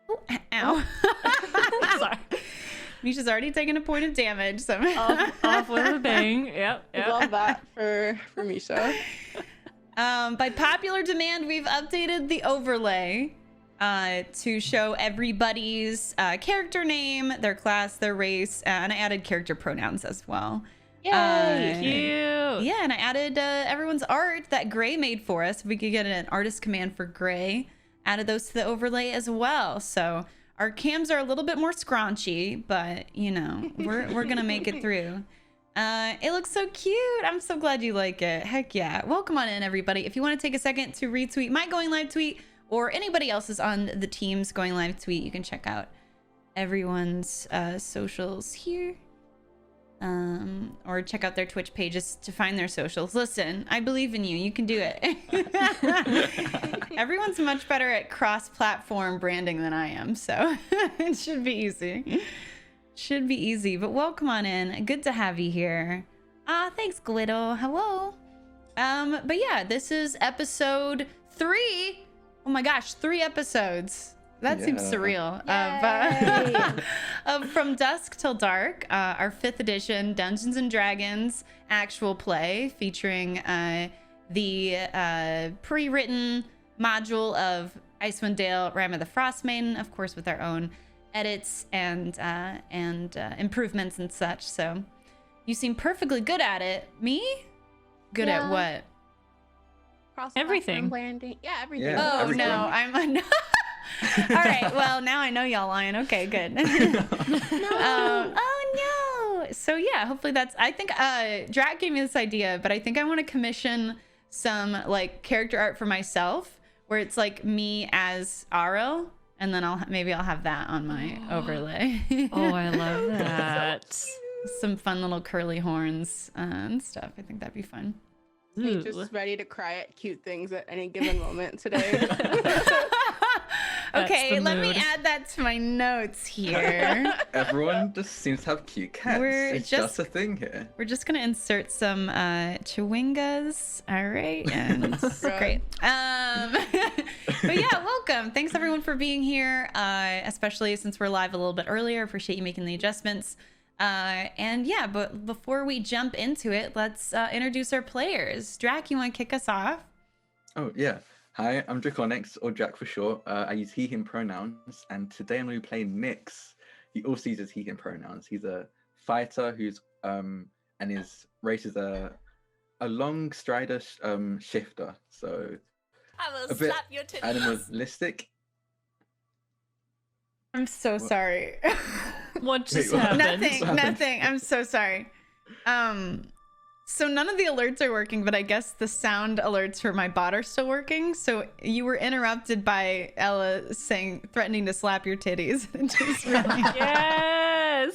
Oh, ow. Sorry. Misha's already taken a point of damage. So Off with a bang. Yep. Love that for Misha. By popular demand, we've updated the overlay to show everybody's character name, their class, their race, and I added character pronouns as well. Yay! Cute. Yeah, and I added everyone's art that Gray made for us. If we could get an artist command for Gray, added those to the overlay as well. So our cams are a little bit more scraunchy, but you know, we're gonna make it through. It looks so cute. I'm so glad you like it. Heck yeah. Welcome on in, everybody. If you want to take a second to retweet my going live tweet or anybody else's on the team's going live tweet, you can check out everyone's socials here. Or check out their Twitch pages to find their socials. Listen, I believe in you. You can do it. Everyone's much better at cross-platform branding than I am, so it should be easy. Should be easy, but welcome on in. Good to have you here. Thanks, Glitto. Hello. But yeah, this is episode 3. Oh my gosh, 3 episodes. That seems surreal. Of From Dusk Till Dark, our 5th edition Dungeons and Dragons actual play featuring the pre-written module of Icewind Dale, Rime of the Frostmaiden, of course, with our own edits and improvements and such. So you seem perfectly good at it. Me? Good at what? Everything. Branding. Yeah, everything. Yeah, Oh everything. no, I'm a all right, well now I know y'all lying. Okay, good. Oh no. So yeah, hopefully that's, I think Drat gave me this idea, but I think I want to commission some like character art for myself where it's like me as Arel, and then maybe I'll have that on my overlay. Oh, I love that. Some fun little curly horns and stuff. I think that'd be fun. He's just ready to cry at cute things at any given moment today. Okay, let me add that to my notes here. Everyone just seems to have cute cats. It's just a thing here. We're just gonna insert some chewingas. All right, and great. But yeah, welcome. Thanks everyone for being here, especially since we're live a little bit earlier. Appreciate you making the adjustments. And yeah, but before we jump into it, let's introduce our players. Drac, you want to kick us off? Oh yeah. Hi, I'm Draconix, or Jack for short. I use he, him pronouns, and today I'm going to be playing Nyx. He also uses he, him pronouns. He's a fighter who's and his race is a long strider shifter, so I will a bit slap your titties. animalistic. I'm so sorry. What just Wait, what? happened? Nothing. I'm so sorry. So none of the alerts are working, but I guess the sound alerts for my bot are still working. So you were interrupted by Ella threatening to slap your titties. Just really... Yes.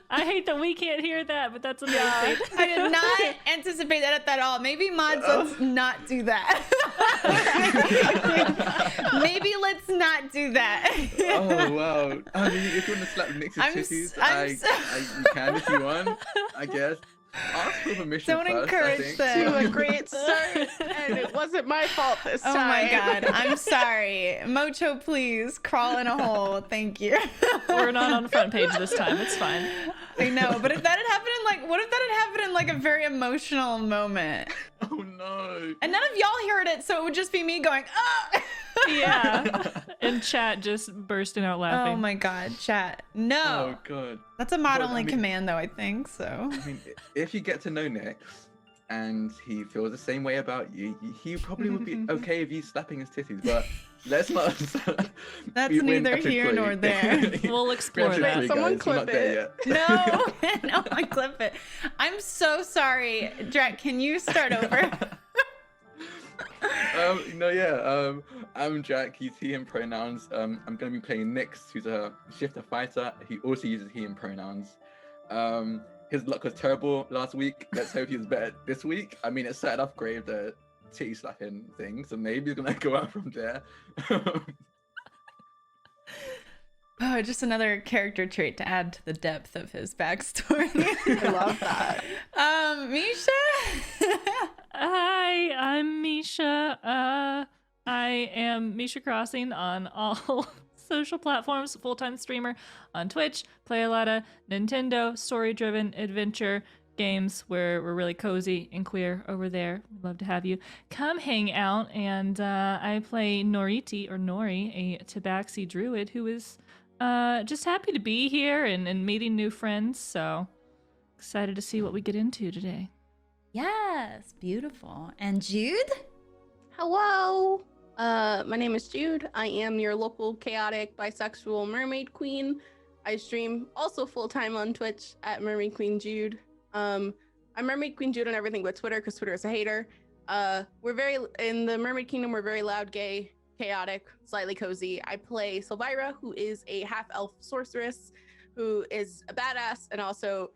I hate that we can't hear that, but that's amazing. I did not anticipate that at all. Maybe mods, let's not do that. Maybe let's not do that. Oh wow! I mean, if you want to slap Nyx's titties, you can if you want. I guess. Ask for permission Don't first, encourage them. To a great start, and it wasn't my fault this time. Oh my god, I'm sorry. Mocho, please crawl in a hole. Thank you. We're not on the front page this time. It's fine. I know, but if that had happened in like, what if that had happened in like a very emotional moment? Oh no! And none of y'all heard it, so it would just be me going, ah! Yeah. And chat just bursting out laughing. Oh my god, chat. No. Oh god. That's a mod Well, only I mean- command though, I think, so. I mean, if you get to know Nyx and he feels the same way about you, he probably would be okay with you slapping his titties, but let's not. That's we're in neither epic here three. nor there. We'll explore We're in epic that. three, Someone guys. We're not clip there it. yet. No, no, I clip it. I'm so sorry. Drac, can you start over? I'm Jack. He's he, him pronouns. I'm gonna be playing Nyx, who's a shifter fighter. He also uses he, him pronouns. His luck was terrible last week. Let's hope he's better this week. I mean, it started off great with the titty slapping thing, so maybe he's gonna go out from there. Oh, just another character trait to add to the depth of his backstory. I love that. Misha? Hi, I'm Misha. I am Misha Crossing on all social platforms, full-time streamer on Twitch, play a lot of Nintendo story-driven adventure games where we're really cozy and queer over there. We'd love to have you come hang out. And I play Noriti, or Nori, a Tabaxi druid who is just happy to be here and meeting new friends. So excited to see what we get into today. Yes, beautiful. And Jude? Hello. My name is Jude. I am your local chaotic bisexual mermaid queen. I stream also full-time on Twitch at Mermaid Queen Jude. I'm Mermaid Queen Jude on everything but Twitter, because Twitter is a hater. We're very, in the Mermaid Kingdom, we're very loud, gay, chaotic, slightly cozy. I play Silvira, who is a half-elf sorceress, who is a badass and also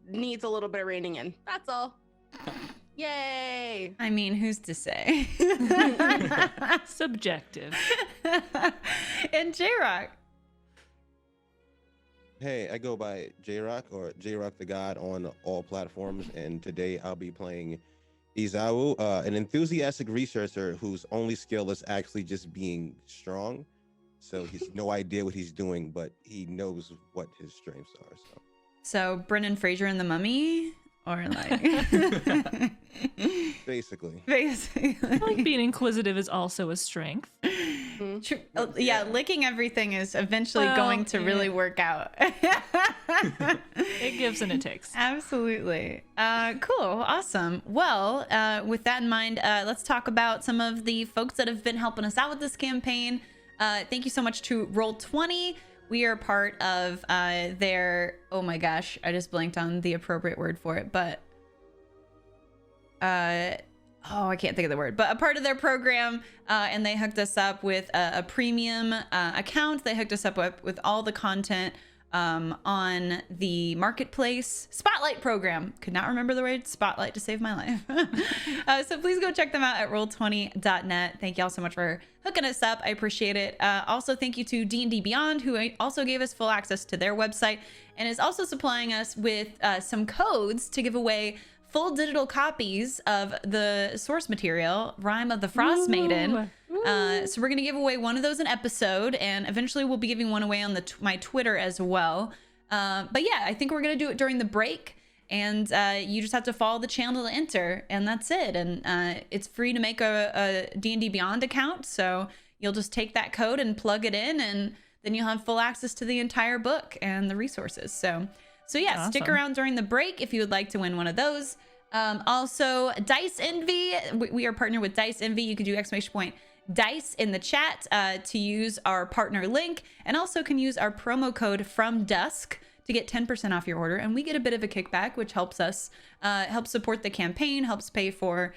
needs a little bit of reining in. That's all. Yay! I mean, who's to say? Subjective. And J-Rock. Hey, I go by J-Rock, or J-Rock the God, on all platforms, and today I'll be playing Izawu, an enthusiastic researcher whose only skill is actually just being strong. So he's no idea what he's doing, but he knows what his strengths are. So Brendan Fraser in The Mummy? Or like... Basically. Basically. I like being inquisitive is also a strength. True. Yeah, licking everything is eventually going to really work out. It gives and it takes. Absolutely. Cool. Awesome. Well, with that in mind, let's talk about some of the folks that have been helping us out with this campaign. Thank you so much to Roll20. We are part of their, oh my gosh, I just blanked on the appropriate word for it, but oh, I can't think of the word, but a part of their program, and they hooked us up with a premium account. They hooked us up with all the content on the marketplace spotlight program. Could not remember the word spotlight to save my life. So please go check them out at roll20.net. Thank you all so much for hooking us up. I appreciate it. Also, thank you to D&D Beyond, who also gave us full access to their website and is also supplying us with some codes to give away full digital copies of the source material, Rime of the Frostmaiden. So we're going to give away one of those an episode, and eventually we'll be giving one away on my Twitter as well. But yeah, I think we're going to do it during the break, and you just have to follow the channel to enter, and that's it. And it's free to make a D&D Beyond account, so you'll just take that code and plug it in, and then you'll have full access to the entire book and the resources. So yeah, awesome. Stick around during the break if you would like to win one of those. Also, Dice Envy, we are partnered with Dice Envy. You can do !dice in the chat to use our partner link, and also can use our promo code From Dusk to get 10% off your order, and we get a bit of a kickback, which helps us help support the campaign, helps pay for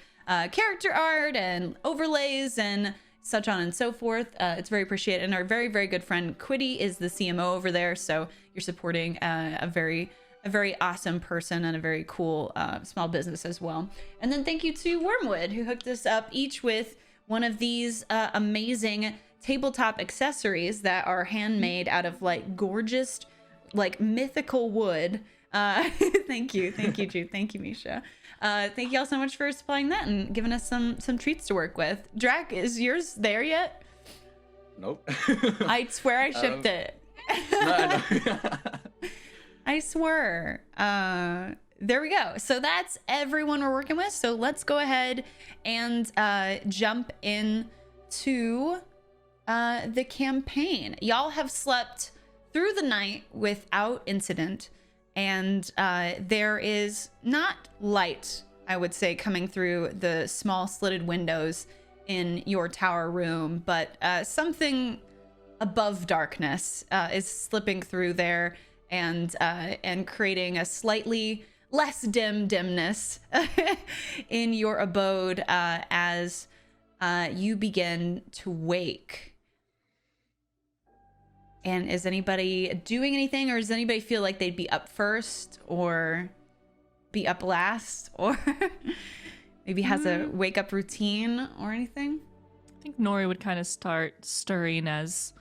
character art and overlays and such on and so forth. It's very appreciated, and our very, very good friend Quiddy is the CMO over there, so you're supporting a very awesome person and a very cool small business as well. And then thank you to Wormwood, who hooked us up each with one of these amazing tabletop accessories that are handmade out of like gorgeous, like mythical wood. Thank you, Jude. Thank you, Misha. Thank you all so much for supplying that and giving us some treats to work with. Drac, is yours there yet? Nope. I swear I shipped it. No. I swear. There we go. So that's everyone we're working with. So let's go ahead and jump into the campaign. Y'all have slept through the night without incident, and there is not light, I would say, coming through the small slitted windows in your tower room, but something above darkness is slipping through there and creating a slightly less dimness in your abode as you begin to wake. And is anybody doing anything, or does anybody feel like they'd be up first or be up last, or maybe has a wake up routine or anything? I think Nori would kind of start stirring as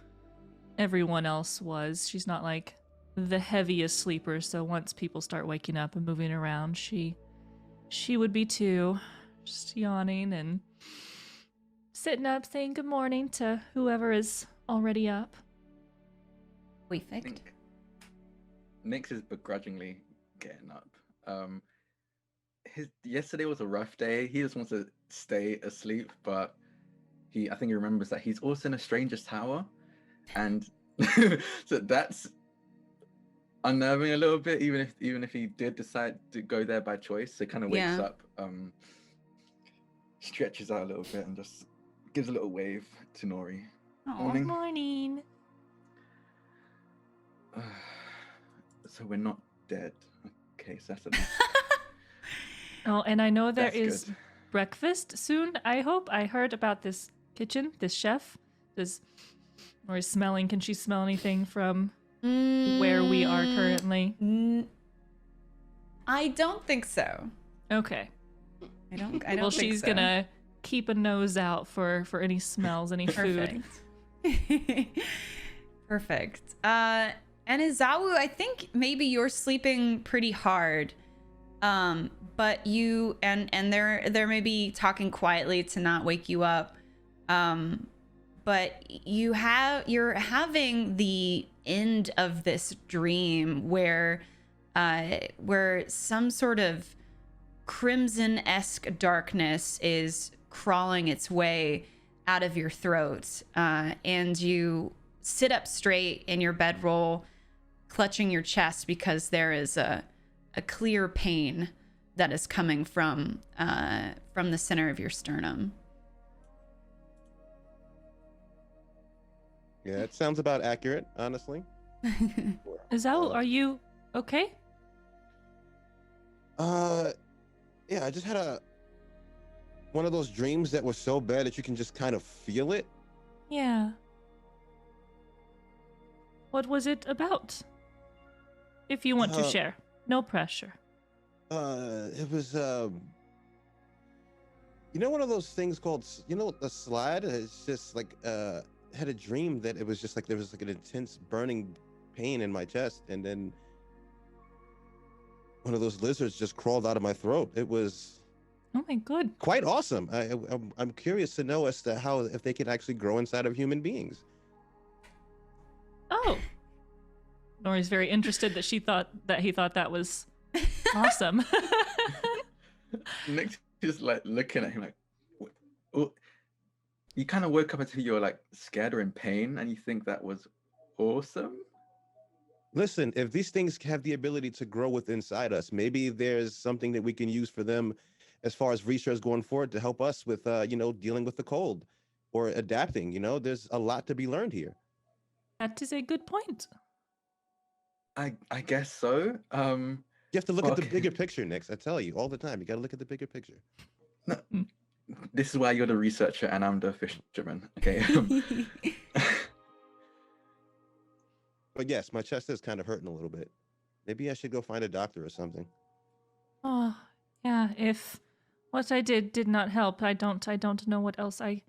everyone else was. She's not like the heaviest sleeper, so once people start waking up and moving around, she would be too, just yawning and sitting up saying good morning to whoever is already up. We I ficked. think Nyx is begrudgingly getting up. Yesterday was a rough day. He just wants to stay asleep, but I think he remembers that he's also in a stranger's tower, and so that's unnerving a little bit. Even if he did decide to go there by choice, so kind of wakes Yeah. up, stretches out a little bit, and just gives a little wave to Nori. Aw. Morning. Morning. So we're not dead. Okay, so that's a Oh, and I know there that's is good. breakfast soon, I hope. I heard about this kitchen, this chef. Or is smelling, can she smell anything from where we are currently? I don't think so. Okay. I don't Well, think she's so. gonna keep a nose out for any smells, any food. Perfect. Perfect. And Izawu, I think maybe you're sleeping pretty hard. But you and they're maybe talking quietly to not wake you up. But you're having the end of this dream where some sort of crimson-esque darkness is crawling its way out of your throat, and you sit up straight in your bedroll, clutching your chest because there is a clear pain that is coming from the center of your sternum. Yeah, it sounds about accurate, honestly. Izao, are you okay? Yeah, I just had one of those dreams that was so bad that you can just kind of feel it. Yeah. What was it about? If you want to share. No pressure. It was one of those things called, the slide. It's just like had a dream that it was just like there was like an intense burning pain in my chest, and then one of those lizards just crawled out of my throat. It was Oh my god. quite awesome. I'm curious to know as to if they can actually grow inside of human beings. Oh. Nori's very interested that he thought that was awesome. Nick's just like looking at him like, "Oh." You kind of woke up until you're like scared or in pain, and you think that was awesome. Listen, if these things have the ability to grow within inside us, maybe there's something that we can use for them as far as research going forward to help us with, dealing with the cold or adapting. There's a lot to be learned here. That is a good point. I guess so. You have to look at the Okay. bigger picture, Nix. I tell you all the time. You got to look at the bigger picture. No, this is why you're the researcher and I'm the fisherman. Okay. But yes, my chest is kind of hurting a little bit. Maybe I should go find a doctor or something. Oh, yeah, if what I did not help, I don't know what else I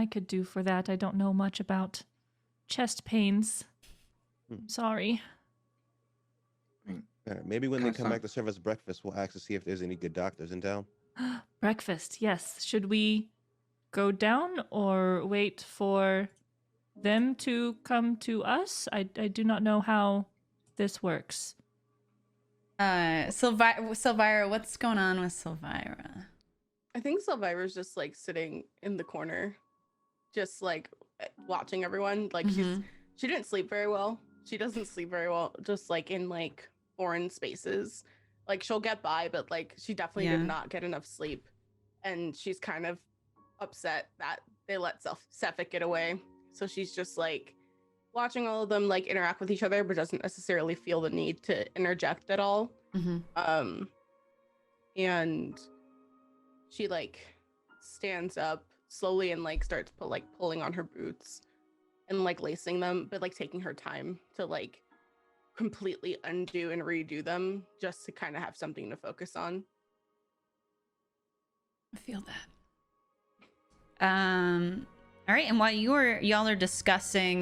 could do for that. I don't know much about chest pains. I'm sorry. All right, maybe when they Kinda come sound- back to serve us breakfast, we'll ask to see if there's any good doctors in town. Breakfast, yes. Should we go down or wait for them to come to us? I do not know how this works. Silvira, what's going on with Silvira? I think Silvira's just like sitting in the corner, just like watching everyone. Like she didn't sleep very well. She doesn't sleep very well, just like in like foreign spaces. Like she'll get by, but like she definitely Yeah. did not get enough sleep, and she's kind of upset that they let Sefik get away. So she's just like watching all of them like interact with each other, but doesn't necessarily feel the need to interject at all. And she like stands up slowly and like starts pulling on her boots and like lacing them, but like taking her time to like completely undo and redo them just to kind of have something to focus on. I feel that. All right, and while y'all are discussing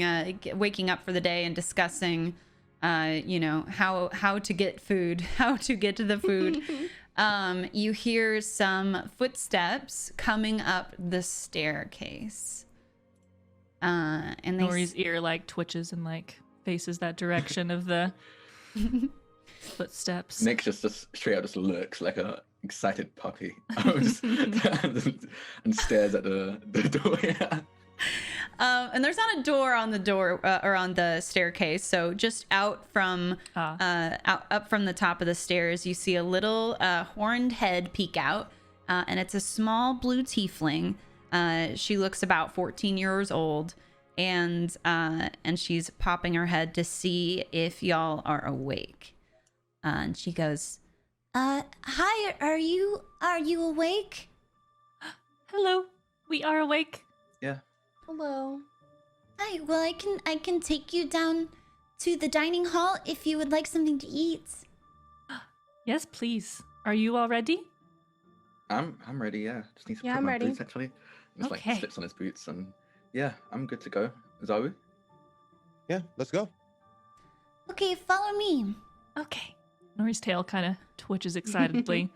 waking up for the day and discussing how to get food, how to get to the food, you hear some footsteps coming up the staircase. And they Nori's ear like twitches and like faces that direction of the footsteps. Nick just straight up just looks like a excited puppy and stares at the door. Yeah. And there's not a door on the door or on the staircase. So just out from up from the top of the stairs, you see a little horned head peek out, and it's a small blue tiefling. She looks about 14 years old, and she's popping her head to see if y'all are awake. And she goes, "Hi, are you awake?" Hello, we are awake. Yeah. Hello. Hi, well, I can take you down to the dining hall if you would like something to eat. Yes, please. Are you all ready? I'm ready, yeah. Just need to Yeah, put I'm my ready. boots actually. Just Okay. like slips on his boots and yeah, I'm good to go. Zawu? Yeah, let's go. Okay, follow me. Okay. Nori's tail kind of twitches excitedly.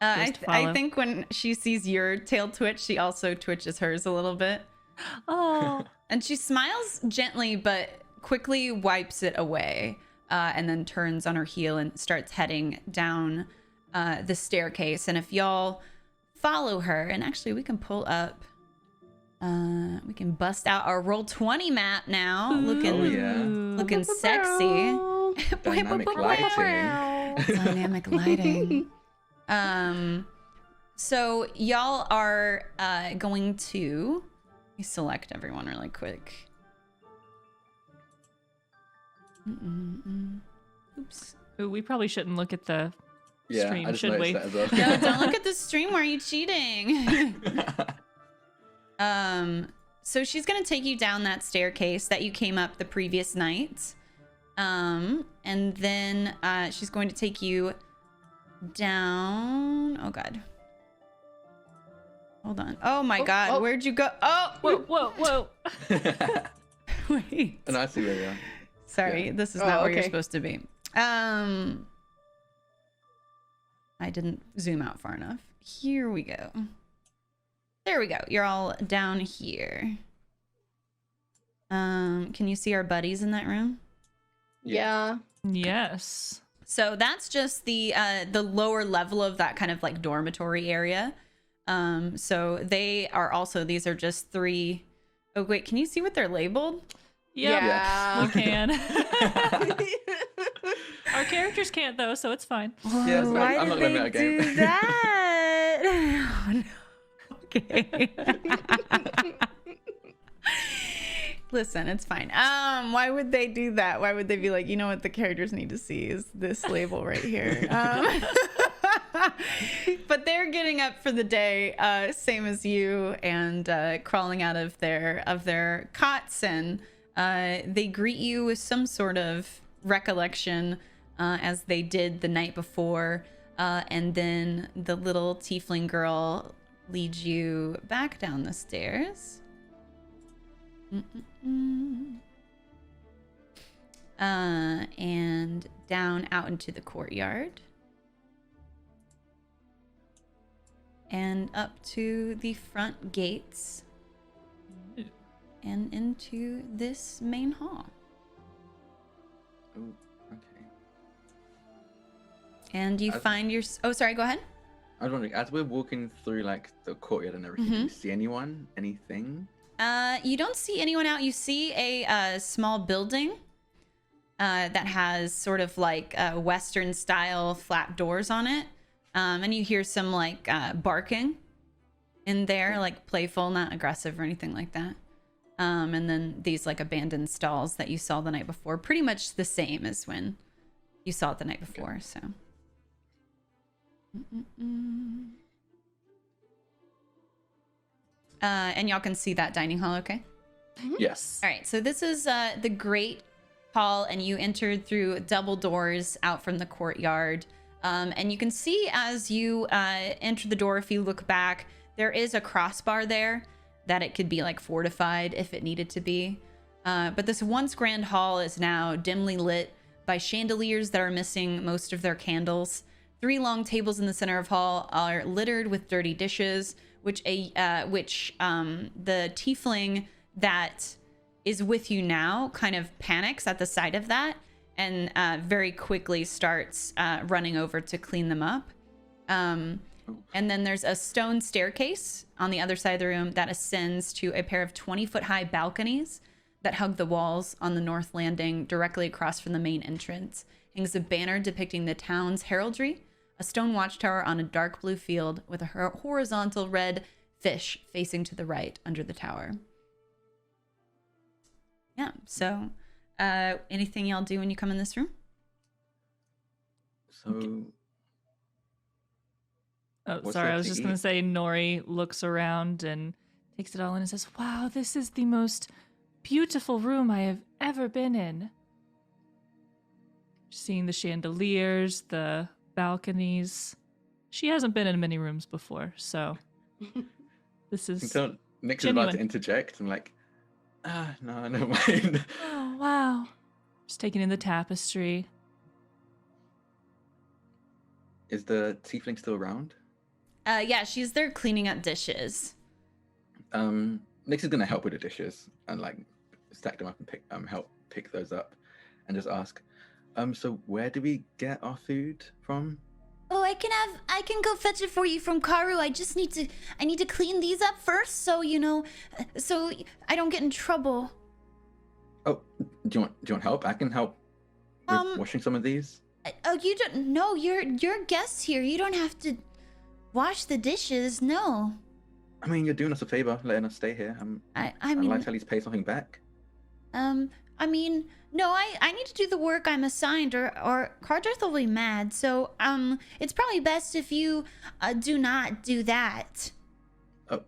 I Just follow. think when she sees your tail twitch, she also twitches hers a little bit. Oh, And she smiles gently, but quickly wipes it away, and then turns on her heel and starts heading down the staircase. And if y'all follow her, and actually we can pull up, we can bust out our Roll20 map now. Oh, yeah. Looking sexy. Dynamic lighting. Dynamic lighting. So y'all are going to... Let me select everyone really quick. Oops. Ooh, we probably shouldn't look at the Yeah, stream, I just should we? noticed that as No, well. don't look at the stream. Why are you cheating? So she's gonna take you down that staircase that you came up the previous night. And then she's going to take you down. Oh god. Hold on. Oh my god, oh. where'd you go? Oh, Whoa, whoa. wait. And I see where you are. Sorry, Yeah. this is Oh, not where you're okay. supposed to be. I didn't zoom out far enough. Here we go. There we go. You're all down here. Can you see our buddies in that room? Yeah. Yes. So that's just the lower level of that kind of like dormitory area. So they are also, these are just 3. Oh wait, can you see what they're labeled? Yep, Yeah. we can. Our characters can't though, so it's fine. Yeah, it's Why fine. I'm did not letting they that do game. that? Oh, no. Okay. Listen, it's fine. Why would they do that? Why would they be like, you know what the characters need to see is this label right here. But they're getting up for the day, same as you, and crawling out of their cots, and they greet you with some sort of recollection, as they did the night before, and then the little tiefling girl leads you back down the stairs. And down out into the courtyard. And up to the front gates. And into this main hall. Oh, okay. And you find your... Oh, sorry, go ahead. I was wondering, as we're walking through like the courtyard and everything, do you see anyone? Anything? You don't see anyone out. You see a small building that has sort of like Western style flat doors on it. And you hear some like barking in there, like playful, not aggressive or anything like that. And then these like abandoned stalls that you saw the night before, pretty much the same as when you saw it the night before. So. And y'all can see that dining hall, okay? Yes. All right, so this is the great hall, and you entered through double doors out from the courtyard. And you can see as you enter the door, if you look back, there is a crossbar there that it could be like fortified if it needed to be. But this once grand hall is now dimly lit by chandeliers that are missing most of their candles. 3 long tables in the center of hall are littered with dirty dishes, which the tiefling that is with you now kind of panics at the sight of that and very quickly starts running over to clean them up. And then there's a stone staircase on the other side of the room that ascends to a pair of 20-foot high balconies that hug the walls on the north landing directly across from the main entrance. Hangs a banner depicting the town's heraldry, a stone watchtower on a dark blue field with a horizontal red fish facing to the right under the tower. Yeah, so anything y'all do when you come in this room? So. Oh, What's sorry. there I was to just going eat? to say Nori looks around and takes it all in and says, wow, this is the most beautiful room I have ever been in. Seeing the chandeliers, the balconies. She hasn't been in many rooms before, so this is... Until Nick's is about genuine. to interject. I'm like, no, never mind. Oh, wow. Just taking in the tapestry. Is the tiefling still around? Yeah, she's there cleaning up dishes. Nix is gonna help with the dishes and like stack them up and help pick those up, and just ask, so where do we get our food from? Oh, I can go fetch it for you from Karu. I need to clean these up first, so so I don't get in trouble. Oh, do you want help? I can help with washing some of these. Oh, you don't. No, you're guests here. You don't have to wash the dishes. No. I mean, you're doing us a favor, letting us stay here. I I'd mean, like to at least pay something back. I mean, no, I need to do the work I'm assigned, or Cardarth will be mad. So, it's probably best if you do not do that. Oh,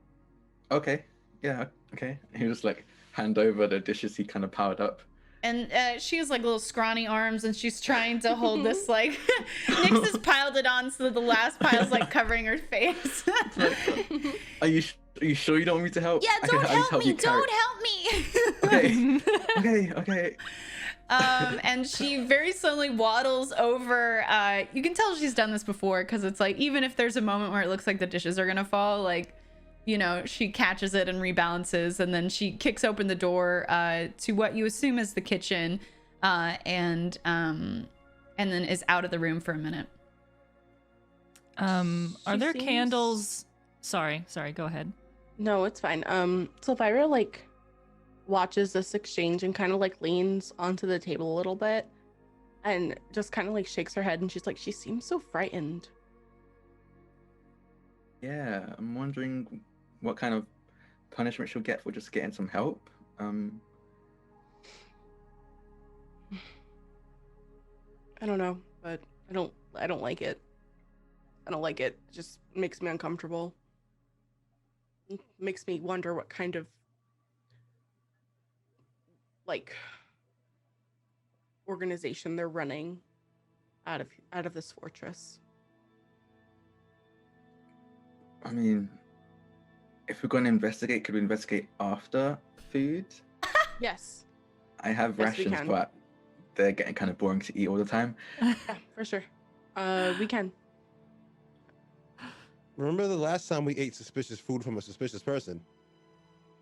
okay, yeah, okay. He just like hand over the dishes he kind of piled up. And she has like little scrawny arms, and she's trying to hold this like Nyx has piled it on so that the last pile's like covering her face. Are you sure you don't want me to help? Yeah, I can don't at least help me. you carry- Don't help me. Okay. And she very slowly waddles over. You can tell she's done this before because it's like even if there's a moment where it looks like the dishes are gonna fall, like she catches it and rebalances, and then she kicks open the door to what you assume is the kitchen, and then is out of the room for a minute. Are there seems- candles? Sorry, go ahead. No, it's fine. So Elvira like watches this exchange and kind of like leans onto the table a little bit and just kind of like shakes her head, and she's like, she seems so frightened. Yeah, I'm wondering what kind of punishment she'll get for just getting some help. I don't know, but I don't like it. I don't like it. It just makes me uncomfortable. It makes me wonder what kind of like organization they're running out of this fortress. I mean, if we're going to investigate, could we investigate after food? Yes. I have Yes, we rations, can. but they're getting kind of boring to eat all the time. Yeah, for sure. We can. Remember the last time we ate suspicious food from a suspicious person?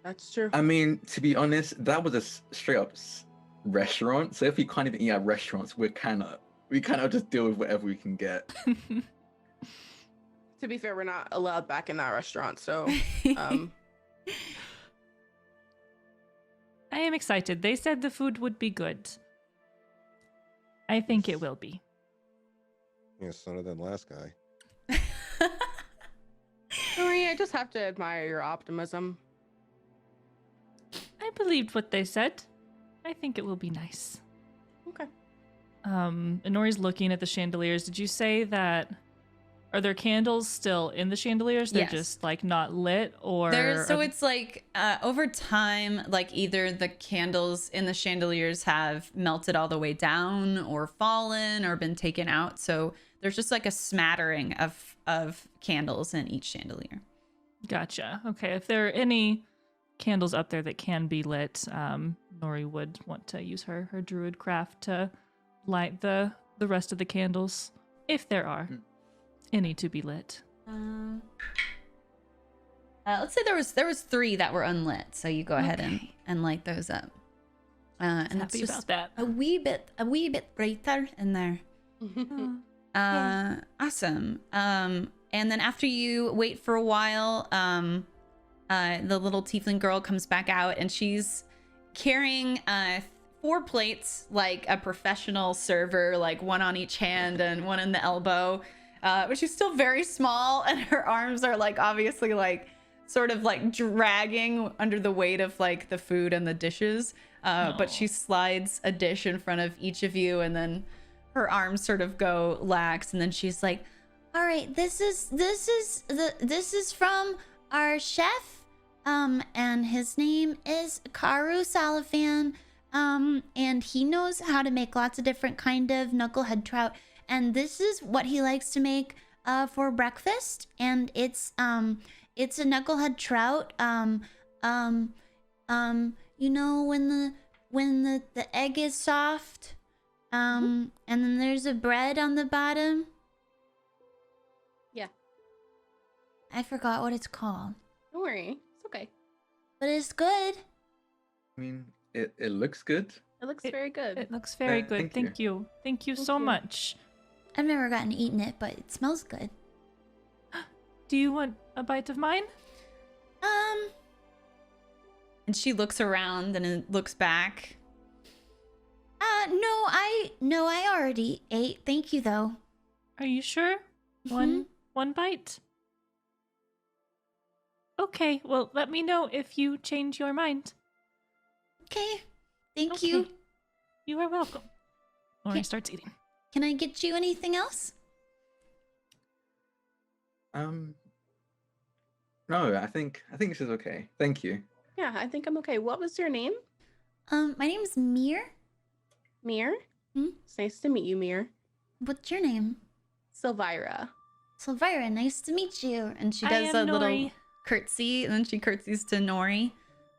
That's true. I mean, to be honest, that was a straight up restaurant. So if we can't even eat at restaurants, we kind of just deal with whatever we can get. To be fair, we're not allowed back in that restaurant, so I am excited. They said the food would be good. I think it will be. Yeah, son of that last guy. Marie, I just have to admire your optimism. I believed what they said. I think it will be nice. Okay. And Nori's looking at the chandeliers. Did you say that? Are there candles still in the chandeliers? They're Yes. just like not lit, or It's like over time, like either the candles in the chandeliers have melted all the way down or fallen or been taken out. So there's just like a smattering of candles in each chandelier. Gotcha. Okay, if there are any candles up there that can be lit, Nori would want to use her druid craft to light the rest of the candles, if there are any to be lit. Let's say there was 3 that were unlit, so you go ahead and light those up. And it's Happy just about that. a wee bit brighter in there. Awesome. And then after you wait for a while, the little tiefling girl comes back out, and she's carrying 4 plates like a professional server, like one on each hand and one in the elbow. But she's still very small, and her arms are like obviously like sort of like dragging under the weight of like the food and the dishes. But she slides a dish in front of each of you, and then her arms sort of go lax, and then she's like, All right, this is from our chef, and his name is Karu Salafan, and he knows how to make lots of different kind of knucklehead trout, and this is what he likes to make for breakfast, and it's a knucklehead trout, you know, when the egg is soft, and then there's a bread on the bottom. Yeah. I forgot what it's called, Don't worry. It's okay. but it's good. I mean, it looks good. It looks very good. It looks very good. Thank Thank you. Thank you Thank so you. much. I've never gotten eaten it, but it smells good. Do you want a bite of mine? and she looks around and then looks back. No, I already ate. Thank you, though. Are you sure? One bite? Okay, well, let me know if you change your mind. Okay. Thank Okay. you. You are welcome. Lauren Okay. starts eating. Can I get you anything else? No, I think this is okay. Thank you. Yeah, I think I'm okay. What was your name? My name's Mir. Mir? It's nice to meet you, Mir. What's your name? Sylvira. Silvira, nice to meet you. And she I does a am little Nori. curtsy, and then she curtsies to Nori.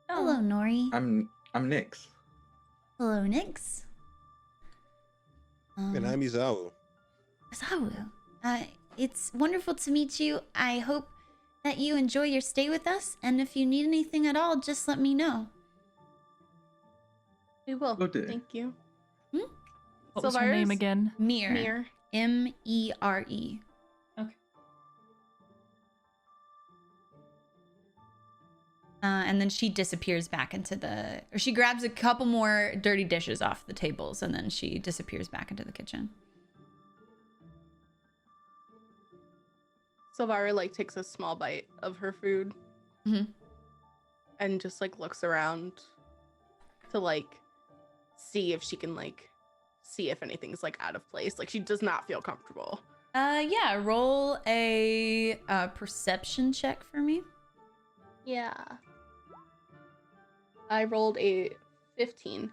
Hello, Nori. I'm Nix. Hello, Nix. And I'm Izawa. Zawu. It's wonderful to meet you. I hope that you enjoy your stay with us, and if you need anything at all, just let me know. We will. Will do. Thank you. What was her name Sylvira's- again? Mir. Mir. M-E-R-E. Okay. And then she disappears back into or she grabs a couple more dirty dishes off the tables, and then she disappears back into the kitchen. Sylvira like takes a small bite of her food and just like looks around to like see if she can like see if anything's like out of place. Like she does not feel comfortable. Yeah, roll a perception check for me. Yeah. I rolled a 15.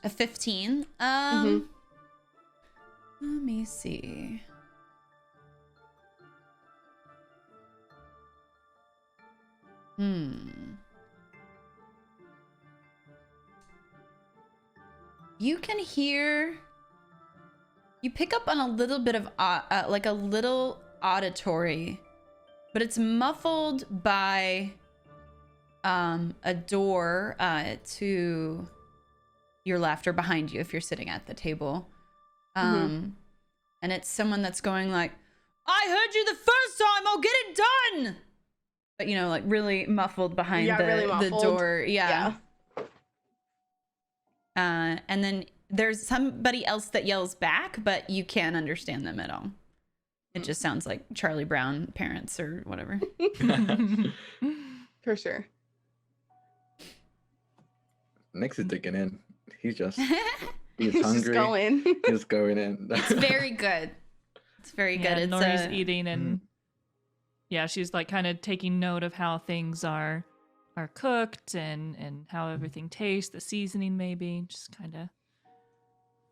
A 15. Mhm. Let me see. You can hear. You pick up on a little bit of like a little auditory, but it's muffled by a door to your left or behind you if you're sitting at the table. And it's someone that's going like, "I heard you the first time. I'll get it done." But you know, like really muffled behind really the muffled. door. Yeah. And then there's somebody else that yells back, but you can't understand them at all. It just sounds like Charlie Brown parents or whatever. For sure. Nix is digging in. He's just he's He's hungry. just going. He's going in. It's very good. It's very good. Yeah, It's Nori's eating, and yeah, she's like kind of taking note of how things are cooked and how everything tastes, the seasoning maybe, just kind of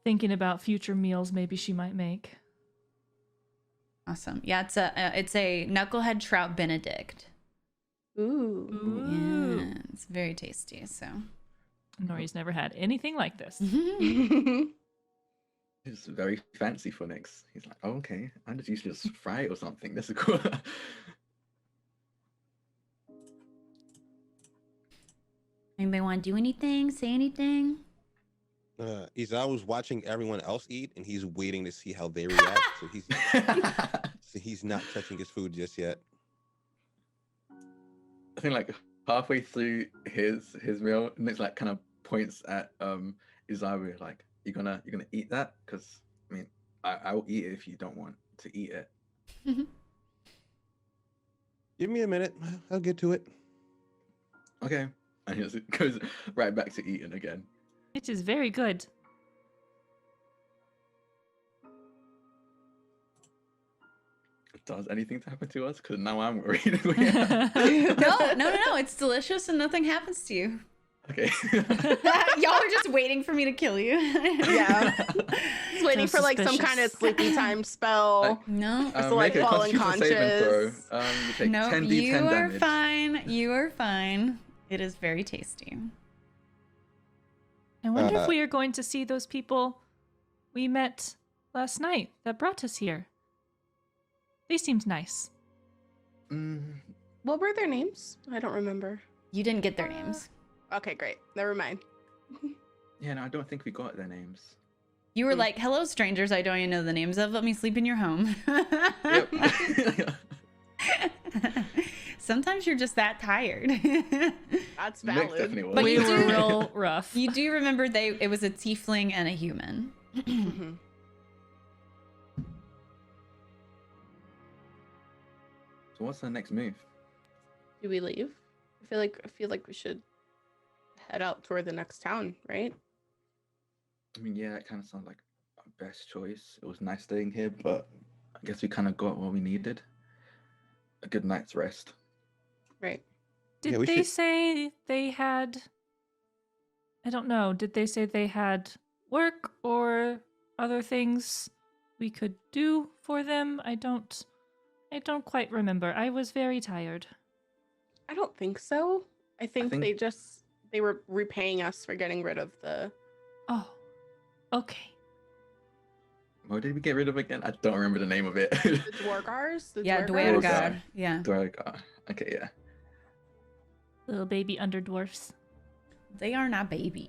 thinking about future meals maybe she might make. awesome. Yeah, it's a knucklehead trout Benedict. Ooh. Yeah, it's very tasty. So Nori's never had anything like this. It's very fancy for Nix. He's like, oh, okay, I just usually just fry it or something. This is cool. Anybody want to do anything? Say anything? Izawa's watching everyone else eat, and he's waiting to see how they react. So he's not touching his food just yet. I think like halfway through his meal, Nick's like kind of points at Izawa like, "You gonna eat that? Because I mean, I'll eat it if you don't want to eat it." Give me a minute. I'll get to it. Okay, and he just goes right back to eating again. It is very good. Does anything to happen to us? Because now I'm worried. No. It's delicious and nothing happens to you. Okay. Y'all are just waiting for me to kill you. Yeah. Just waiting So for like some kind of suspicious. sleepy time spell. No. So, like, make a fall Constitution saving throw. unconscious. You take No, 10d10 you are damage. fine. You are fine. It is very tasty. I wonder if Uh, we are going to see those people we met last night that brought us here. They seemed nice. What were their names? I don't remember. You didn't get their names. Okay, great. Never mind. Yeah, no, I don't think we got their names. You were like, "Hello, strangers. I don't even know the names of. Let me sleep in your home." Yep. Sometimes you're just that tired. That's Nick valid. definitely was. But We you were do- real rough. You do remember it was a tiefling and a human. Mhm. So what's the next move? Do we leave? I feel like we should head out toward the next town, right? I mean, yeah, it kind of sounds like our best choice. It was nice staying here, but I guess we kind of got what we needed. A good night's rest. Right. Did Yeah, we they should- say they had... I don't know. Did they say they had work or other things we could do for them? I don't quite remember. I was very tired. I don't think so. I think think- they were repaying us for getting rid of the Oh, okay. What did we get rid of again? I don't remember the name of it. the Dwargars. The Yeah, Dwargars? Dwargar. Yeah. Dwargar. Okay, yeah. Little baby underdwarfs. They are not baby.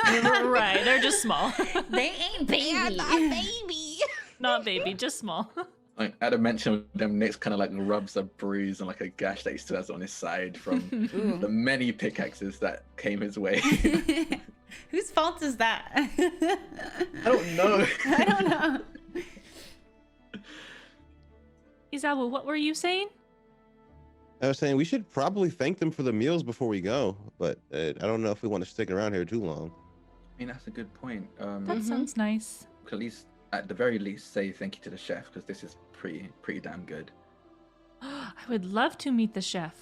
Right, they're just small. They ain't baby. baby. Not baby, just small. Like at a mention of them, Nick's kind of like rubs a bruise and like a gash that he still has on his side from Ooh. the many pickaxes that came his way. Whose fault is that? I don't know. I don't know. Izawa, what were you saying? I was saying we should probably thank them for the meals before we go, but I don't know if we want to stick around here too long. I mean, that's a good point. That sounds nice. At least, at the very least, say thank you to the chef because this is pretty damn good. I would love to meet the chef.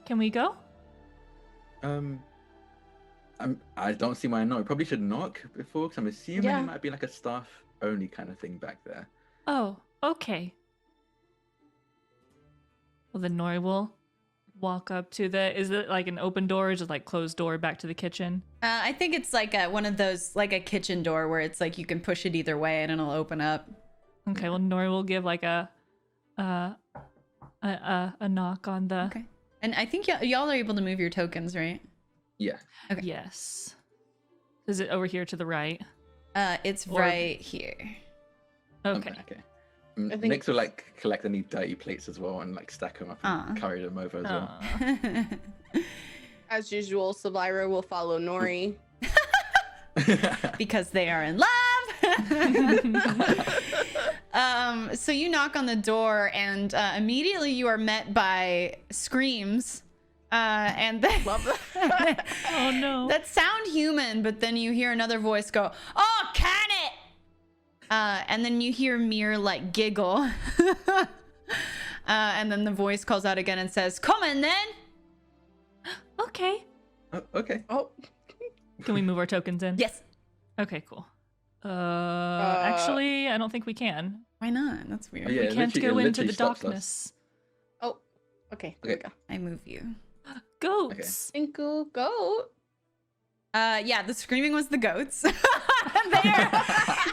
Can we go? I don't see why not. We probably should knock before because I'm assuming Yeah. it might be like a staff only kind of thing back there. Oh, okay. Well, then Nori will walk up to the... Is it like an open door or just like closed door back to the kitchen? I think it's like one of those, like a kitchen door where it's like you can push it either way and it'll open up. Okay, well, Nori will give like a knock on the... Okay. And I think y'all are able to move your tokens, right? Yeah. Okay. Yes. Is it over here to the right? It's Or- right here. Okay. Okay. I think- Nick will like collect any dirty plates as well and like stack them up and carry them over as well. Aw. As usual, Savira will follow Nori. Because they are in love. So you knock on the door and immediately you are met by screams. And then, Love that. Oh, no. that sound human, but then you hear another voice go, "Oh, can it?" And then you hear Mir like giggle. And then the voice calls out again and says, "Come in then." Okay. Oh, okay. Oh, Can we move our tokens in? Yes. Okay, cool. Actually, I don't think we can. Why not? That's weird. Oh, yeah, We it can't literally- go it into the literally stops us. darkness. oh. Okay. There Okay. we go. I move you. Goats. Tinku, goat. Yeah, the screaming was the goats.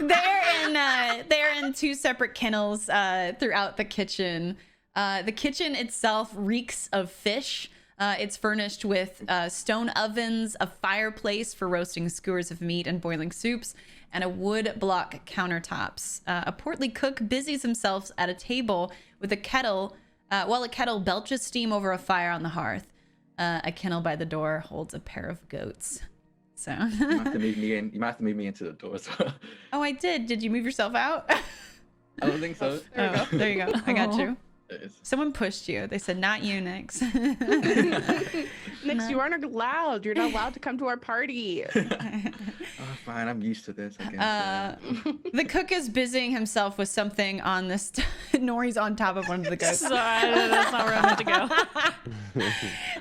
they're in two separate kennels throughout the kitchen. The kitchen itself reeks of fish. It's furnished with stone ovens, a fireplace for roasting skewers of meat and boiling soups, and a wood block countertops. A portly cook busies himself at a table with a kettle, while a kettle belches steam over a fire on the hearth. A kennel by the door holds a pair of goats. So You might have to move me in. You might have to move me into the door as well. Oh, I did. Did you move yourself out? I don't think so. Oh, there you go. I got you. It is. Someone pushed you. They said, not you, Nix. Nix, you aren't allowed. You're not allowed to come to our party. Oh, fine. I'm used to this. I guess. The cook is busying himself with something on this. Nori's on top of one of the goats. Sorry, that's not where I meant to go.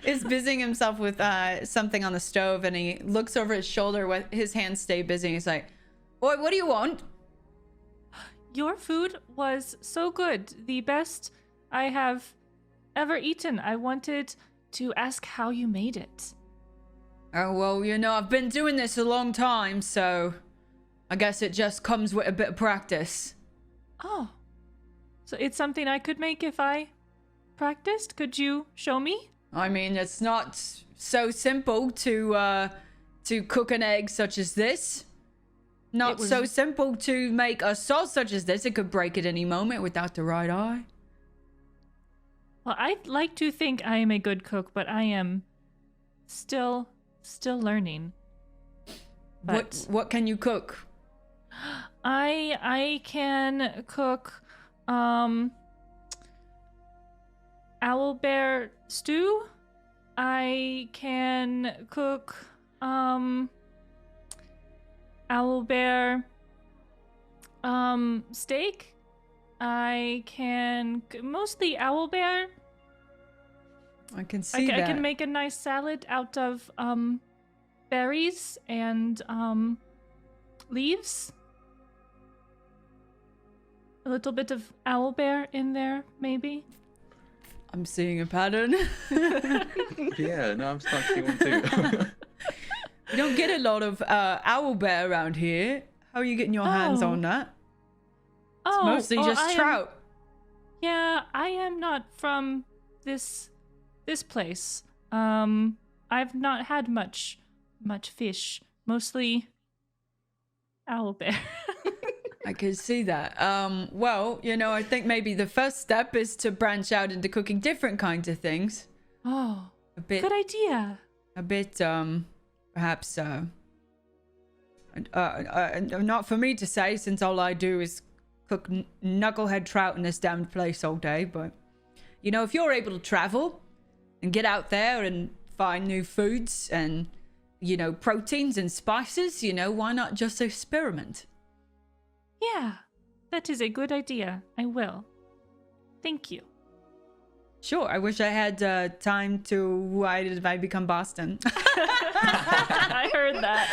Is busying himself with something on the stove, and he looks over his shoulder with his hands stay busy. He's like, "Boy, what do you want?" Your food was so good. The best I have ever eaten. I wanted to ask how you made it. Oh, well, you know, I've been doing this a long time, so I guess it just comes with a bit of practice. Oh. So it's something I could make if I practiced? Could you show me? I mean, it's not so simple to cook an egg such as this. Not so simple to make a sauce such as this. It could break at any moment without the right eye. Well, I'd like to think I am a good cook, but I am still learning. But What can you cook? I can cook owlbear stew. I can cook owlbear steak. I can mostly owlbear. I can see that. I can make a nice salad out of berries and leaves. A little bit of owlbear in there, maybe. I'm seeing a pattern. Yeah, no, I'm starting to see one too. You don't get a lot of owlbear around here. How are you getting your hands Oh. on that? Oh, Mostly just trout. Yeah, I am not from this place. I've not had much fish. Mostly owlbear. I can see that. Well, you know, I think maybe the first step is to branch out into cooking different kinds of things. Oh, A bit, good idea. perhaps, not for me to say, since all I do is cook knucklehead trout in this damned place all day. But, you know, if you're able to travel and get out there and find new foods and, you know, proteins and spices, you know, why not just experiment? Yeah, that is a good idea. I will. Thank you. Sure, I wish I had time to... Why did I become Boston? I heard that.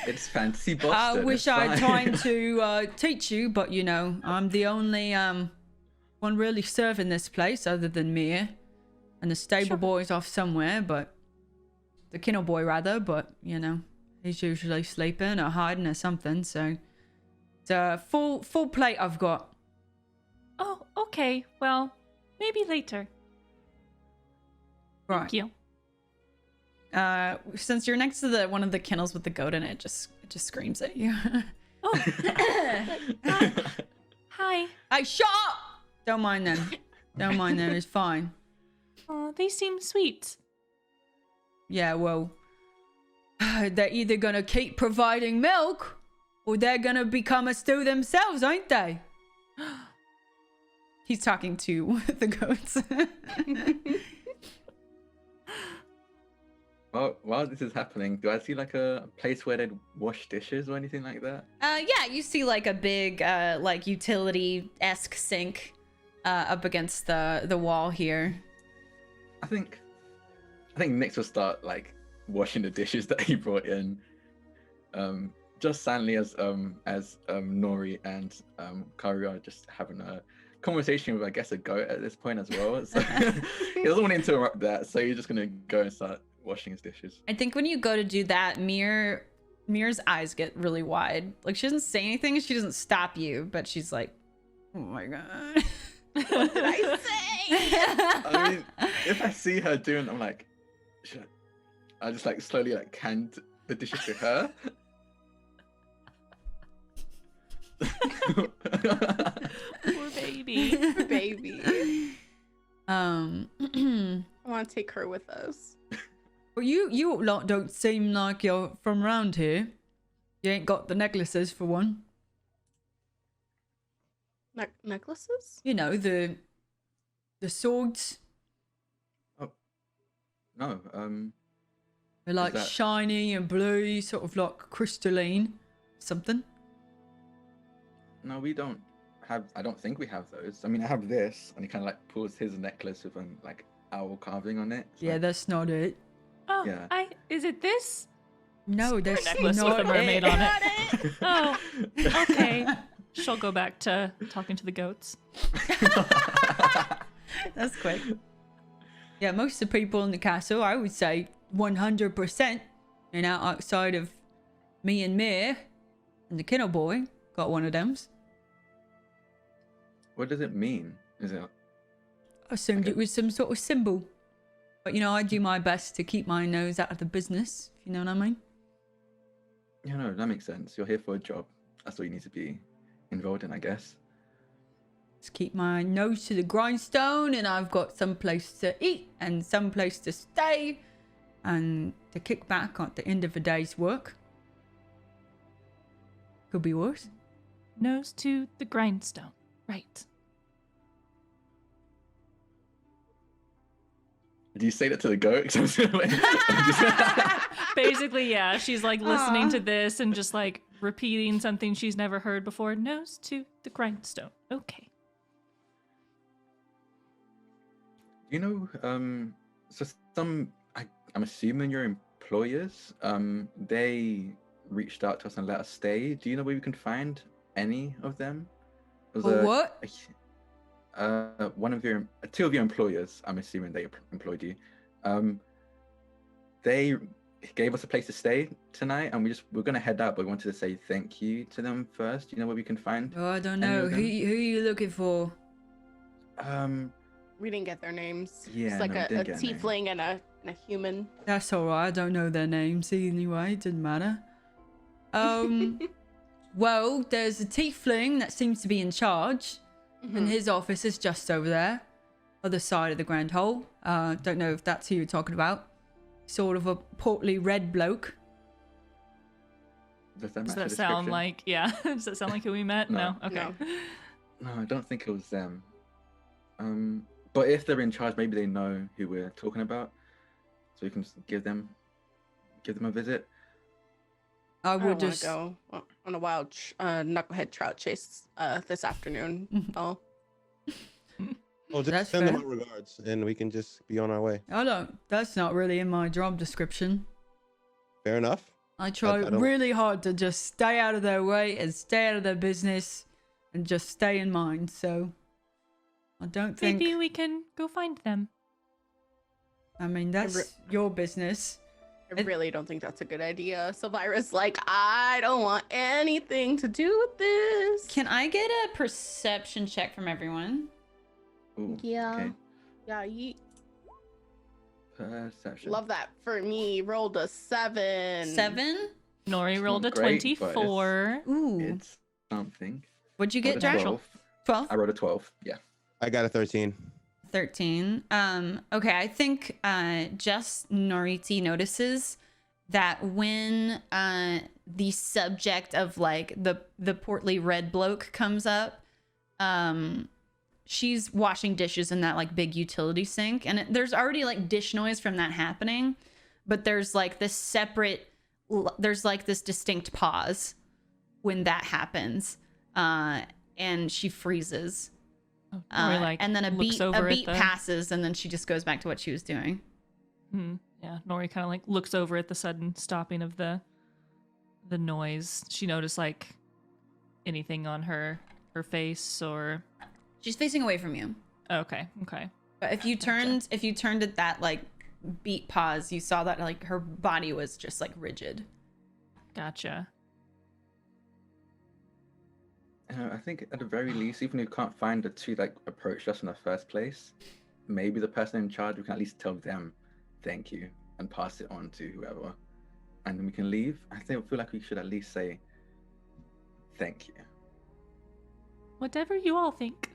It's fancy Boston. I wish it's I had fine. time to teach you, but you know, I'm the only one really serving this place other than me. And the stable Sure. boy's off somewhere, but... The kennel boy, rather, but, you know, he's usually sleeping or hiding or something, so... It's a full plate I've got. Oh, okay. Well, maybe later. Right. Thank you. Since you're next to one of the kennels with the goat in it, it just screams at you. Oh. Hi. Hey, shut up! Don't mind them. Don't mind them. It's fine. Oh, they seem sweet. Yeah, well, they're either gonna keep providing milk, or they're gonna become a stew themselves, ain't they? He's talking to the goats. Well, while this is happening, do I see like a place where they'd wash dishes or anything like that? Yeah, you see like a big, like utility-esque sink up against the wall here. I think Nix will start like washing the dishes that he brought in, just silently as Nori and Karu are just having a conversation with, I guess, a goat at this point as well. So he doesn't want to interrupt that, so he's just gonna go and start washing his dishes. I think when you go to do that, Mir's eyes get really wide. Like, she doesn't say anything, she doesn't stop you, but she's like, oh my god. What did I say? I mean, if I see her doing, I'm like, should I just like slowly like hand the dishes to her. Poor baby. Poor baby. Um, I want to take her with us. well, you lot don't seem like you're from around here. You ain't got the necklaces for one. Necklaces? You know, the swords. No, They're like that- shiny and blue, sort of like crystalline, something. no, we don't have. I don't think we have those. I mean, I have this, and he kind of like pulls his necklace with like owl carving on it. It's Yeah, like, that's not it. Oh, Yeah. is it this? No, that's necklace with not a mermaid it. on it. Oh, okay. She'll go back to talking to the goats. That's quick. Yeah, most of the people in the castle, I would say 100%, you know, outside of me and Mir and the kennel boy, got one of them. What does it mean? Is it? I assumed it was some sort of symbol. But, you know, I do my best to keep my nose out of the business, if you know what I mean. You know, that makes sense. You're here for a job. That's what you need to be involved in, I guess. Just keep my nose to the grindstone, and I've got some place to eat and some place to stay and to kick back at the end of a day's work. Could be worse. Nose to the grindstone. Right. Do you say that to the goat? Basically, yeah. She's like listening Aw. to this and just like repeating something she's never heard before. Nose to the grindstone. Okay. You know, so I'm assuming your employers, they reached out to us and let us stay. Do you know where we can find any of them? There was Or what? two of your employers, I'm assuming they employed you. They gave us a place to stay tonight, and we're gonna head out, but we wanted to say thank you to them first. Do you know where we can find? Oh, I don't Any know. of Who them? are you looking for? We didn't get their names. Yeah, It's like no, we a didn't get a name. tiefling and a human. That's alright. I don't know their names anyway. Didn't matter. Well, there's a tiefling that seems to be in charge, and his office is just over there, other side of the Grand Hall. Don't know if that's who you're talking about. Sort of a portly red bloke. Does that, Does match the that sound description? like, yeah? Does that sound like who we met? No. Okay. No. No, I don't think it was them. But if they're in charge, maybe they know who we're talking about, so we can just give them a visit. I I would want to just. go on a wild knucklehead trout chase this afternoon. Oh, Well, just That's send them fair. my regards, and we can just be on our way. I don't. That's not really in my job description. Fair enough. I try I don't- really hard to just stay out of their way and stay out of their business, and just stay in mine. So I don't think. Maybe we can go find them. I mean, that's your business. I really don't think that's a good idea. Sylvira's like, I don't want anything to do with this. Can I get a perception check from everyone? Ooh, Yeah. Okay. Yeah, you Perception. love that. For me, rolled a 7. 7? Nori It's rolled a not great, but it's- 24. Ooh. It's something. What'd you I get, rolled a Josh? 12. 12? I wrote a 12. Yeah. I got a 13. 13. Okay, I think just Noriti notices that when the subject of like the portly red bloke comes up, she's washing dishes in that like big utility sink, and there's already like dish noise from that happening, but there's like this separate, there's like this distinct pause when that happens, and she freezes. Nori, like, And then a looks beat over at beat the- passes, and then she just goes back to what she was doing. Yeah, Nori kind of like looks over at the sudden stopping of the noise. She noticed like anything on her face or She's facing away from you. okay. But if you turned at that like beat pause, you saw that like her body was just like rigid. Gotcha. I think at the very least, even if you can't find the two that approached us in the first place, maybe the person in charge, we can at least tell them thank you and pass it on to whoever. And then we can leave. I feel like we should at least say thank you. Whatever you all think.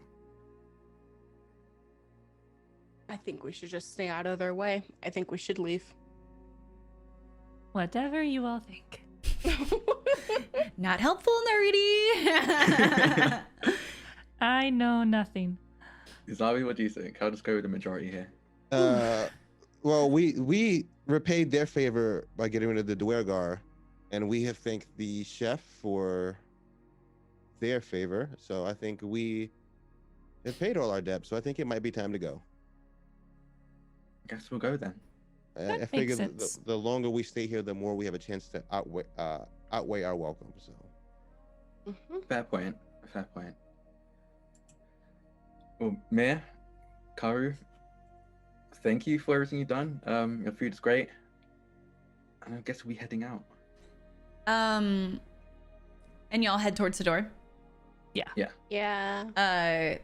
I think we should just stay out of their way. I think we should leave. Whatever you all think. Not helpful, nerdy. I know nothing. Zawi, what do you think? I'll just go with the majority here. Well, we repaid their favor by getting rid of the Duergar, and we have thanked the chef for their favor. So I think we have paid all our debts. So I think it might be time to go. I guess we'll go then. I makes figure sense. the longer we stay here, the more we have a chance to outweigh our welcome. So Fair point. Well, Mir, Karu, thank you for everything you've done. Your food is great. And I guess we'll be heading out. And y'all head towards the door. Yeah.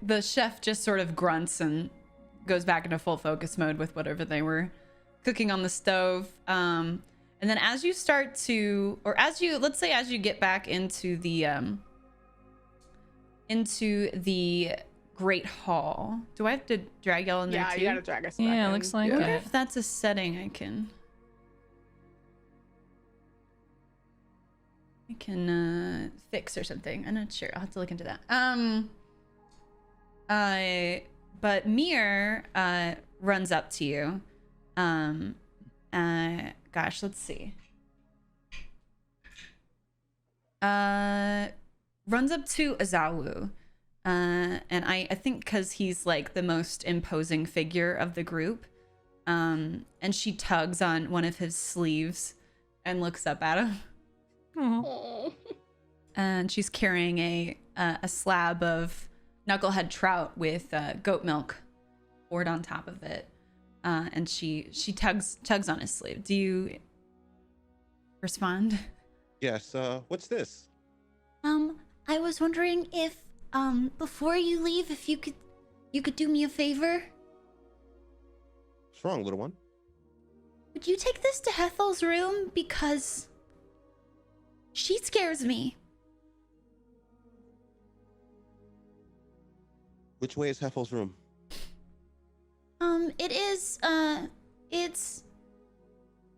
The chef just sort of grunts and goes back into full focus mode with whatever they were cooking on the stove. And then as you start to, or as you, let's say as you get back into the Great Hall. Do I have to drag y'all in there Yeah, too? you gotta drag us back Yeah, in. looks like I wonder it. if that's a setting I can fix or something. I'm not sure. I'll have to look into that. But Mir runs up to you. Gosh, let's see. Runs up to Azawu. And I think because he's like the most imposing figure of the group. And she tugs on one of his sleeves and looks up at him. Aw. Oh. And she's carrying a slab of knucklehead trout with goat milk poured on top of it. And she tugs on his sleeve. Do you respond? yes, what's this? I was wondering if before you leave, if you could do me a favor. What's wrong, little one? Would you take this to Hethel's room, because she scares me. Which way is Heffel's room? It's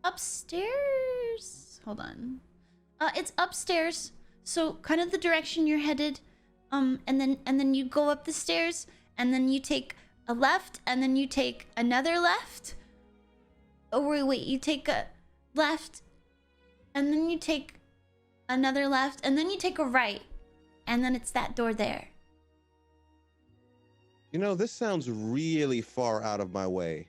upstairs. Hold on. It's upstairs. So kind of the direction you're headed. And then you go up the stairs, and then you take a left, and then you take another left. Oh wait, you take a left, and then you take another left, and then you take a right, and then it's that door there. You know, this sounds really far out of my way.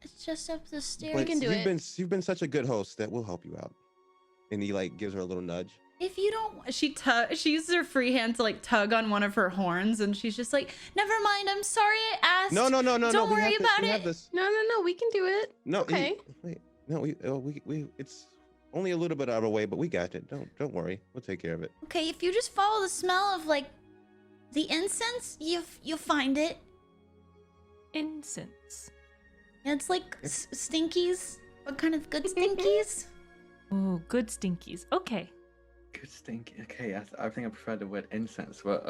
It's just up the stairs. But We can do it. You've been such a good host that we'll help you out. And he like gives her a little nudge. If you don't, she uses her free hand to like tug on one of her horns, and she's just like, "Never mind. I'm sorry I asked. No. Don't we worry have this, about we have it." this. No, we can do it. No, Okay. wait. No, we it's only a little bit out of our way, but we got it. Don't worry. We'll take care of it. Okay, if you just follow the smell of like the incense, you'll find it. Incense. It's like stinkies. What kind of good stinkies? Oh, good stinkies. Okay. Good stink. Okay, I think I prefer the word incense, but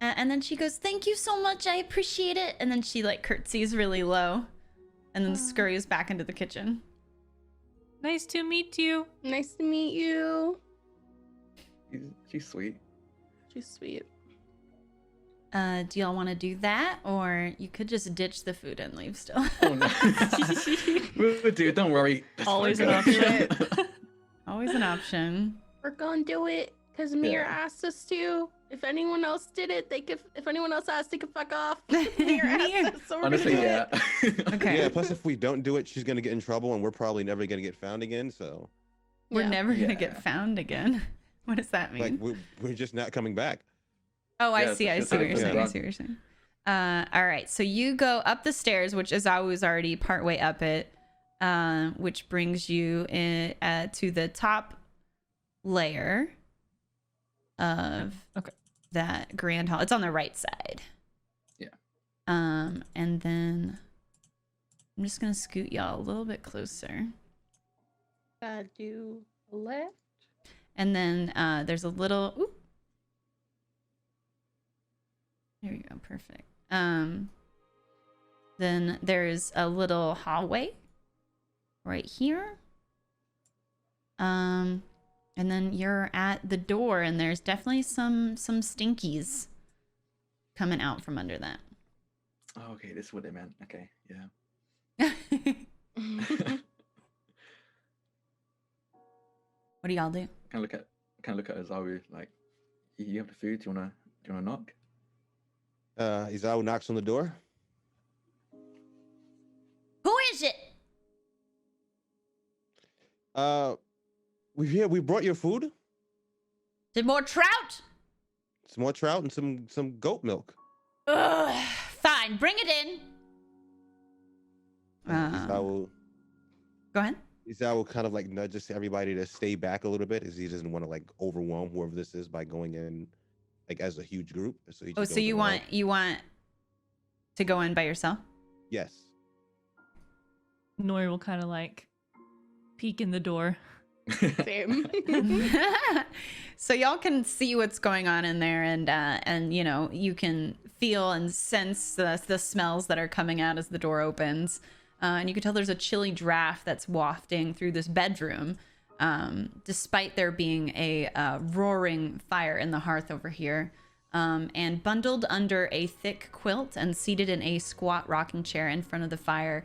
And then she goes, "Thank you so much. I appreciate it." And then she like curtsies really low, and then scurries back into the kitchen. Nice to meet you. Nice to meet you. she's sweet. She's sweet. Do y'all want to do that, or you could just ditch the food and leave still? Oh no. We'll do. Don't worry. Always an Okay. option. Always an option. We're gonna do it because Mir Yeah. asked us to. If anyone else did it, they could. If anyone else asked, they could fuck off. Mir Mir. asked us, so we're Honestly, gonna do yeah. it. Okay. Yeah, plus if we don't do it, she's gonna get in trouble and we're probably never gonna get found again. So We're Yeah. never gonna Yeah. get found again. What does that mean? like we're just not coming back. Oh, I Yeah, see. I it's see what just you're like saying. I done. see what you're saying. All right. So you go up the stairs, which Azawu's already partway up it, which brings you in, to the top layer. of Okay. that grand hall. It's on the right side. Yeah. And then I'm just gonna scoot y'all a little bit closer. Do left. And then there's a little. Oop. There you go. Perfect. Then there's a little hallway right here. And then you're at the door, and there's definitely some stinkies coming out from under that. Oh, okay, this is what they meant. Okay, yeah. What do y'all do? Kind of look at Azaru like, you have the food. Do you wanna knock? Izawa knocks on the door. Who is it? We brought your food. Is it more trout? Some more trout and some goat milk. Ugh, fine, bring it in. Izawa Go ahead. kind of like nudges everybody to stay back a little bit, as he doesn't want to like overwhelm whoever this is by going in like as a huge group. So he just So goes you alone. want to go in by yourself? Yes. Nori will kind of like peek in the door. Same. So y'all can see what's going on in there, and you know, you can feel and sense the smells that are coming out as the door opens, and you can tell there's a chilly draft that's wafting through this bedroom, despite there being a roaring fire in the hearth over here. And bundled under a thick quilt and seated in a squat rocking chair in front of the fire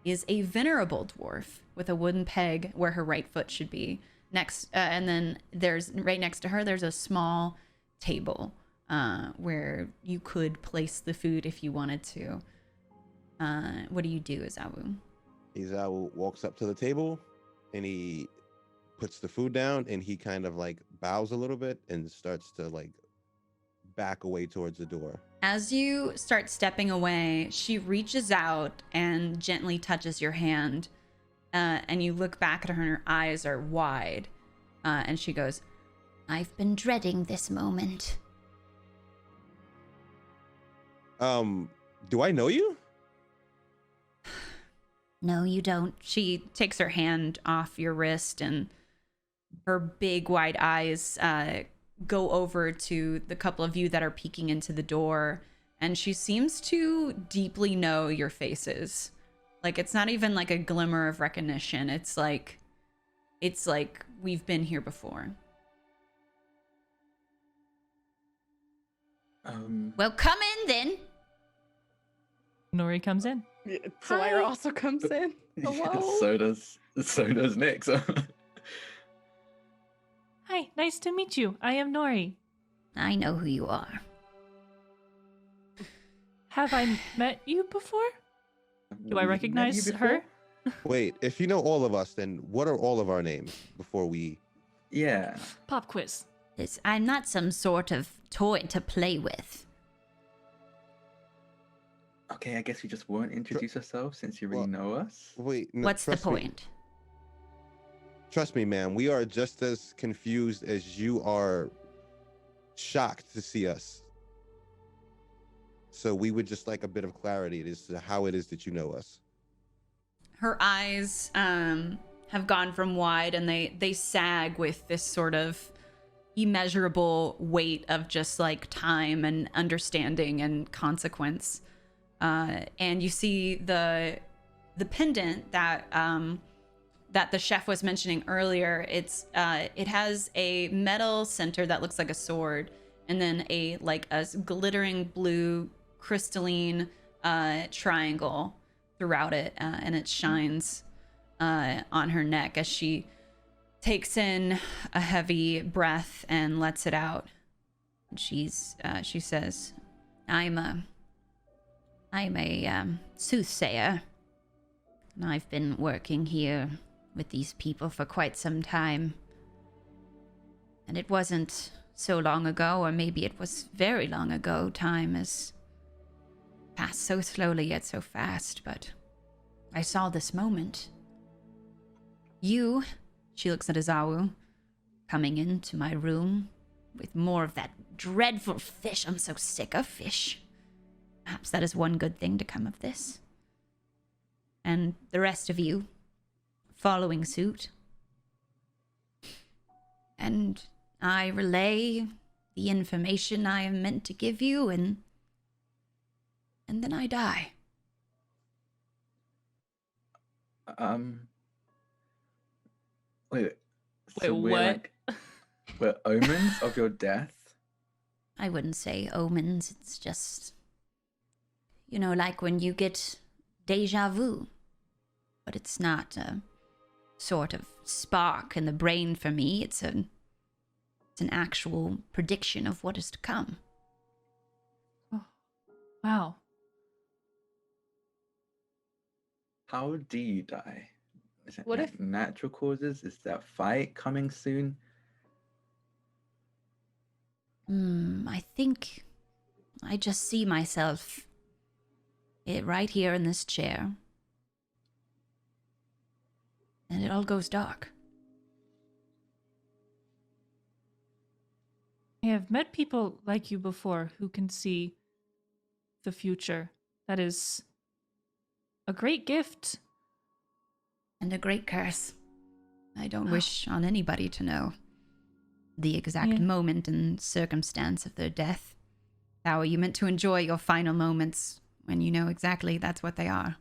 is a venerable dwarf with a wooden peg where her right foot should be. And then there's right next to her, there's a small table where you could place the food if you wanted to. What do you do, Izawu? Izawa walks up to the table and he puts the food down and he kind of like bows a little bit and starts to like back away towards the door. As you start stepping away, she reaches out and gently touches your hand. And you look back at her and her eyes are wide. And she goes, I've been dreading this moment. Do I know you? No, you don't. she takes her hand off your wrist, and her big wide eyes go over to the couple of you that are peeking into the door. And she seems to deeply know your faces. Like, it's not even like a glimmer of recognition. It's like we've been here before. Well, come in then. Nori comes in. Sawyer Hi. also comes in. Hello. so does Nick. So Hi, nice to meet you. I am Nori. I know who you are. Have I met you before? Do I recognize her? Wait, if you know all of us, then what are all of our names before we... Yeah. Pop quiz. I'm not some sort of toy to play with. Okay, I guess you just won't introduce yourself since you already know us. Wait, no, What's the trust me. point? Trust me, ma'am. We are just as confused as you are shocked to see us. So we would just like a bit of clarity as to how it is that you know us. Her eyes have gone from wide, and they sag with this sort of immeasurable weight of just like time and understanding and consequence. And you see the pendant that that the chef was mentioning earlier. It has a metal center that looks like a sword, and then a glittering blue crystalline triangle throughout it, and it shines on her neck as she takes in a heavy breath and lets it out. She says, I'm a soothsayer, and I've been working here with these people for quite some time. And it wasn't so long ago, or maybe it was very long ago. Time has passed so slowly yet so fast, but I saw this moment. You, she looks at Izawu, coming into my room, with more of that dreadful fish. I'm so sick of fish. Perhaps that is one good thing to come of this. And the rest of you, following suit. And I relay the information I am meant to give you, and then I die. Wait, Wait, so what? We're omens of your death? I wouldn't say omens, it's just, you know, like when you get deja vu. But it's not a sort of spark in the brain for me. It's an actual prediction of what is to come. Wow. How do you die? Is it What like if- natural causes? Is there a fight coming soon? I think I just see myself right here in this chair. And it all goes dark. I have met people like you before who can see the future. That is a great gift. And a great curse. I don't Oh. wish on anybody to know the exact Yeah. moment and circumstance of their death. How are you meant to enjoy your final moments when you know exactly that's what they are?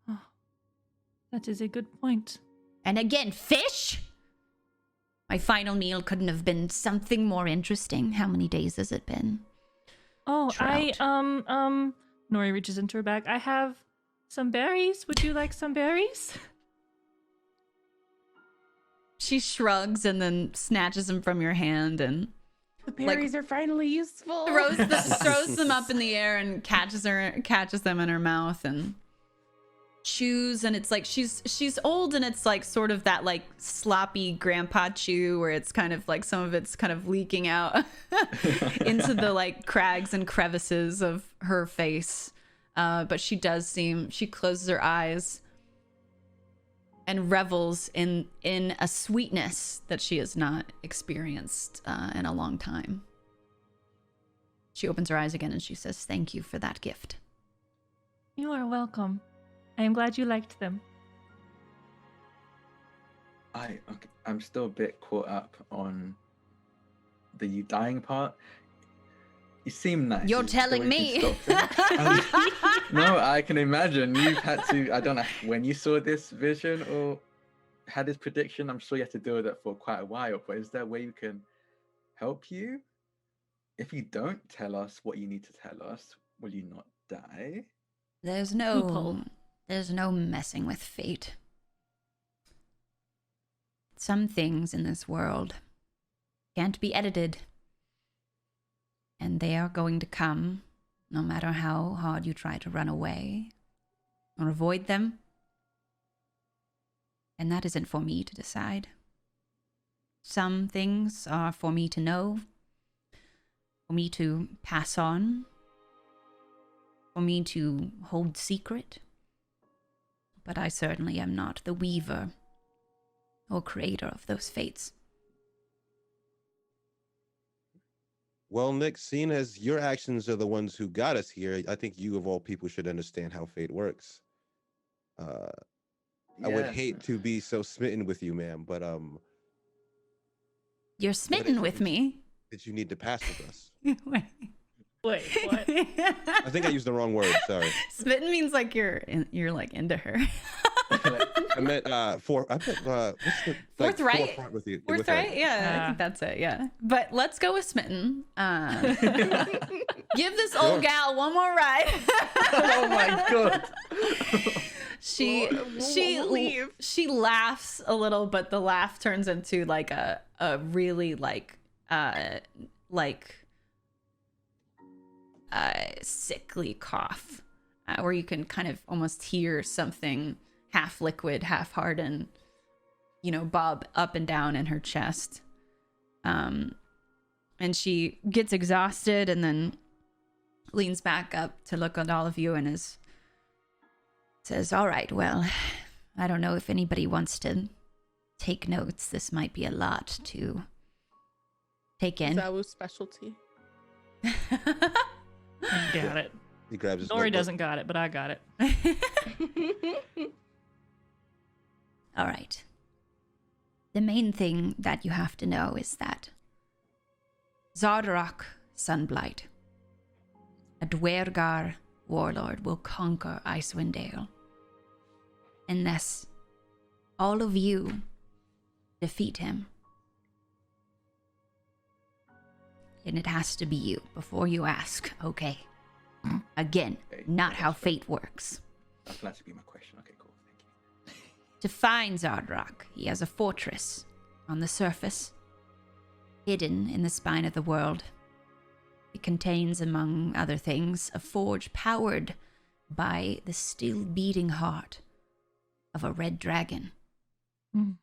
Oh, that is a good point. And again, fish? My final meal couldn't have been something more interesting. How many days has it been? Oh, Trout. Nori reaches into her bag. I have some berries. Would you like some berries? She shrugs and then snatches them from your hand and The berries are finally useful. throws them up in the air and catches them in her mouth and chews. And it's like she's old, and it's like sort of that like sloppy grandpa chew where it's kind of like some of it's kind of leaking out into the like crags and crevices of her face. But she closes her eyes and revels in a sweetness that she has not experienced in a long time. She opens her eyes again and she says, "Thank you for that gift." You are welcome. I am glad you liked them. I'm still a bit caught up on the you dying part. You seem nice. You're Is there a telling way you me. can stop that? No, I can imagine you've had to. I don't know when you saw this vision or had this prediction. I'm sure you had to deal with it for quite a while. But is there a way we can help you? If you don't tell us what you need to tell us, will you not die? There's Loophole. no messing with fate. Some things in this world can't be edited. And they are going to come, no matter how hard you try to run away or avoid them. And that isn't for me to decide. Some things are for me to know, for me to pass on, for me to hold secret. But I certainly am not the weaver or creator of those fates. Well, Nick, seeing as your actions are the ones who got us here, I think you of all people should understand how fate works. I would Yes. hate to be so smitten with you, ma'am, but You're smitten with me. that you need to pass with us. Wait, what? I think I used the wrong word. Sorry. Smitten means like you're like into her. I meant what's the Forthright? forefront with you? with her. Forthright? Yeah, I Ah. think that's it. Yeah. But let's go with smitten. Give this Sure. old gal one more ride. Oh my god. she laughs a little, but the laugh turns into like a really like sickly cough, where you can kind of almost hear something half liquid, half hardened, bob up and down in her chest. And she gets exhausted and then leans back up to look at all of you and says, "All right, well, I don't know if anybody wants to take notes. This might be a lot to take in. Zawu's specialty. I got it. He grabs his Nori notebook. doesn't got it, but I got it. All right. The main thing that you have to know is that Zardarok Sunblight, a Dwergar warlord, will conquer Icewind Dale unless all of you defeat him. And it has to be you before you ask, okay? Again, Okay, not yeah, how that's fair. fate works. That can actually be my question. Okay, cool. Thank you. To find Zardarok, he has a fortress on the surface, hidden in the spine of the world. It contains, among other things, a forge powered by the still beating heart of a red dragon. Mm.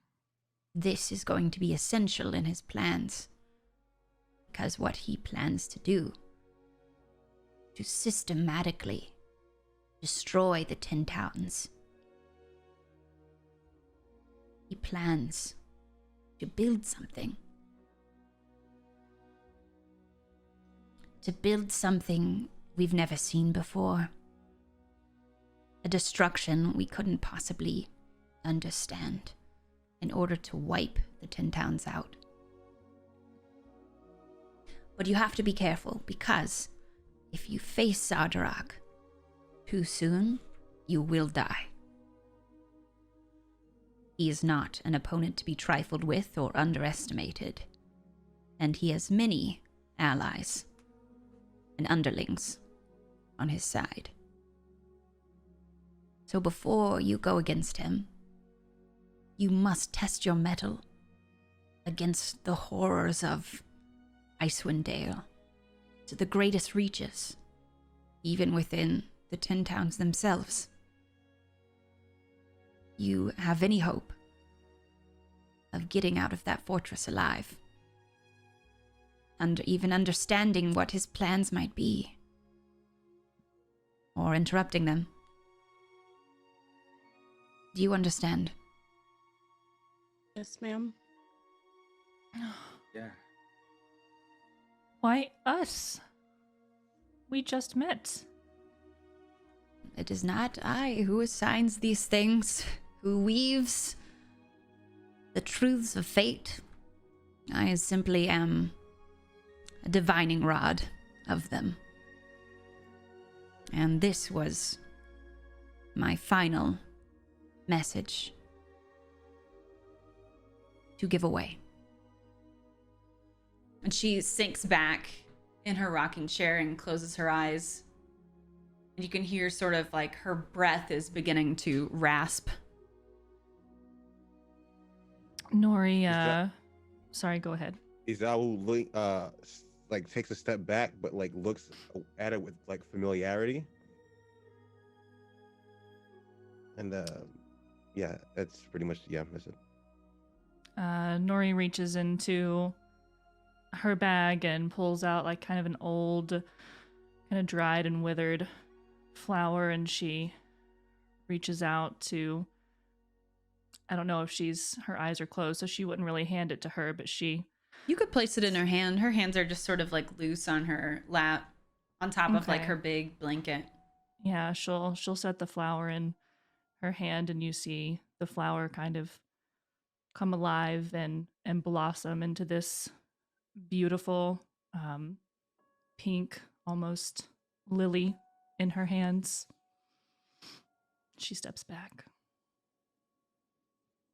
This is going to be essential in his plans, because what he plans to do, to systematically destroy the Tin Towns. He plans to build something. To build something we've never seen before. A destruction we couldn't possibly understand in order to wipe the Tin Towns out. But you have to be careful, because if you face Zardarok too soon, you will die. He is not an opponent to be trifled with or underestimated, and he has many allies and underlings on his side. So before you go against him, you must test your mettle against the horrors of Icewind Dale to the greatest reaches, even within the Tin Towns themselves. You have any hope of getting out of that fortress alive, and even understanding what his plans might be, or interrupting them. Do you understand? Yes, ma'am. Yeah. Why us? We just met. It is not I who assigns these things, who weaves the truths of fate. I simply am a divining rod of them. And this was my final message to give away. And she sinks back in her rocking chair and closes her eyes. And you can hear sort of like her breath is beginning to rasp. Nori, that- sorry, go ahead. Izawu like takes a step back, but like looks at it with like familiarity. And yeah, that's pretty much that's it. Nori reaches into her bag and pulls out like kind of an old, kind of dried and withered flower, and she reaches out to, I don't know if her eyes are closed, so she wouldn't really hand it to her, but she... You could place it in her hand. Her hands are just sort of like loose on her lap, on top of like Okay. her big blanket. Yeah, she'll set the flower in her hand, and you see the flower kind of come alive and blossom into this beautiful pink, almost lily in her hands. She steps back.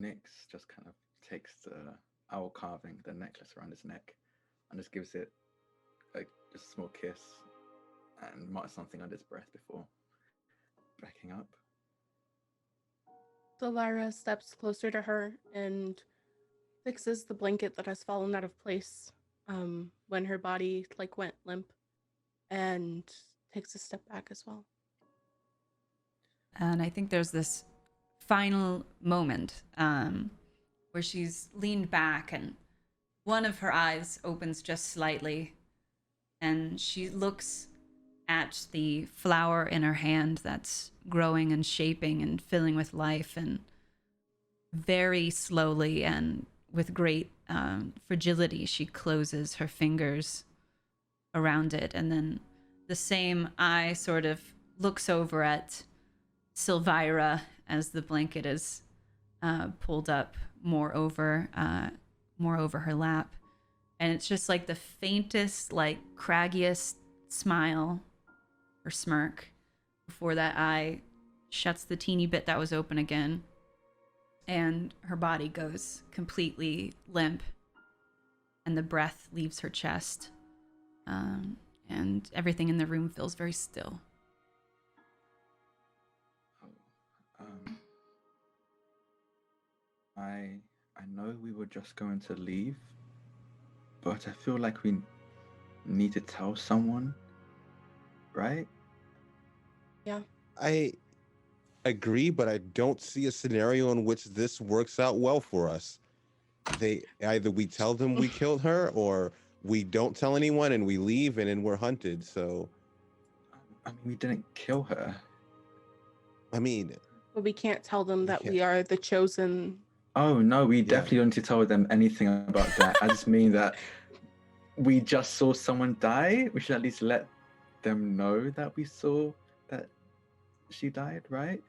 Nyx just kind of takes the owl carving, the necklace around his neck, and just gives it just a small kiss and mutters something under his breath before backing up. So Lyra steps closer to her and fixes the blanket that has fallen out of place when her body went limp, and takes a step back as well. And I think there's this final moment where she's leaned back and one of her eyes opens just slightly, and she looks at the flower in her hand that's growing and shaping and filling with life, and very slowly and with great fragility, she closes her fingers around it, and then the same eye sort of looks over at Silvira as the blanket is pulled up more over her lap, and it's just like the faintest, like craggiest smile or smirk before that eye shuts the teeny bit that was open again, and her body goes completely limp, and the breath leaves her chest, and everything in the room feels very still. I know we were just going to leave, but I feel like we need to tell someone, right? Yeah. I agree, but I don't see a scenario in which this works out well for us. Either we tell them we killed her, or we don't tell anyone and we leave and then we're hunted. So, I mean, we didn't kill her. I mean, But we can't tell them that can't. we are the chosen. Oh no, we definitely don't need to tell them anything about that. I just mean that we just saw someone die. We should at least let them know that we saw that she died, right?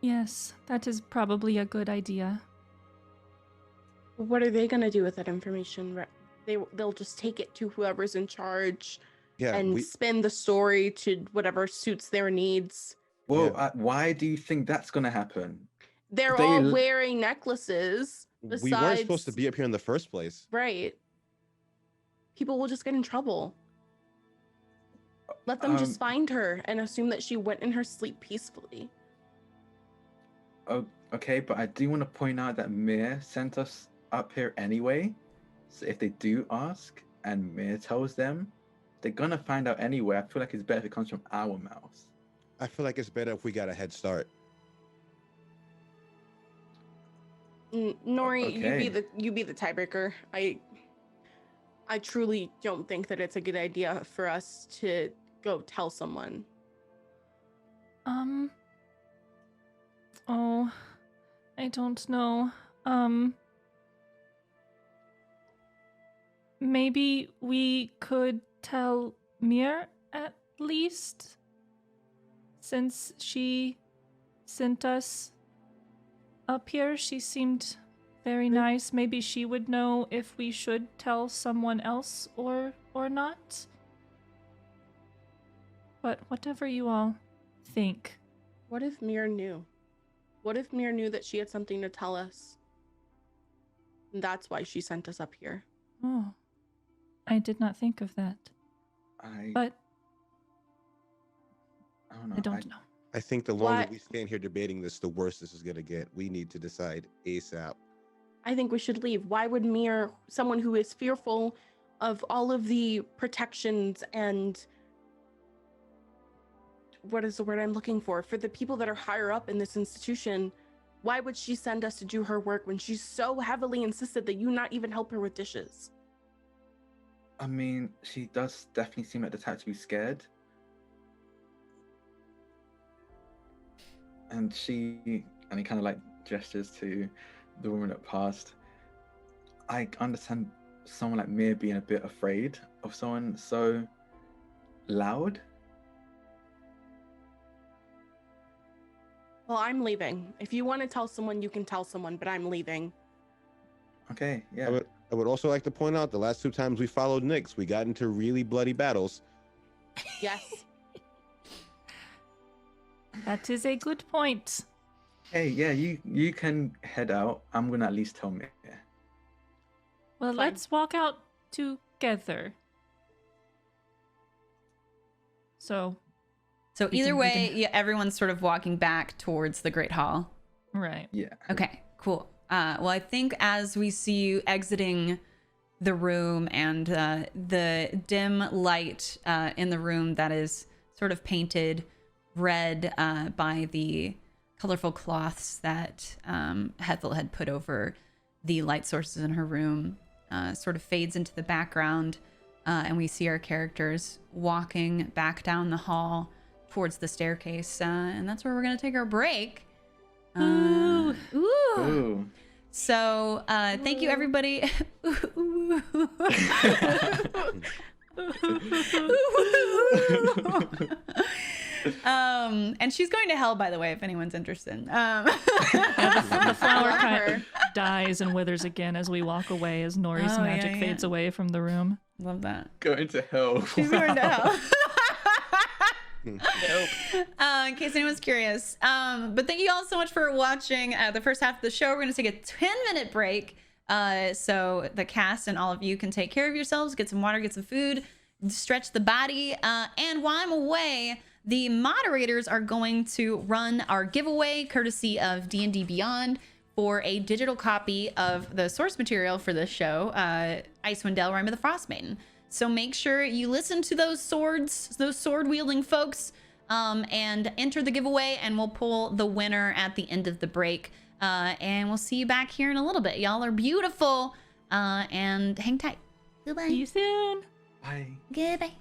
Yes, that is probably a good idea. What are they gonna do with that information? They'll just take it to whoever's in charge yeah, and spin the story to whatever suits their needs. Well, Yeah. why do you think that's gonna happen? They're They all l- wearing necklaces. we weren't supposed to be up here in the first place. Right. People will just get in trouble. Let them just find her and assume that she went in her sleep peacefully. Oh, okay, but I do want to point out that Mir sent us up here anyway. So if they do ask and Mir tells them, they're gonna find out anyway. I feel like it's better if it comes from our mouths. I feel like it's better if we got a head start. Nori, Okay. you be the tiebreaker. I truly don't think that it's a good idea for us to go tell someone. Oh, I don't know. Maybe we could tell Mir at least, since she sent us up here. She seemed very nice. Maybe she would know if we should tell someone else or not. But whatever you all think. What if Mir knew? What if Mir knew that she had something to tell us? And that's why she sent us up here. Oh, I did not think of that. But I don't know. I don't know. I think the longer What? we stand here debating this, the worse this is gonna get. We need to decide ASAP. I think we should leave. Why would Mir, someone who is fearful of all of the protections and what is the word I'm looking for the people that are higher up in this institution, why would she send us to do her work when she's so heavily insisted that you not even help her with dishes? I mean, she does definitely seem like the type to be scared. And he kind of like gestures to the woman that passed. I understand someone like Mir being a bit afraid of someone so loud. Well, I'm leaving. If you want to tell someone, you can tell someone, but I'm leaving. Okay, yeah. I would also like to point out the last 2 times we followed Nyx, we got into really bloody battles. Yes. That is a good point. Hey, yeah, you can head out. I'm gonna at least tell Mir. Well, Fine. let's walk out together. So we either can- way, yeah, everyone's sort of walking back towards the Great Hall. right. Yeah. Okay, cool. Well, I think as we see you exiting the room and the dim light in the room that is sort of painted red by the colorful cloths that Hethel had put over the light sources in her room sort of fades into the background, and we see our characters walking back down the hall towards the staircase, and that's where we're going to take our break. Ooh. Ooh. Ooh. So thank you, everybody. And she's going to hell, by the way, if anyone's interested. Yeah, the flower kind of dies and withers again as we walk away, as Nori's Oh, magic yeah, fades away from the room. Love that. Going to hell. She's going to hell. Nope. In case anyone's curious. But thank you all so much for watching the first half of the show. We're going to take a 10-minute break so the cast and all of you can take care of yourselves, get some water, get some food, stretch the body. And while I'm away, the moderators are going to run our giveaway courtesy of D&D Beyond for a digital copy of the source material for this show, Icewind Dale, Rime of the Frostmaiden. So make sure you listen to those sword-wielding folks, and enter the giveaway, and we'll pull the winner at the end of the break. And we'll see you back here in a little bit. Y'all are beautiful, and hang tight. Goodbye. See you soon. Bye. Goodbye.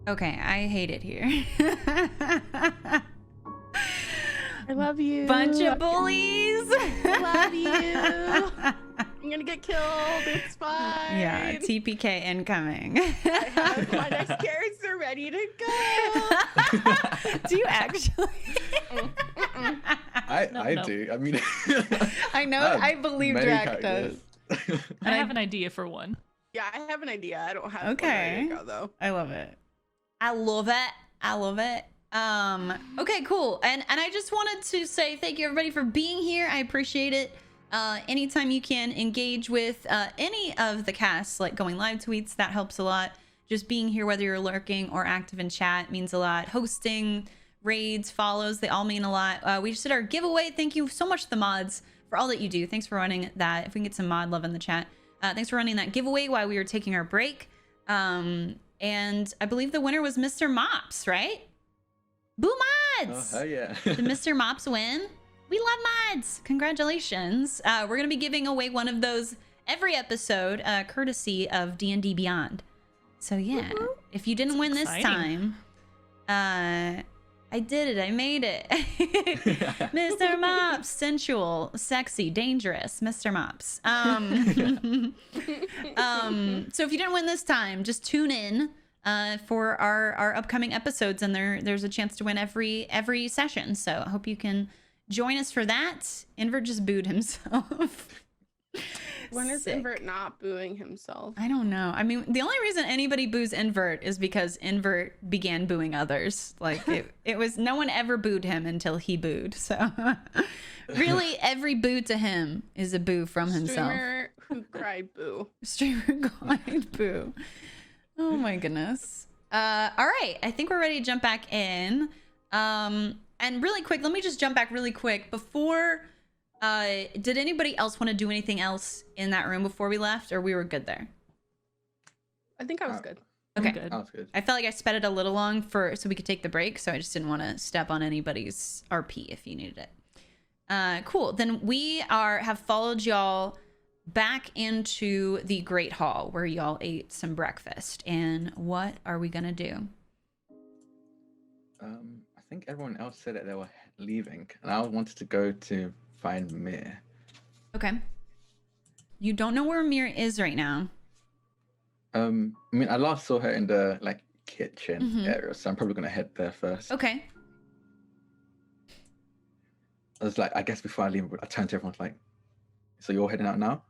Okay, I hate it here. I love you. Bunch of bullies. I love you. I'm gonna get killed. It's fine. Yeah, TPK incoming. I have my next character ready to go. Do you actually? I No. do. I mean, I know. I believe many Jack does. characters. I have an idea for one. Yeah, I have an idea. I don't have one Okay. ready to go though. I love it. I love it. I love it. Okay, cool. And I just wanted to say thank you everybody for being here. I appreciate it. Anytime you can engage with any of the casts, like going live tweets, that helps a lot. Just being here, whether you're lurking or active in chat, means a lot. Hosting, raids, follows, they all mean a lot. We just did our giveaway. Thank you so much to the mods for all that you do. Thanks for running that. If we can get some mod love in the chat. Thanks for running that giveaway while we were taking our break. And I believe the winner was Mr. Mops, right? Boo mods! Oh, hell yeah. Did Mr. Mops win? We love mods. Congratulations. We're going to be giving away one of those every episode, courtesy of D&D Beyond. So yeah, if you didn't win exciting. this time, I did it. I made it. Mr. Mops, sensual, sexy, dangerous, Mr. Mops. So if you didn't win this time, just tune in for our upcoming episodes, and there's a chance to win every session. So I hope you can join us for that. Invert just booed himself. When is Sick. Invert not booing himself? I don't know. I mean, the only reason anybody boos Invert is because Invert began booing others. Like it was no one ever booed him until he booed. So really, every boo to him is a boo from himself. Streamer who cried boo. Streamer cried boo. Oh my goodness. All right, I think we're ready to jump back in. And really quick, let me just jump back really quick before. Did anybody else want to do anything else in that room before we left, or we were good there? I think I was good. I'm Okay. good. That was good. I felt like I sped it a little long so we could take the break, so I just didn't want to step on anybody's RP if you needed it. Cool. Then we have followed y'all back into the Great Hall where y'all ate some breakfast. And what are we gonna do? I think everyone else said that they were leaving, and I wanted to go to find Mir. Okay. You don't know where Mir is right now. I mean, I last saw her in the kitchen Mhm. area, so I'm probably gonna head there first. Okay. I was like, I guess before I leave, I turned to everyone like, "So you're heading out now?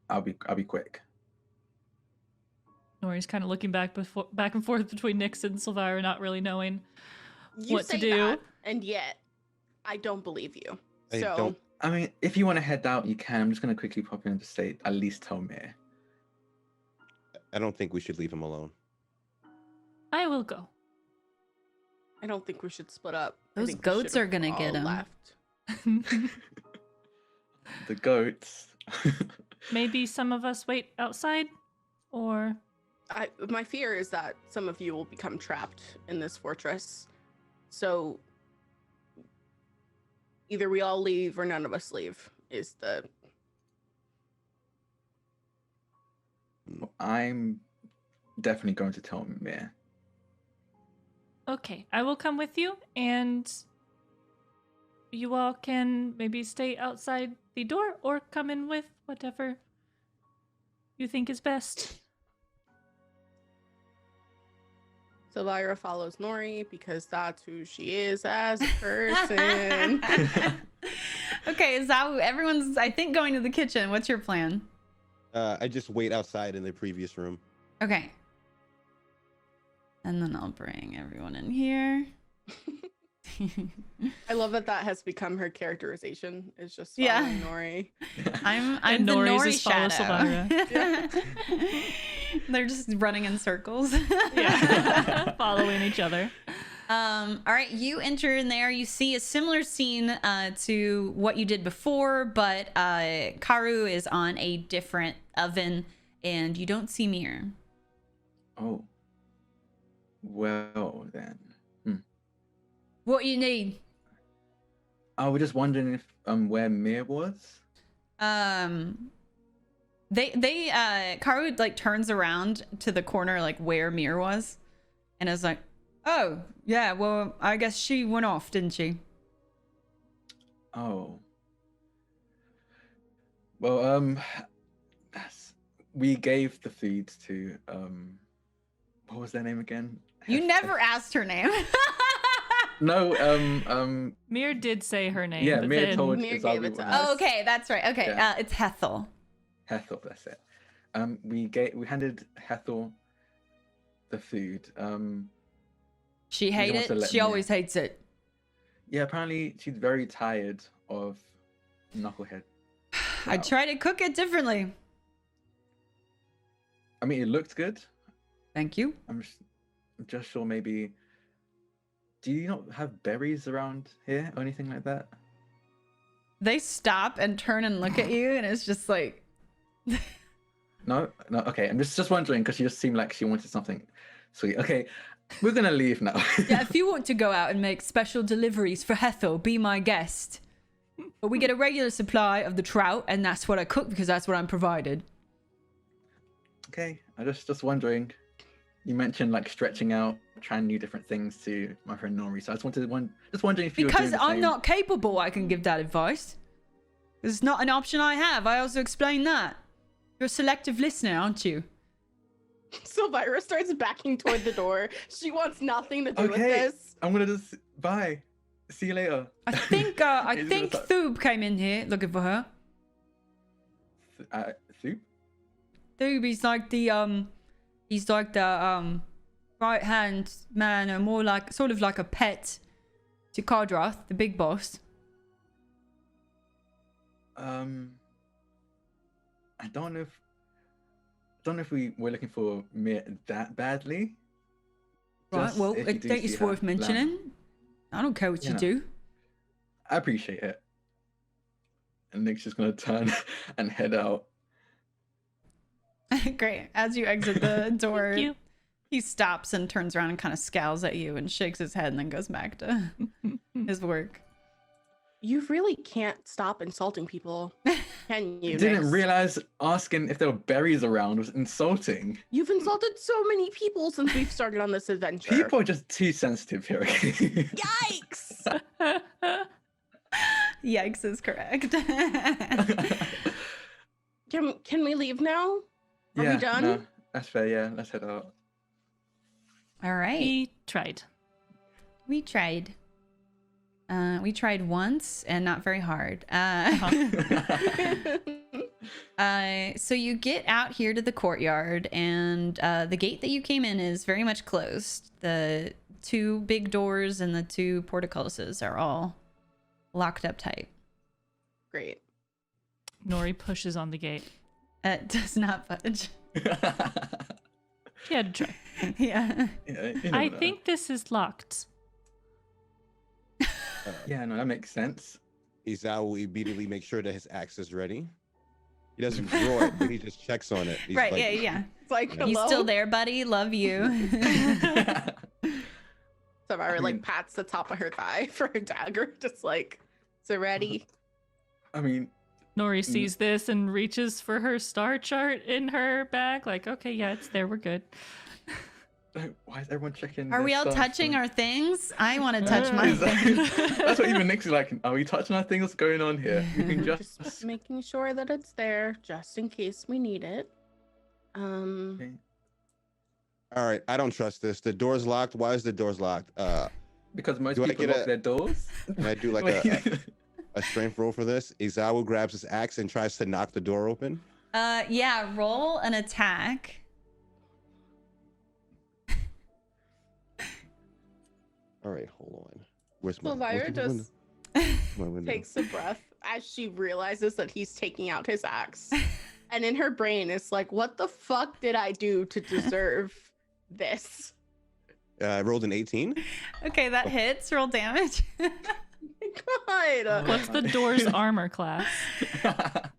I'll be quick." Nori's kind of looking back and forth between Nyx and Sylvira, not really knowing You what to say do. that, and yet I don't believe you. I So don't- I mean, if you want to head out, you can. I'm just gonna quickly pop in to say, at least tell Mir. I don't think we should leave him alone. I will go. I don't think we should split up. I Those think we goats should are gonna all get him. Left. The goats. Maybe some of us wait outside, or My fear is that some of you will become trapped in this fortress. So either we all leave or none of us leave is the I'm definitely going to tell Mir. okay, I will come with you, and you all can maybe stay outside the door or come in with whatever you think is best. Elvira follows Nori because that's who she is as a person. Okay, Zawu, everyone's, I think, going to the kitchen. What's your plan? I just wait outside in the previous room. Okay. And then I'll bring everyone in here. I love that has become her characterization. Is just Yeah. following Nori. I'm And the Nori's Nori is follow shadow. They're just running in circles. Yeah. Following each other. All right, you enter in there. You see a similar scene to what you did before, but Karu is on a different oven, and you don't see Mir. Oh. Well then. What you need? I was just wondering if where Mir was. Karu like turns around to the corner like where Mir was, and is like, "Oh yeah, well I guess she went off, didn't she?" Oh. Well, we gave the food to what was their name again? You never asked her name. No, Mir did say her name. yeah, but Mir then- told Mir Izawa gave it to what- us. Oh, okay, that's right. Okay, Yeah. it's Hethel. Hethel, that's it. We handed Hethel the food. She don't hated want to it. let She me- always hates it. Yeah, apparently she's very tired of Knucklehead. I Wow. try to cook it differently. I mean, it looked good. Thank you. I'm just sure maybe. Do you not have berries around here or anything like that? They stop and turn and look at you, and it's just like, No, no. Okay, I'm just wondering because she just seemed like she wanted something sweet. Okay, we're gonna leave now. yeah, if you want to go out and make special deliveries for Hethel, be my guest. But we get a regular supply of the trout, and that's what I cook because that's what I'm provided. Okay, I just wondering. You mentioned like stretching out, trying new different things to my friend Nori. So I just wondering if you were Because doing the I'm same. not capable, I can give that advice. It's not an option I have. I also explained that. You're a selective listener, aren't you? So Elvira starts backing toward the door. She wants nothing to do with Okay, this. I'm gonna just bye. See you later. I think He's gonna start- Thoob came in here looking for her. Soup. Thoob, he's like the right hand man, or more like sort of like a pet to Kardrath, the big boss. I don't know if we were looking for Mir that badly. Right, Just well, if I you do think see it's her worth land. mentioning. I don't care what you Yeah. do. I appreciate it. And Nick's just gonna turn and head out. Great. As you exit the door, Thank you. he stops and turns around and kind of scowls at you and shakes his head and then goes back to his work. You really can't stop insulting people, can you? Didn't Nyx? realize asking if there were berries around was insulting. You've insulted so many people since we've started on this adventure. People are just too sensitive here. Okay? Yikes! Yikes is correct. Can we leave now? Are yeah, we done? no, that's fair. Yeah, let's head out. All right. He tried. We tried. We tried once and not very hard. So you get out here to the courtyard, and the gate that you came in is very much closed. The two big doors and the two portcullises are all locked up tight. Great. Nori pushes on the gate. It does not budge. He had to try. Yeah. Yeah, you I never know. think this is locked. Yeah, no, that makes sense. Izawa immediately makes sure that his axe is ready. He doesn't draw it, but he just checks on it. He's Right. like, Yeah. It's like, You You hello? still there, buddy? Love you. So Elvira I mean- like pats the top of her thigh for her dagger, just like, so ready. I mean, Nori sees this and reaches for her star chart in her bag. Like, okay, yeah, it's there. We're good. Why is everyone checking? Are their we all stuff? touching our things? I want to touch my Is that- thing. That's what even Nick's like. Are we touching our thing? What's going on here? We can Just just. making sure that it's there, just in case we need it. Okay. All right, I don't trust this. The door's locked. Why is the door's locked? Because most Do I people get lock their doors. Can I do like Wait. a strength roll for this? Izawa grabs his axe and tries to knock the door open. Yeah, roll an attack. All right, hold on. Where's my Elvira where's just my window? takes a breath as she realizes that he's taking out his axe. And in her brain, it's like, what the fuck did I do to deserve this? I rolled an 18. Okay, that hits. Roll damage. God. What's the door's armor class?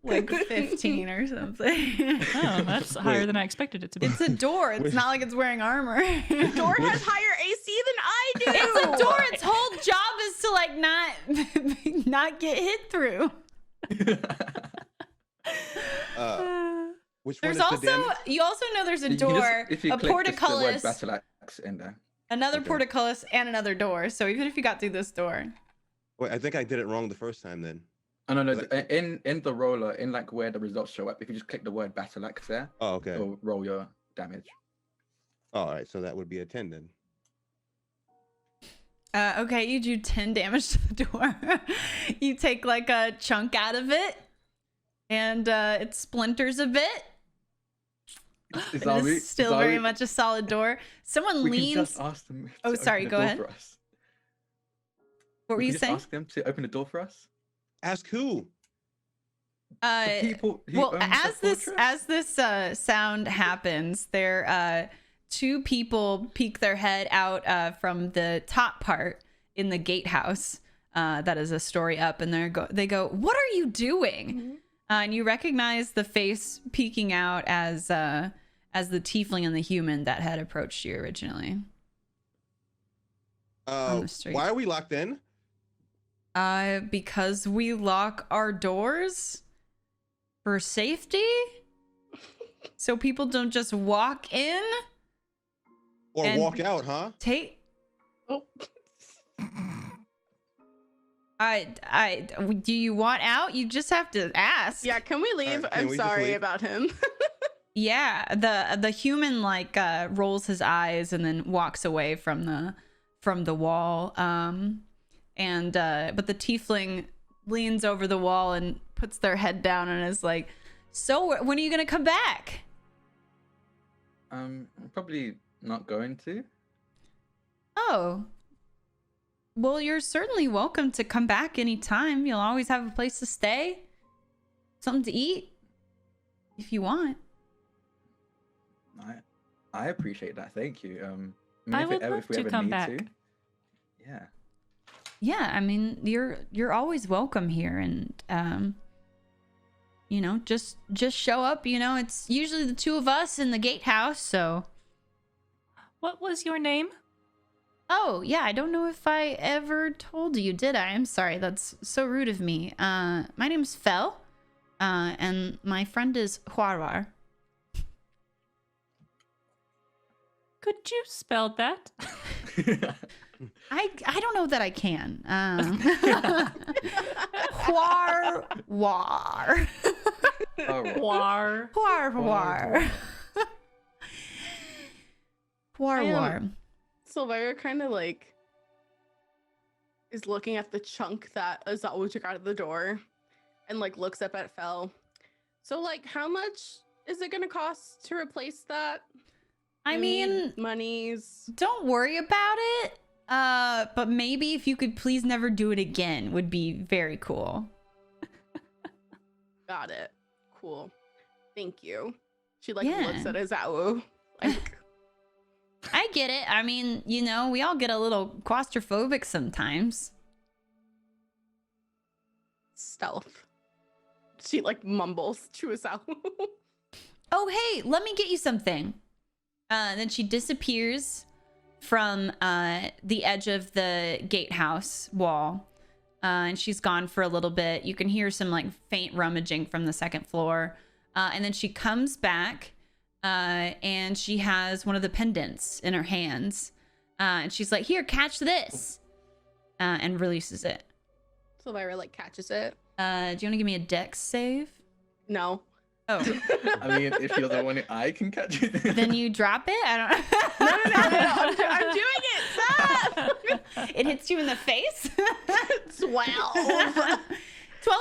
Like 15 or something. Oh, that's higher than I expected it to be. It's a door. It's Wait. not like it's wearing armor. The door has higher AC than I do. It's a door. Its whole job is to like not get hit through. Which There's one is also the damage? you also know there's a You can just- door, if you a click just the word portcullis, battle axe in there. another Okay. portcullis, and another door. So even if you got through this door, Wait, I think I did it wrong the first time then. Oh no, no. Like- In the roller, in like where the results show up, if you just click the word battle axe there, Oh, okay. it'll roll your damage. Oh, all right, so that would be a 10 then. okay, you do 10 damage to the door. You take like a chunk out of it, and it splinters a bit. Is It is still very much a solid door. Someone We can leans. just ask them. Oh, to sorry, open the go door ahead. for us. What were We you can just saying? Ask them to open the door for us. Ask who? The people who Well, own the fortress? as this sound happens, there two people peek their head out from the top part in the gatehouse. That is a story up, and they go, "What are you doing?" And you recognize the face peeking out as the tiefling and the human that had approached you originally. On the street. Why are we locked in? Because we lock our doors for safety, so people don't just walk in. Or And- walk out, huh? Take. Oh. Do you want out? You just have to ask. Yeah, can we leave? Alright, can I'm we just sorry leave? about him. Yeah. The human like rolls his eyes and then walks away from the wall. But the tiefling leans over the wall and puts their head down and is like, "So when are you gonna come back?" I'm probably not going to. Oh. Well, you're certainly welcome to come back anytime. You'll always have a place to stay, something to eat, if you want. I appreciate that. Thank you. I if would love if we to ever come need back. to. Yeah. Yeah, I mean, you're always welcome here, and just show up. It's usually the two of us in the gatehouse. So, What was your name? oh yeah, I don't know if I ever told you, did I? I'm sorry, that's so rude of me. My name's Fel, and my friend is Huarwar. Could you spell that? I don't know that I can. Huarwar. Alright. War. Huarwar. Huarwar. Silvira kind of like is looking at the chunk that Azawu took out of the door and like looks up at Fel. So like how much is it gonna cost to replace that? I Do we need mean, monies. don't worry about it. But maybe if you could please never do it again would be very cool. Got it. Cool. Thank you. She like Yeah. looks at Azawu. Like I get it. I mean, we all get a little claustrophobic sometimes. stealth. She like mumbles to Azawu. Oh, hey, let me get you something. Then she disappears from the edge of the gatehouse wall. And she's gone for a little bit. You can hear some like faint rummaging from the second floor. And then she comes back and she has one of the pendants in her hands. And she's like, "Here, catch this," and releases it. Silvira like catches it. Do you want to give me a dex save? No. Oh, I mean, if you're the one I can catch it. then you drop it. I don't. No. I'm doing it. Stop. It hits you in the face. 12. 12.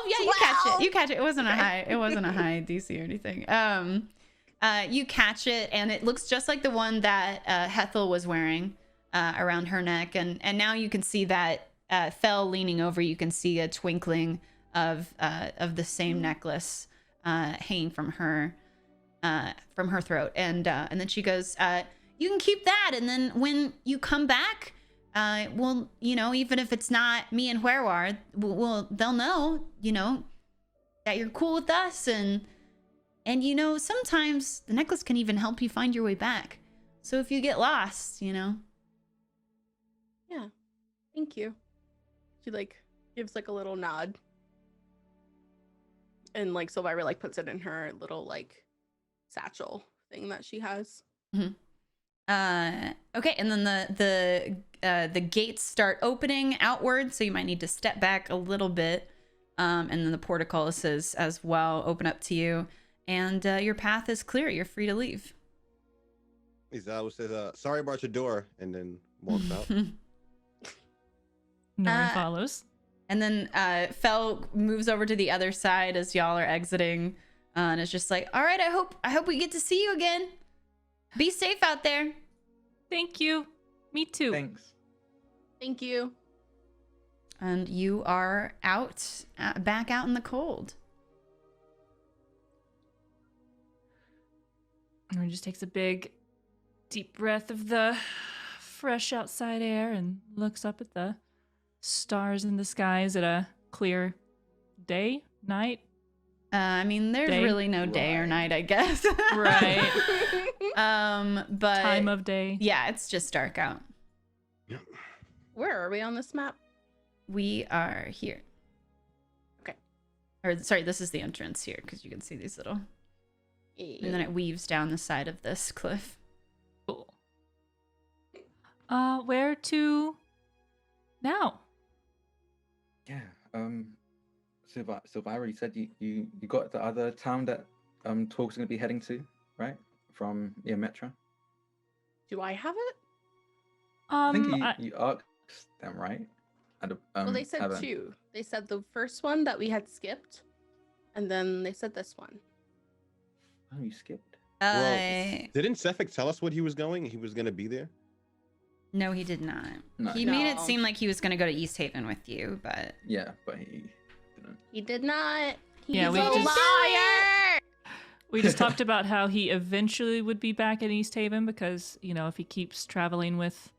Yeah, you catch it. 12. You catch it. It wasn't a high. It wasn't a high DC or anything. You catch it, and it looks just like the one that Hethel was wearing around her neck, and now you can see that Fell leaning over. You can see a twinkling of the same necklace hanging from her throat, and then she goes, "You can keep that, and then when you come back, well, even if it's not me and Huerwar, they'll know, that you're cool with us, and sometimes the necklace can even help you find your way back. So if you get lost, Yeah. Thank you. She gives a little nod. And Silvira puts it in her little satchel thing that she has. okay, and then the gates start opening outward, so you might need to step back a little bit, and then the portcullises as well open up to you, and your path is clear. You're free to leave. Izawa says, "Sorry about your door," and then walks out. Nori follows. And then Fell moves over to the other side as y'all are exiting, and it's just like, "All right, I hope we get to see you again. Be safe out there." Thank you. Me too. Thanks. Thank you. And you are back out in the cold. Nori just takes a big, deep breath of the fresh outside air and looks up at the stars in the skies at a clear day, night. I mean, there's Day? really no day or Right. night, I guess. Right. But Time of day. yeah, it's just dark out. Where are we on this map? We are here. Okay. Or sorry, this is the entrance here because you can see these little, and then it weaves down the side of this cliff. Cool. Where to now? Yeah. Silvira, you said you got the other town that Torg's gonna be heading to, right? From Metro. Do I have it? I think you asked them, right? Well, they said Evan. 2. They said the first one that we had skipped, and then they said this one. Oh, you skipped. Didn't Sefik tell us what he was going? He was going to be there? No, he did not. No. He made it No. seem like he was going to go to East Haven with you, but Yeah, but he didn't. He did not. He's Yeah, we a just- liar. We just talked about how he eventually would be back in East Haven because, if he keeps traveling with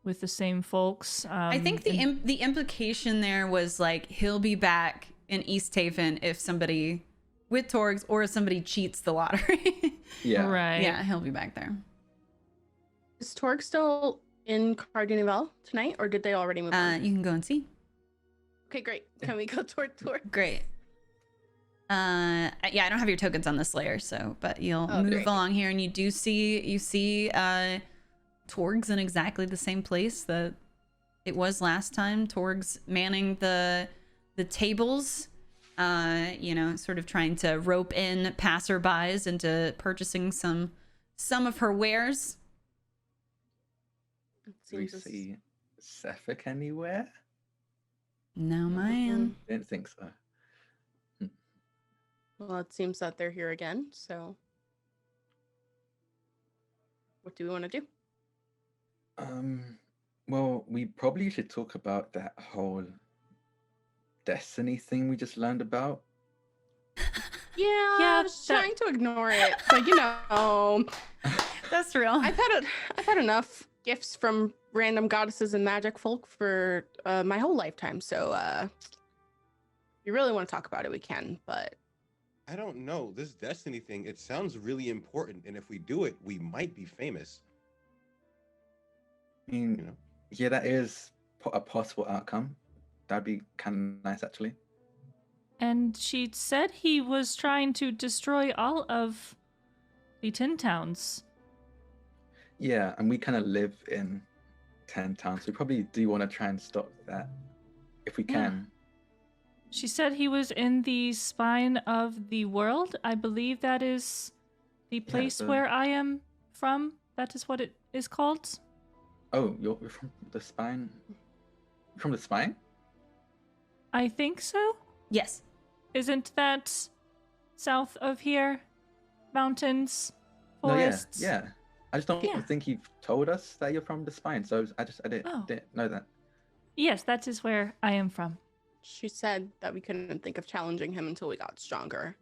the same folks. I think the implication there was like he'll be back in East Haven if somebody with Torgs or if somebody cheats the lottery. Yeah. Right. Yeah, he'll be back there. Is Torg still in Cardinival tonight, or did they already move on? You can go and see. Okay, great. Can we go toward Torg? Great. Yeah, I don't have your tokens on this layer, so but you'll Oh, move great. along here and you see Torgs in exactly the same place that it was last time. Torgs manning the tables, sort of trying to rope in passerbys into purchasing some of her wares. It Do we seems as- see Sefik anywhere? No, man. Didn't think so. Well, it seems that they're here again, so what do we want to do? Well, we probably should talk about that whole destiny thing we just learned about. Yeah, Yeah, I was trying to ignore it, but That's real. I've had enough gifts from random goddesses and magic folk for my whole lifetime. So, if you really want to talk about it, we can. But I don't know. This destiny thing, it sounds really important. And if we do it, we might be famous. I mean, You know? yeah, that is a possible outcome. That'd be kind of nice, actually. And she said he was trying to destroy all of the Tin Towns. Yeah, and we kind of live in 10 towns. So we probably do want to try and stop that if we Yeah. can. She said he was in the spine of the world. I believe that is the place the- where I am from. That is what it is called. Oh, you're from the spine? From the spine? I think so. Yes. Isn't that south of here? Mountains, No, forests. yeah. I just don't Yeah. think you've told us that you're from the spine. So I didn't, Oh. didn't know that. Yes, that is where I am from. She said that we couldn't think of challenging him until we got stronger.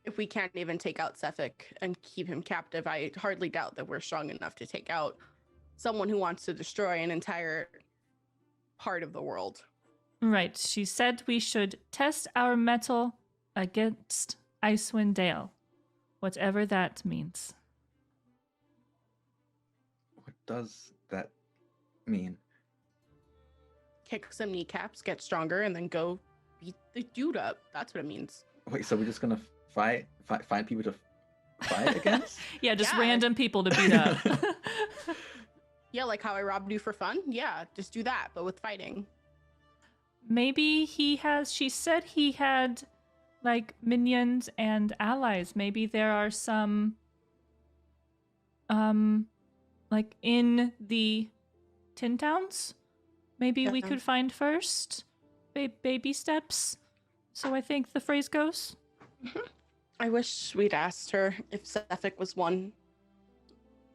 If we can't even take out Sefik and keep him captive, I hardly doubt that we're strong enough to take out someone who wants to destroy an entire part of the world. Right. She said we should test our metal against Icewind Dale, whatever that means. What does that mean? Kick some kneecaps, get stronger, and then go beat the dude up. That's what it means. Wait, so we're just gonna find people to fight against? Yeah, just Yeah. random people to beat up. Yeah, like how I robbed you for fun? Yeah, just do that, but with fighting. Maybe she said he had like minions and allies. Maybe there are some like in the Tin Towns. Maybe we Yeah. could find first. Baby steps. So I think the phrase goes. I wish we'd asked her if Sefik was one.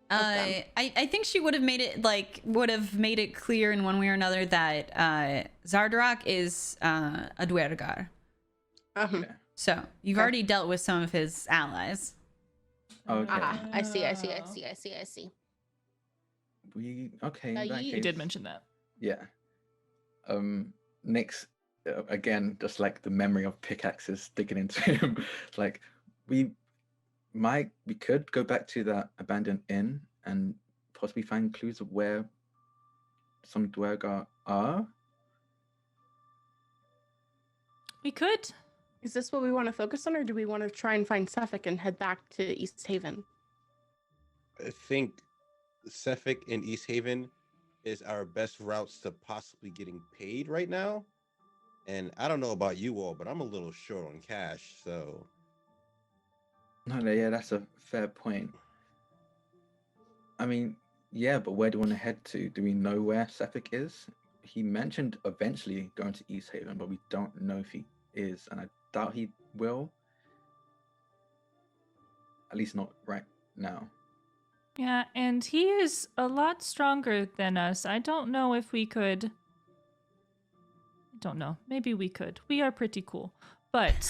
them. I think she would have made it clear in one way or another that Zardarak is a Duergar. Uh-huh. Okay. So you've Okay. already dealt with some of his allies. Okay. I see. Okay. In that You You case, did mention that. Yeah. Nyx, again, just like the memory of pickaxes sticking into him. Like we could go back to that abandoned inn and possibly find clues of where some Duergar are. We could. Is this what we want to focus on, or do we want to try and find Sefik and head back to East Haven? I think Suffolk and East Haven is our best routes to possibly getting paid right now. And I don't know about you all, but I'm a little short on cash, so No, yeah, that's a fair point. I mean, yeah, but where do we want to head to? Do we know where Suffolk is? He mentioned eventually going to East Haven, but we don't know if he is, and I doubt he will. At least not right now. Yeah, and he is a lot stronger than us. I don't know if we could. I don't know. Maybe we could. We are pretty cool. But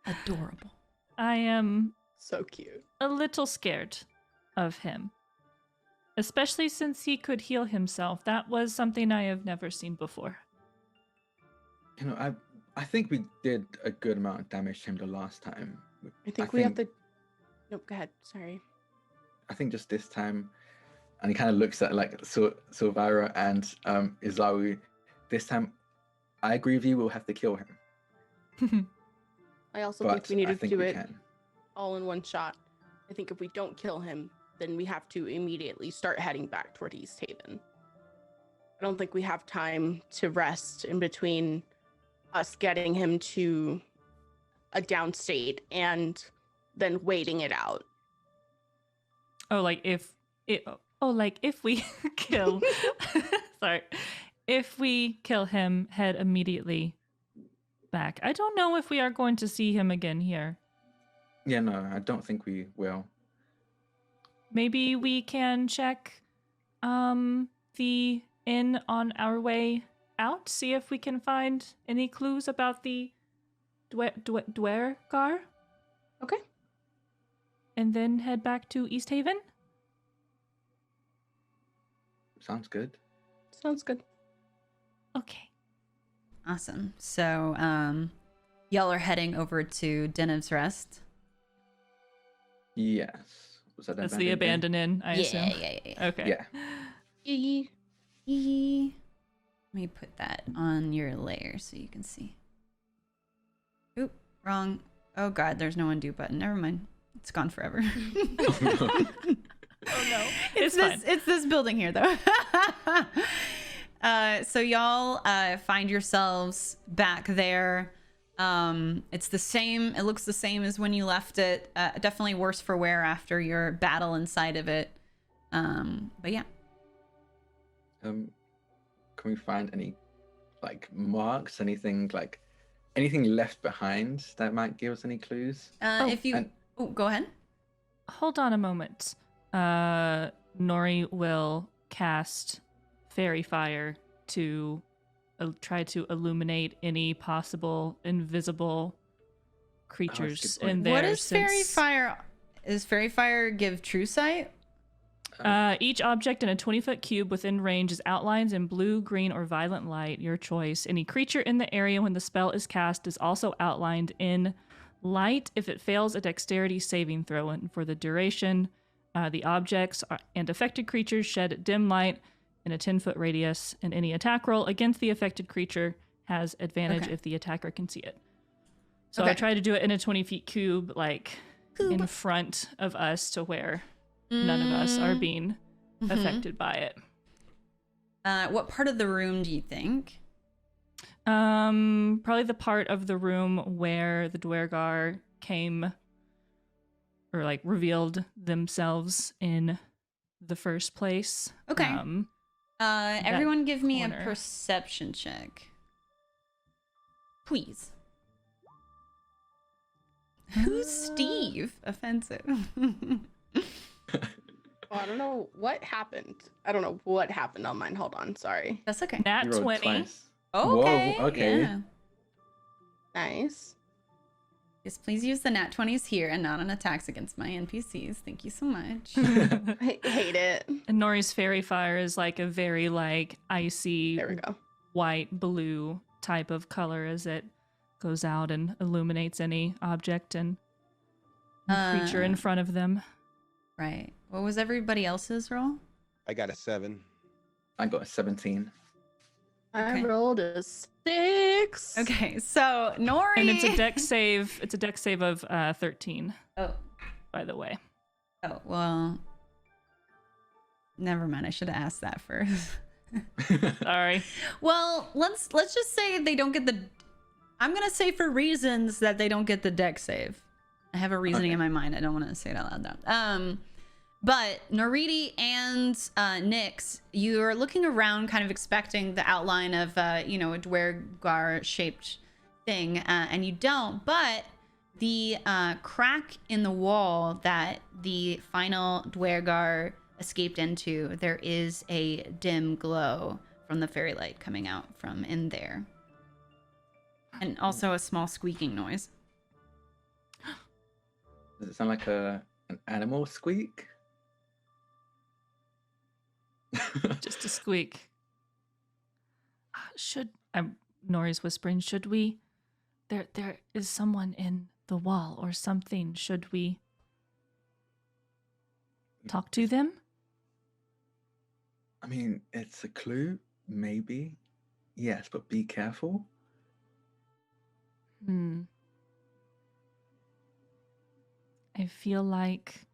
Adorable. I am So cute. a little scared of him. Especially since he could heal himself. That was something I have never seen before. You know, I think we did a good amount of damage to him the last time. I think we have to. Nope, go ahead. Sorry. I think just this time, and he kind of looks at like Silvira and Izaru. This time, I agree with you. We'll have to kill him. I also But think we need I to think do we it can. all in one shot. I think if we don't kill him, then we have to immediately start heading back toward East Haven. I don't think we have time to rest in between us getting him to a downstate and then waiting it out. Oh, like if we kill sorry. If we kill him, head immediately back. I don't know if we are going to see him again here. Yeah, no, I don't think we will. Maybe we can check the inn on our way out, see if we can find any clues about the Duergar, Okay. and then head back to East Haven. Sounds good. Sounds good. Okay. Awesome. So, y'all are heading over to Denev's Rest. Yes. Was that That's the abandoned inn, I assume. Yeah. Okay. Yeah. Yee. Let me put that on your layer so you can see. Oop, wrong. Oh god, there's no undo button. Never mind. It's gone forever. Oh no. It's fine. It's this building here, though. So y'all find yourselves back there. It's the same. It looks the same as when you left it. Definitely worse for wear after your battle inside of it. But yeah. Can we find any like marks? Anything left behind that might give us any clues? If you go ahead. Hold on a moment. Nori will cast Fairy Fire to try to illuminate any possible invisible creatures good point. in there. What is Fairy Fire? Is Fairy Fire give true sight? Each object in a 20-foot cube within range is outlined in blue, green, or violet light, your choice. Any creature in the area when the spell is cast is also outlined in light if it fails a dexterity saving throw. And for the duration, the objects and affected creatures shed dim light in a 10-foot radius, and any attack roll against the affected creature has advantage if the attacker can see it. So I try to do it in a 20-foot cube, in front of us to where none of us are being affected by it. What part of the room do you think? Probably the part of the room where the Dwergar came or revealed themselves in the first place. Okay. Everyone give me a corner. perception check. Please. Who's Steve? Offensive. I don't know what happened. I don't know what happened on mine. Hold on. Sorry. That's okay. Nat You rolled 20. twice. Okay. Whoa, okay. Yeah. Nice. Yes, please use the nat 20s here and not on attacks against my NPCs. Thank you so much. I hate it. And Nori's Fairy Fire is a very icy There we go. white blue type of color as it goes out and illuminates any object and creature in front of them. Right. What was everybody else's roll? I got a 7. I got a 17. I Okay. rolled a 6. Okay, so Nori. And it's a dex save. It's a dex save of 13, Oh, by the way. well. Never mind. I should have asked that first. Sorry. Well, let's just say they don't get the. I'm gonna say for reasons that they don't get the deck save. I have a reasoning in my mind. I don't want to say it out loud though. But Noridi and Nyx, you're looking around, kind of expecting the outline of a Dwergar shaped thing, and you don't. But the crack in the wall that the final Dwergar escaped into, there is a dim glow from the fairy light coming out from in there. And also a small squeaking noise. Does it sound like an animal squeak? Just a squeak. Nori's whispering, should we? There is someone in the wall or something. Should we talk to them? I mean, it's a clue, maybe. Yes, but be careful. I feel like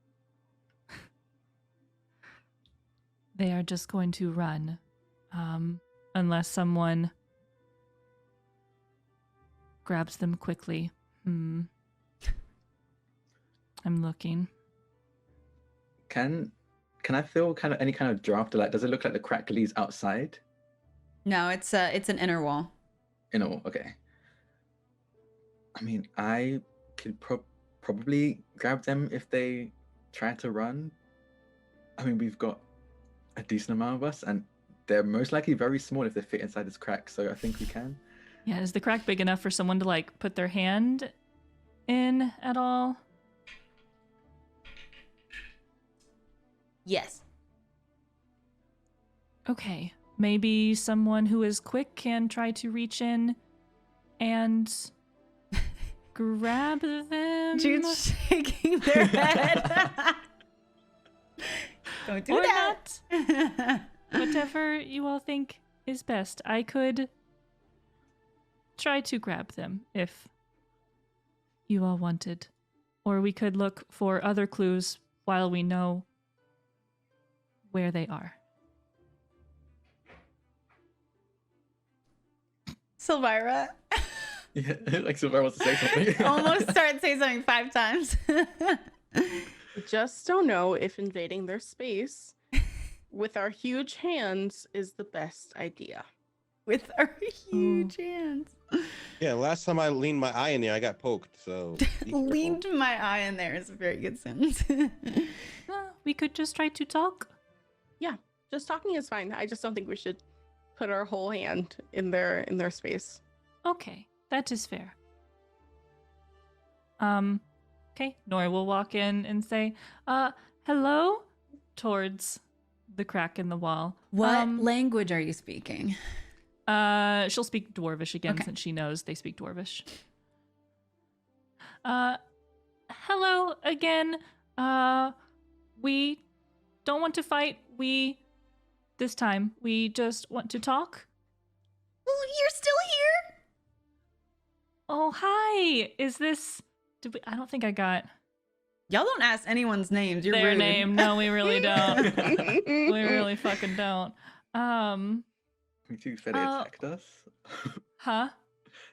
they are just going to run, unless someone grabs them quickly. I'm looking. Can I feel any kind of draft? Does it look like the crack leads outside? No, it's an inner wall. Okay. I mean, I could probably grab them if they try to run. I mean, we've got a decent amount of us, and they're most likely very small if they fit inside this crack, so I think we can. Yeah, is the crack big enough for someone to put their hand in at all? Yes. Okay, maybe someone who is quick can try to reach in and grab them. Jude's shaking their head. Don't do Or that. not. Whatever you all think is best. I could try to grab them if you all wanted or we could look for other clues while we know where they are. Silvira. Yeah, like Silver wants to say something. Almost started saying something 5 times. I just don't know if invading their space with our huge hands is the best idea. With our huge hands. Yeah, last time I leaned my eye in there, I got poked. So be careful. Leaned my eye in there is a very good sentence. We could just try to talk. Yeah, just talking is fine. I just don't think we should put our whole hand in their space. Okay, that is fair. Okay, Nori will walk in and say, hello, towards the crack in the wall. What language are you speaking? She'll speak Dwarvish again, Okay. since she knows they speak Dwarvish. Hello again. We don't want to fight. This time, we just want to talk. Well, you're still here? Oh, hi. Is this... I don't think I got Y'all don't ask anyone's names. You're their rude. name. No, we really don't. We really fucking don't. Me too, so they attacked us. Huh?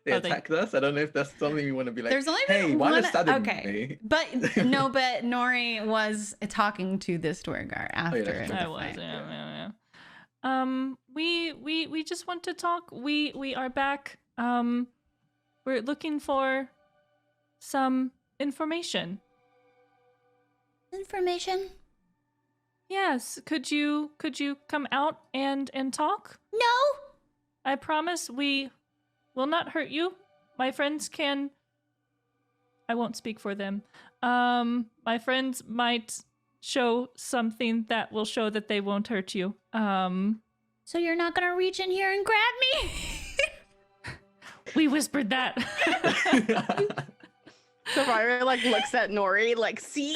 They Oh, they- attacked us. I don't know if that's something you want to be like. There's only hey, been why one. are stabbing Okay, me? but Nori was talking to this Dwargar after that's the true. I was, fight. yeah. We just want to talk. We are back. We're looking for some information. Information? Yes, could you come out and talk? No. I promise we will not hurt you. My friends can... I won't speak for them. My friends might show something that will show that they won't hurt you. So you're not gonna reach in here and grab me? We whispered that. Sapphira like looks at Nori like, see?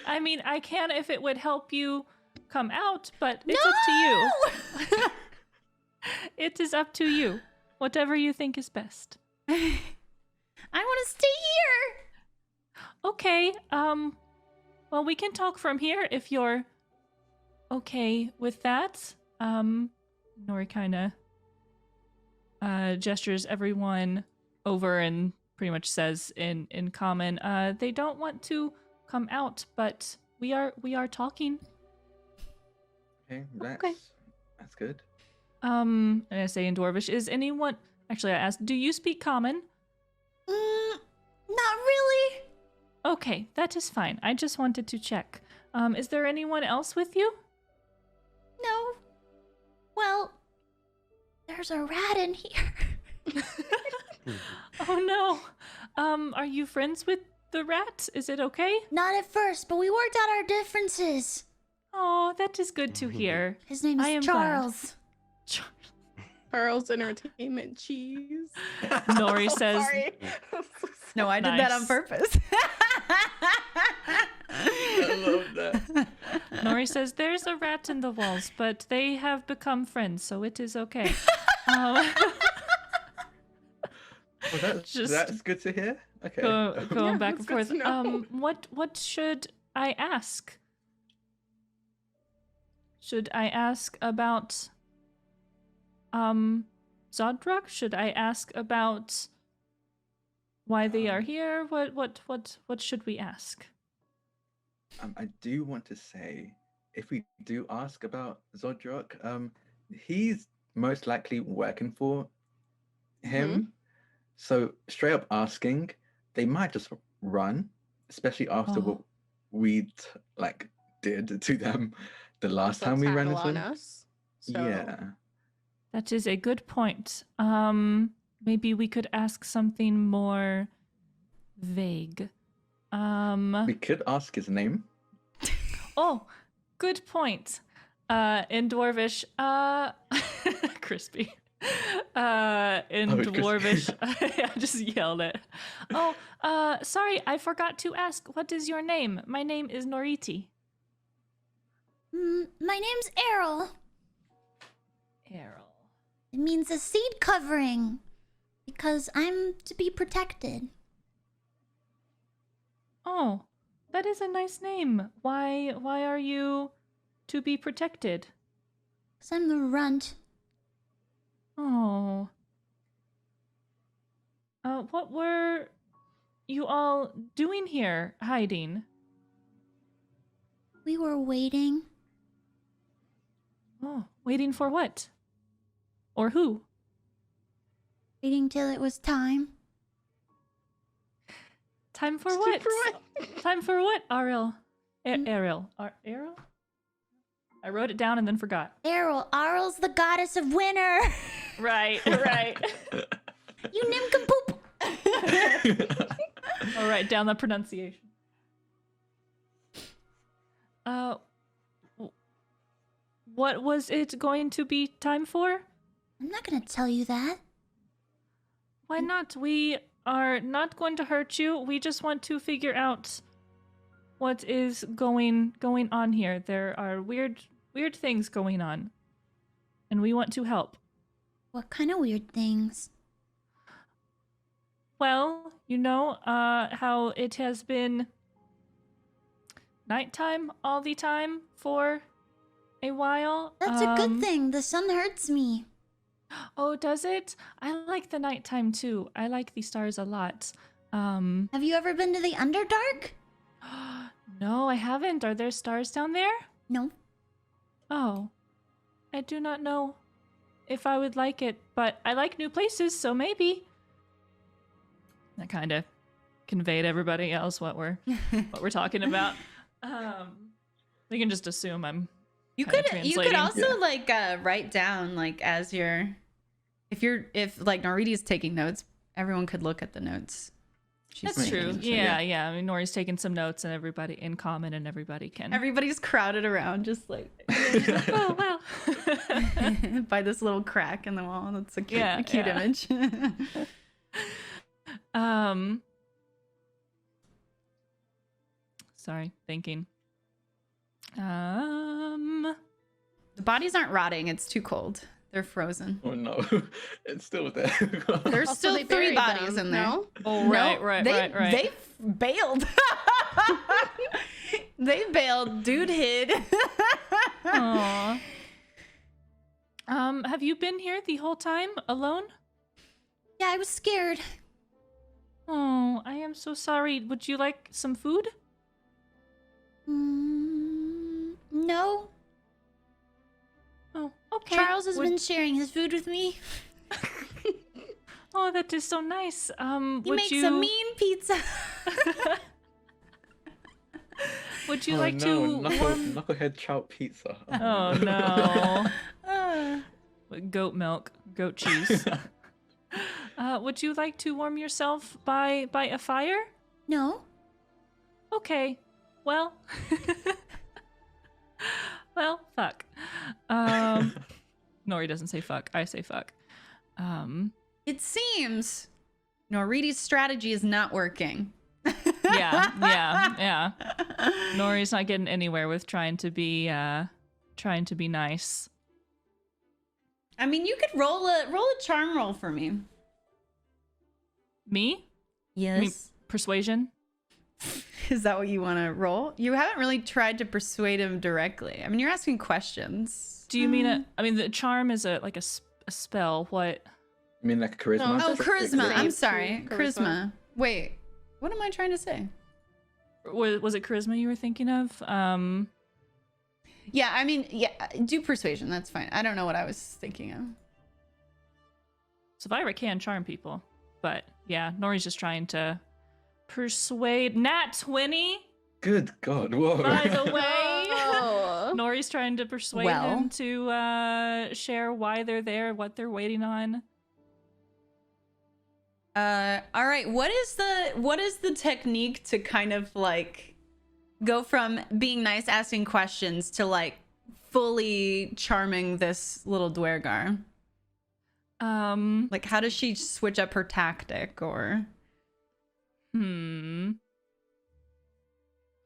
I mean, I can if it would help you come out, but it's up to you. It is up to you. Whatever you think is best. I want to stay here. Okay, well, we can talk from here if you're okay with that. Nori kind of gestures everyone over and pretty much says in common, they don't want to come out, but we are talking. Okay, Okay. that's good. And I say in Dwarvish, is anyone... Actually, I asked, do you speak common? Not really. Okay, that is fine. I just wanted to check. Is there anyone else with you? No. Well, there's a rat in here. Oh no. Are you friends with the rat? Is it okay? Not at first, but we worked out our differences. Oh, that is good to hear. His name I am is glad. Charles. Charles Entertainment Cheese. Nori says, Sorry. No, I did that on Nice. purpose. I love that. Nori says, there's a rat in the walls, but they have become friends, so it is okay. Um, Well, Just- that's good to hear. Okay. going Yeah, back that's and good forth. to know. What should I ask? Should I ask about Zodrak? Should I ask about why they are here? What should we ask? I do want to say, if we do ask about Zodrak, he's most likely working for him. So straight up asking, they might just run, especially after what we did to them the last time we ran into on them. us. So Yeah. That is a good point. Maybe we could ask something more vague. We could ask his name. Oh, good point. In Dwarvish, crispy. In Oh, it's Dwarvish, I just yelled it. Oh, sorry, I forgot to ask. What is your name? My name is Noriti. My name's Errol. Errol. It means a seed covering. Because I'm to be protected. Oh, that is a nice name. Why are you to be protected? 'Cause I'm the runt. Oh. What were you all doing here, hiding? We were waiting. Oh, waiting for what? Or who? Waiting till it was time. Time for what? Time for what, Ariel? Ariel. Ariel? I wrote it down and then forgot. Errol. Arl's the goddess of winter. Right. You nincompoop. I'll write down the pronunciation. What was it going to be time for? I'm not gonna tell you that. Why not? We are not going to hurt you. We just want to figure out what is going on here. There are weird things going on, and we want to help. What kind of weird things? Well, you know, how it has been nighttime all the time for a while. That's a good thing. The sun hurts me. Oh, does it? I like the nighttime too. I like the stars a lot. Have you ever been to the Underdark? No, I haven't. Are there stars down there? No. Oh, I do not know if I would like it, but I like new places, so maybe. That kind of conveyed everybody else what we're talking about. They can just assume I'm. You kinda could translating. also like write down like as you're if like Noridi's taking notes, everyone could look at the notes. She's That's making. true. Yeah. I mean, Nori's taking some notes, and everybody in common, and everybody can. Everybody's crowded around, just like Oh wow. by this little crack in the wall. That's a cute, Yeah, a cute yeah. image. Sorry, thinking. The bodies aren't rotting. It's too cold. They're frozen. Oh no, it's still there. There's Also, still they 3 buried bodies them, in there. no? Oh, No, right. They bailed. They bailed. Dude hid. Aww. Have you been here the whole time alone? Yeah, I was scared. Oh, I am so sorry. Would you like some food? No. Oh, okay. Charles has Would- been sharing his food with me. Oh, that is so nice. He Would makes you a mean pizza. would you Oh, like no, to knucklehead trout pizza. Oh no. Goat milk, goat cheese. Would you like to warm yourself by a fire? No. Okay. Well. Well, fuck. Nori doesn't say fuck. I say fuck. It seems Noridi's strategy is not working. Yeah. Nori's not getting anywhere with trying to be nice. I mean, you could roll a charm roll for me. Me? Yes. Me- Persuasion? Is that what you want to roll? You haven't really tried to persuade him directly. I mean, you're asking questions. Do you mean I mean, the charm is a spell. What? I mean, like charisma. Oh, charisma. I'm Save sorry. to Charisma. Wait. What am I trying to say? Was it charisma you were thinking of? Yeah, I mean, yeah, do persuasion. That's fine. I don't know what I was thinking of. Survivor can charm people, but yeah, Nori's just trying to persuade. Nat 20, Good God, whoa. by the way. Oh. Nori's trying to persuade Well. him to share why they're there, what they're waiting on. All right. What is the technique to kind of like go from being nice, asking questions to like fully charming this little Dwergar? Like, how does she switch up her tactic or?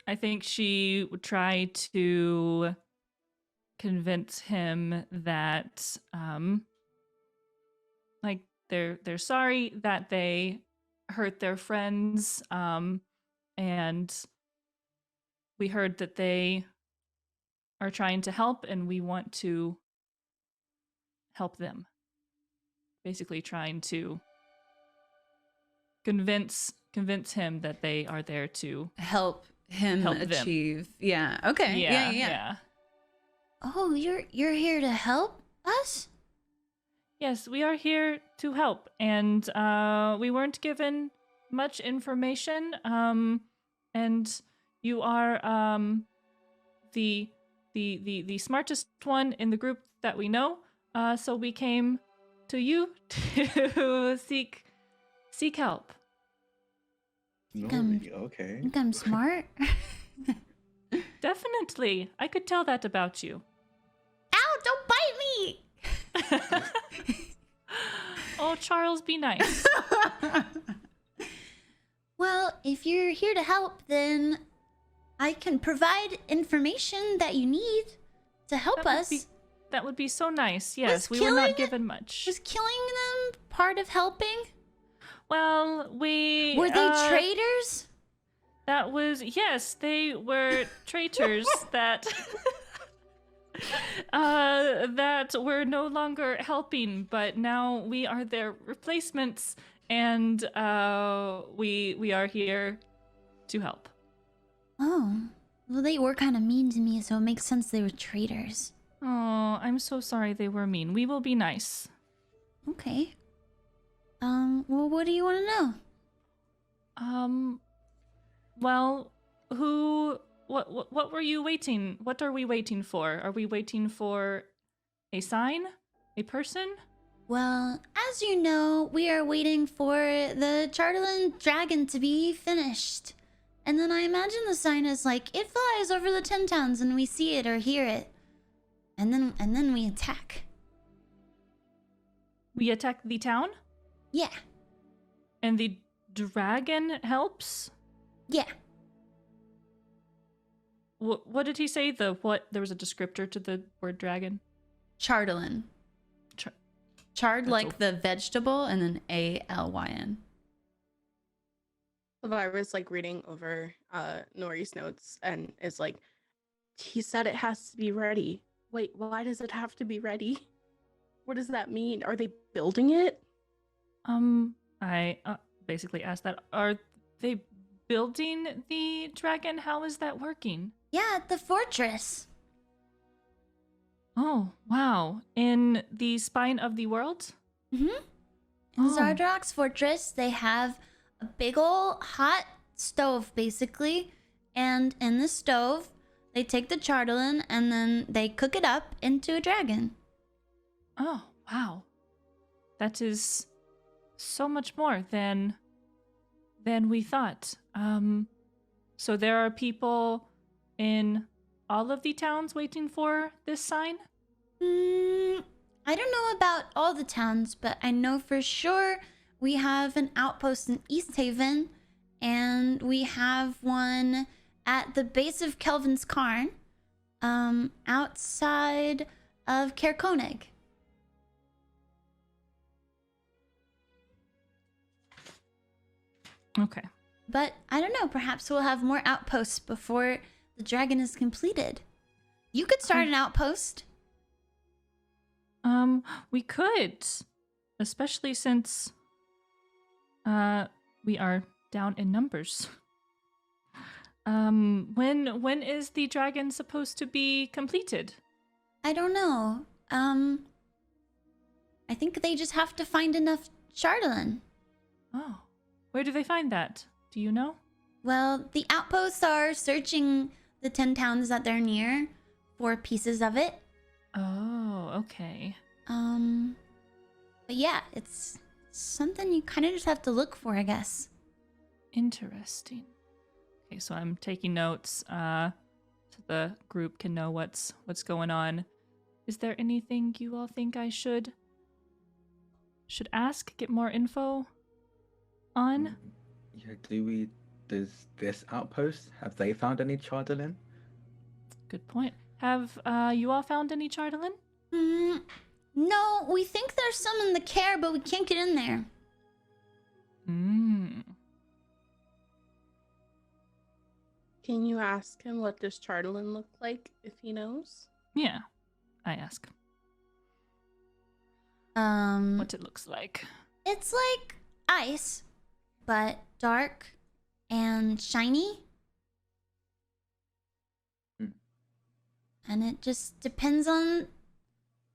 I think she would try to convince him that like they're sorry that they hurt their friends, and we heard that they are trying to help, and we want to help them. Basically trying to convince him that they are there to Help him Help them. achieve. Yeah. Okay. Yeah. Oh, you're here to help us? Yes, we are here to help, and we weren't given much information. And you are the smartest one in the group that we know. So we came to you to seek help. Nori, okay. Think I'm smart? Definitely, I could tell that about you. Ow, don't bite me! Oh, Charles, be nice. Well, if you're here to help, then I can provide information that you need to help us. That would be so nice. Yes, Was we were not killing- given much. Was killing them part of helping? Well, we Were they traitors? That was yes, they were traitors that that were no longer helping, but now we are their replacements, and we are here to help. Oh, well, they were kind of mean to me, so it makes sense they were traitors. Oh, I'm so sorry they were mean. We will be nice. Okay. Well, what do you want to know? Well, what were you waiting? What are we waiting for? Are we waiting for a sign? A person? Well, as you know, we are waiting for the Charterland Dragon to be finished. And then I imagine the sign is like, it flies over the 10 towns and we see it or hear it. And then we attack. We attack the town? Yeah. And the dragon helps? Yeah. What did he say? There was a descriptor to the word dragon? Chardalyn. Chard like the vegetable, and then Alyn. Elvira's like reading over Nori's notes and is like, he said it has to be ready. Wait, why does it have to be ready? What does that mean? Are they building it? I basically asked that. Are they building the dragon? How is that working? Yeah, at the fortress. Oh, wow. In the spine of the world? Mm-hmm. In Oh. Zardrock's fortress, they have a big ol' hot stove, basically. And in the stove, they take the Charterland and then they cook it up into a dragon. Oh, wow. That is so much more than we thought. So there are people in all of the towns waiting for this sign? I don't know about all the towns, but I know for sure we have an outpost in East Haven, and we have one at the base of Kelvin's Cairn, outside of Caer Konig. Okay. But I don't know, perhaps we'll have more outposts before the dragon is completed. You could start an outpost. We could, especially since we are down in numbers. When is the dragon supposed to be completed? I don't know. I think they just have to find enough Charterland. Oh, where do they find that? Do you know? Well, the outposts are searching the 10 towns that they're near for pieces of it. Oh, okay. But yeah, it's something you kind of just have to look for, I guess. Interesting. Okay, so I'm taking notes so the group can know what's going on. Is there anything you all think I should ask, get more info on? Yeah, does this outpost, have they found any Chardalyn? Good point. Have you all found any Chardalyn? No, we think there's some in the care, but we can't get in there. Can you ask him what this Charlatan looked like, if he knows? Yeah, I ask Um, what it looks like. it's like ice, but dark and shiny. Hmm. And it just depends on,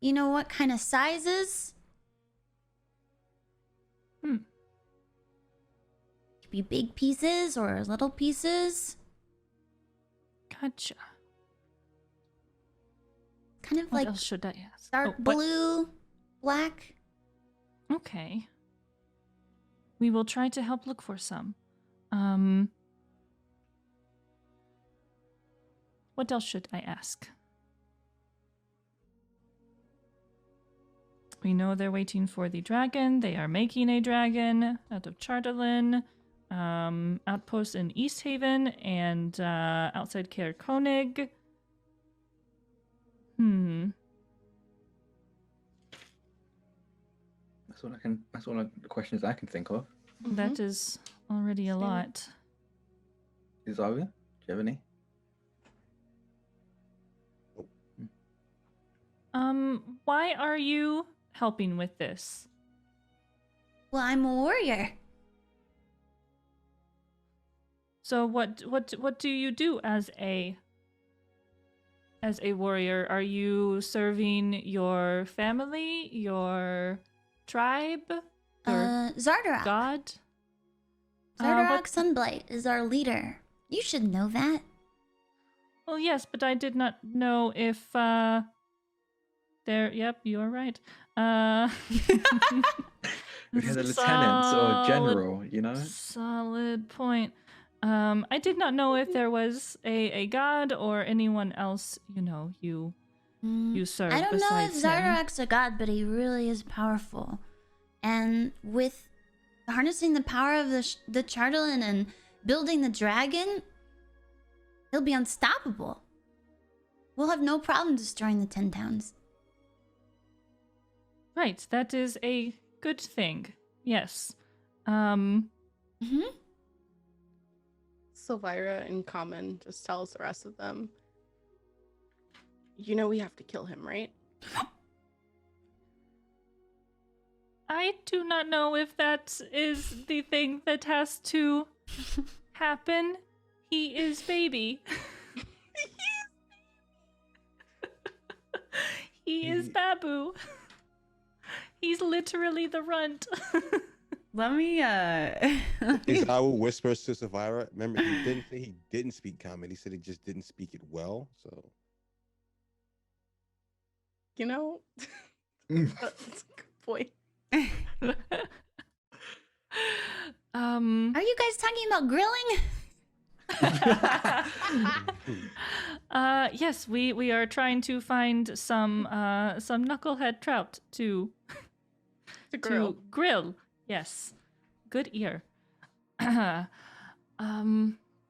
what kind of sizes. Hmm. Could be big pieces or little pieces. Gotcha. Kind of What like else should I ask? dark Oh, what- blue, black. Okay. We will try to help look for some. What else should I ask? We know they're waiting for the dragon. They are making a dragon out of Chardelin. Outpost in East Haven and outside Caer Konig. That's all the questions I can think of. That is already a Same. lot. Izaru, do you have any? Why are you helping with this? Well, I'm a warrior. So what do you do as a warrior? Are you serving your family, your tribe, your Zardarak. god? Zardarak what- Sunblight is our leader. You should know that. Well, yes, but I did not know if there. Yep, you are right. We had a lieutenant or general, you know? Solid point. I did not know if there was a god or anyone else, you serve I don't know if besides him. Zardarak's a god, but he really is powerful. And with harnessing the power of the Chardelin and building the dragon, he'll be unstoppable. We'll have no problem destroying the 10 towns. Right, that is a good thing. Yes. Silvira in common just tells the rest of them, we have to kill him, right? I do not know if that is the thing that has to happen. He is baby. He is Babu. He's literally the runt. Let me Izawa whispers to Savira. Remember, he didn't say he didn't speak common. He said he just didn't speak it well. So That's a good point. Are you guys talking about grilling? Yes, we are trying to find some knucklehead trout to grill. Yes, good ear.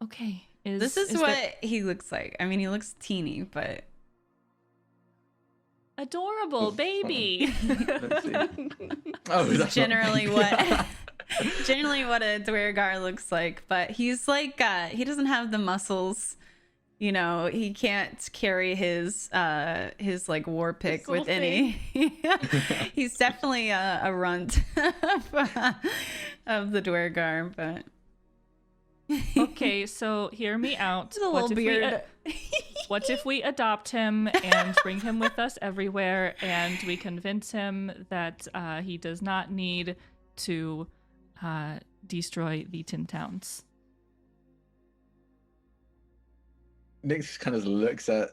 Okay. this is what he looks like. I mean, he looks teeny, but adorable baby. Let's see. Oh, that's generally what a Dwergar looks like. But he's like he doesn't have the muscles. He can't carry his like war pick with any. He's definitely a runt of the Dwergar, but Okay, so hear me out. He's a little beard. What if we adopt him and bring him with us everywhere, and we convince him that he does not need to destroy the 10 towns? Nick just kind of looks at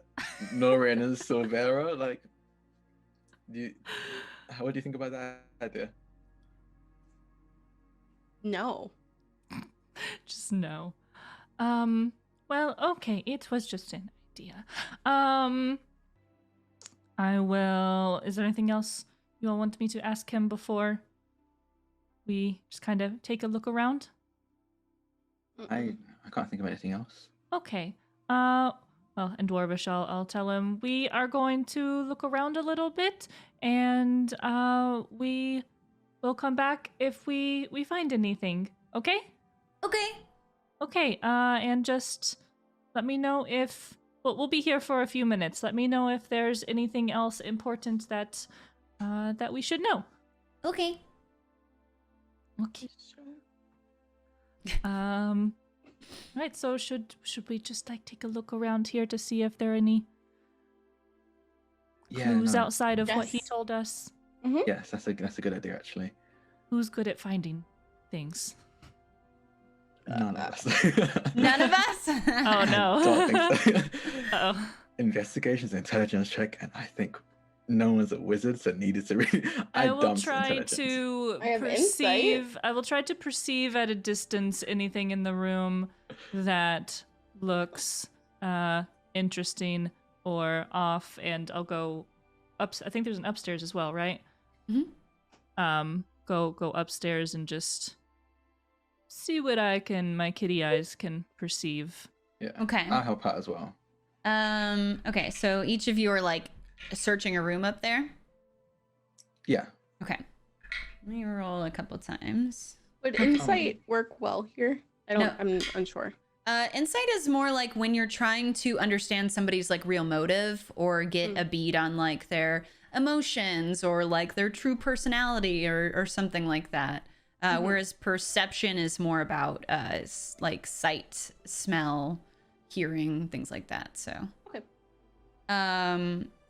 Norin and Silvera like, what do you think about that idea? No. Just no. Well, okay, it was just an idea. I will. Is there anything else you all want me to ask him before we just kind of take a look around? I can't think of anything else. Okay. Well, in Dwarvish, I'll tell him we are going to look around a little bit, and we will come back if we find anything. Okay? Okay. Okay. And just let me know if we'll be here for a few minutes. Let me know if there's anything else important that we should know. Okay. Okay. Right, so should we just like take a look around here to see if there are any clues outside of what he Yes. told us? Yes, that's a good idea actually. Who's good at finding things? None of us. None of us. Oh no. Don't think so. Uh-oh. Investigation's an intelligence check, and I think no one's a wizard, so needed to read. I will dumped try intelligence. to I have perceive. I will try to perceive at a distance anything in the room that looks interesting or off, and I'll go up. I think there's an upstairs as well, right? Go upstairs and just see what my kitty eyes can perceive. Yeah. Okay. I'll help out as well. Okay, so each of you are like searching a room up there. Yeah. Okay. Let me roll a couple times. Would insight work well here? I'm unsure. Insight is more like when you're trying to understand somebody's like real motive or get a beat on like their emotions or like their true personality or something like that. Whereas perception is more about like sight, smell, hearing, things like that. So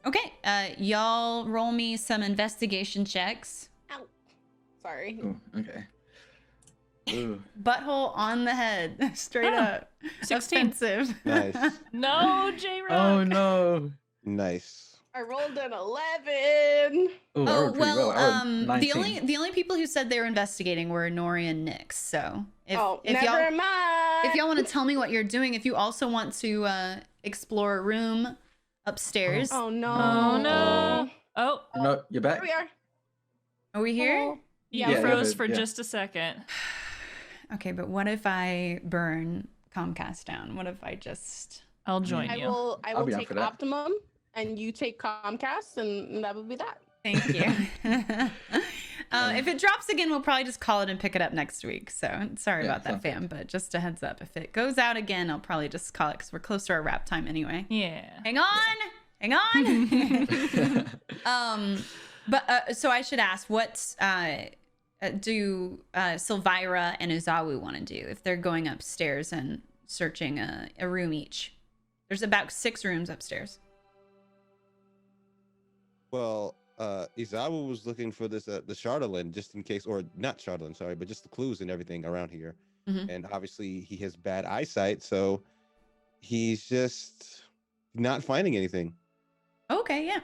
okay. Y'all roll me some investigation checks. Ow. Sorry. Ooh, okay. Ooh. Butthole on the head. Straight up. 16. Offensive. Nice. No, J-Rock. Oh no. Nice. I rolled an 11. Ooh, I Oh rolled pretty well, well. I rolled 19. the only people who said they were investigating were Nori and Nyx. So if Never y'all mind. if y'all want to tell me what you're doing, if you also want to explore a room upstairs, Oh no. Oh no. Oh, No, you're back. Here we are. are we here? Oh. you Yeah, froze yeah. for just a second. Okay, but what if I burn Comcast down? What if I just? I'll join I you. will I'll be down take for that. Optimum and you take Comcast and that would be that. Thank you. If it drops again, we'll probably just call it and pick it up next week. So sorry Yeah, about that, sounds good. fam. But just a heads up, if it goes out again, I'll probably just call it because we're close to our wrap time anyway. Yeah. Hang on. But so I should ask, what do Silvira and Uzawu want to do if they're going upstairs and searching a room each? There's about 6 rooms upstairs. Well, Izawa was looking for this the Charlatan just in case, or not Charlatan, sorry, but just the clues and everything around here. Mhm. And obviously he has bad eyesight, so he's just not finding anything. Okay, yeah.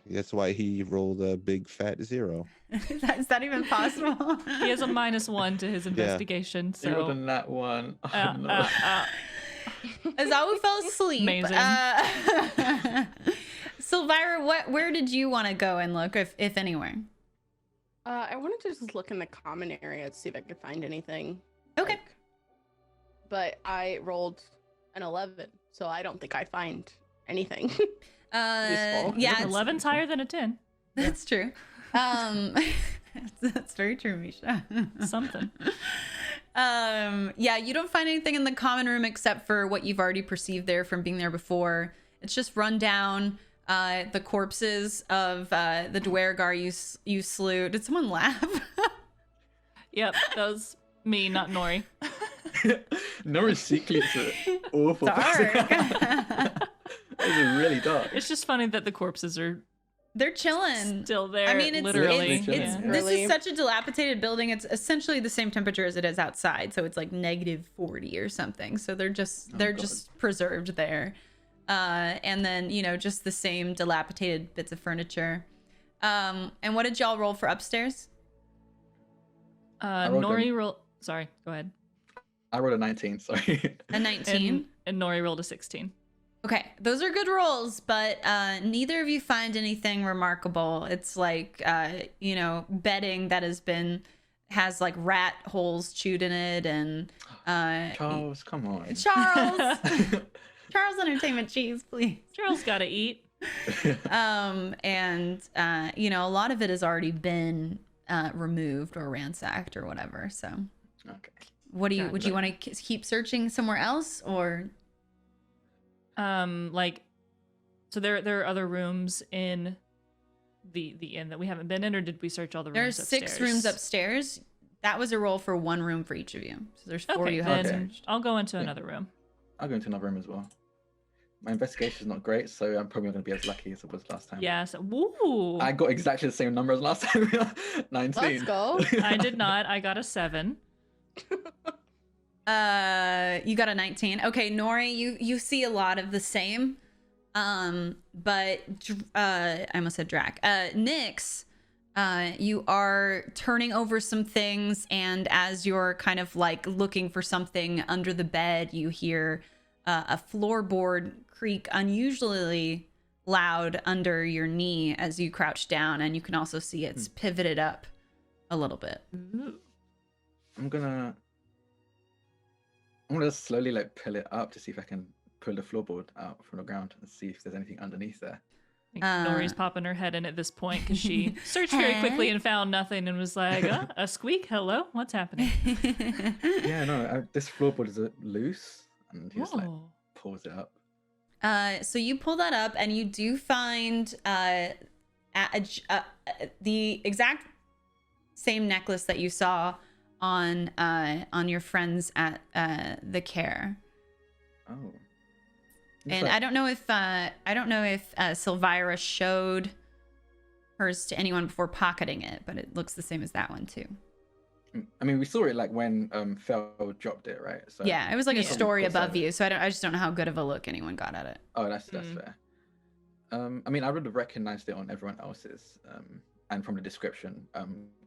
That's why he rolled a big fat 0. Is that even possible? He has a -1 to his investigation, You rolled so. in that one. Oh, no. Uzawu fell asleep. Amazing. Silvira, where did you want to go and look, if anywhere? I wanted to just look in the common area to see if I could find anything. Okay. But I rolled an 11, so I don't think I find anything. Useful. Yeah, it's- 11's higher than a 10. that's true. That's very true, Misha. Something. Yeah, you don't find anything in the common room except for what you've already perceived there from being there before. It's just run down. The corpses of the Dwergar you slew. Did someone laugh? Yep, that was me, not Nori. Nora's secrets are awful. Dark. This is really dark. It's just funny that the corpses are They're chilling. still there. I mean, it's literally. it's Yeah. this Really? is such a dilapidated building. It's essentially the same temperature as it is outside, so it's like -40 or something. So they're just God. preserved there, and then just the same dilapidated bits of furniture. And what did y'all roll for upstairs? rolled Nori roll. Sorry, go ahead. I rolled a 19, sorry. A 19. And Nori rolled a 16. Okay, those are good rolls, but neither of you find anything remarkable. It's like bedding that has like rat holes chewed in it, and Charles, come on. Charles Entertainment Cheese, please. Charles gotta eat. And a lot of it has already been removed or ransacked or whatever. So, Okay. would you Gotcha. want to keep searching somewhere else, or? Like, so there are other rooms in the inn that we haven't been in, or did we search all the rooms There's upstairs? 6 rooms upstairs. That was a roll for 1 room for each of you. So there's 4 Okay, you have then searched. I'll go into Yeah. another room. I'll go into another room as well. My investigation is not great, so I'm probably not going to be as lucky as it was last time. Yeah, so, woo! I got exactly the same number as last time. 19. Let's go. I did not. I got a 7. You got a 19. Okay, Nori, you see a lot of the same. But I almost said Drac. Nyx, you are turning over some things, and as you're kind of like looking for something under the bed, you hear a floorboard creak unusually loud under your knee as you crouch down, and you can also see it's pivoted up a little bit. I'm gonna slowly like pull it up to see if I can pull the floorboard out from the ground and see if there's anything underneath there. I think Nori's popping her head in at this point because she searched very quickly and found nothing and was like, a squeak, hello, what's happening? Yeah, no, this floorboard is loose, and he just like Oh. pulls it up. So you pull that up, and you do find the exact same necklace that you saw on your friends at the care. Oh. And I don't know if Silvira showed hers to anyone before pocketing it, but it looks the same as that one too. I mean, we saw it like when Fel dropped it, right? So Yeah, it was like a Yeah. story Of course, above you, so I just don't know how good of a look anyone got at it. Oh, that's fair. I mean, I would have recognized it on everyone else's, and from the description,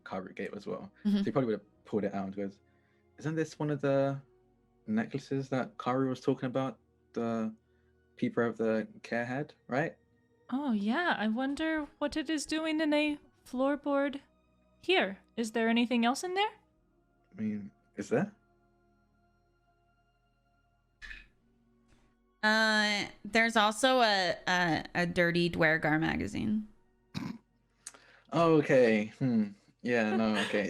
Karu gave as well. Mhm. So he probably would have pulled it out and goes, "Isn't this one of the necklaces that Karu was talking about? The Peeper of the Care Head, right?" Oh, yeah. I wonder what it is doing in a floorboard here. Is there anything else in there? I mean, is there? There's also a dirty Dwergar magazine. Oh, okay. Yeah, no, okay.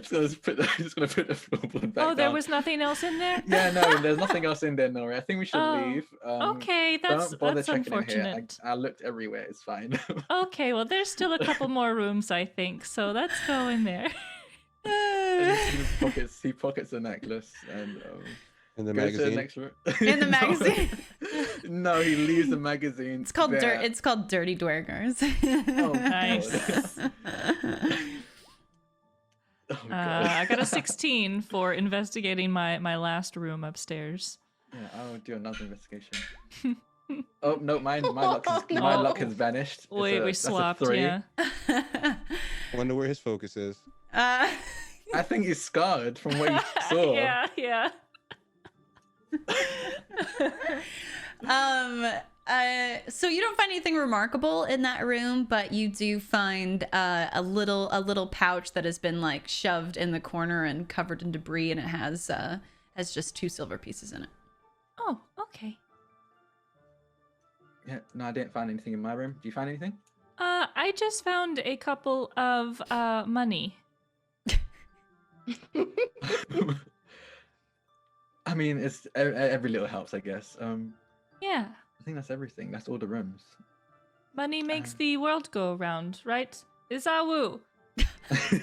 Just gonna put the floorboard back Oh, there down. was nothing else in there? Yeah, no, there's nothing else in there, Nori. I think we should Oh, leave. Okay, that's Don't bother that's checking in here. unfortunate. I looked everywhere. It's fine. Okay, well, there's still a couple more rooms, I think, so let's go in there. And he pockets the necklace and In the goes to the magazine. next room. In the No. magazine. No, he leaves the magazine. It's called there. It's called Dirty Dwergars. Oh, Nice. God. Oh, God. I got a 16 for investigating my last room upstairs. Yeah, I'll do another investigation. Oh no, my luck has vanished. Wait, we That's a swapped, 3. yeah. Wonder where his focus is. uh, I think he's scarred from what you saw. Yeah. so you don't find anything remarkable in that room, but you do find a little pouch that has been like shoved in the corner and covered in debris, and it has just 2 silver pieces in it. Oh, okay. Yeah, no, I didn't find anything in my room. Do you find anything? I just found a couple of money. I mean, it's every little helps, I guess. Yeah. I think that's everything. That's all the rooms. Money makes the world go round, right? Izawu.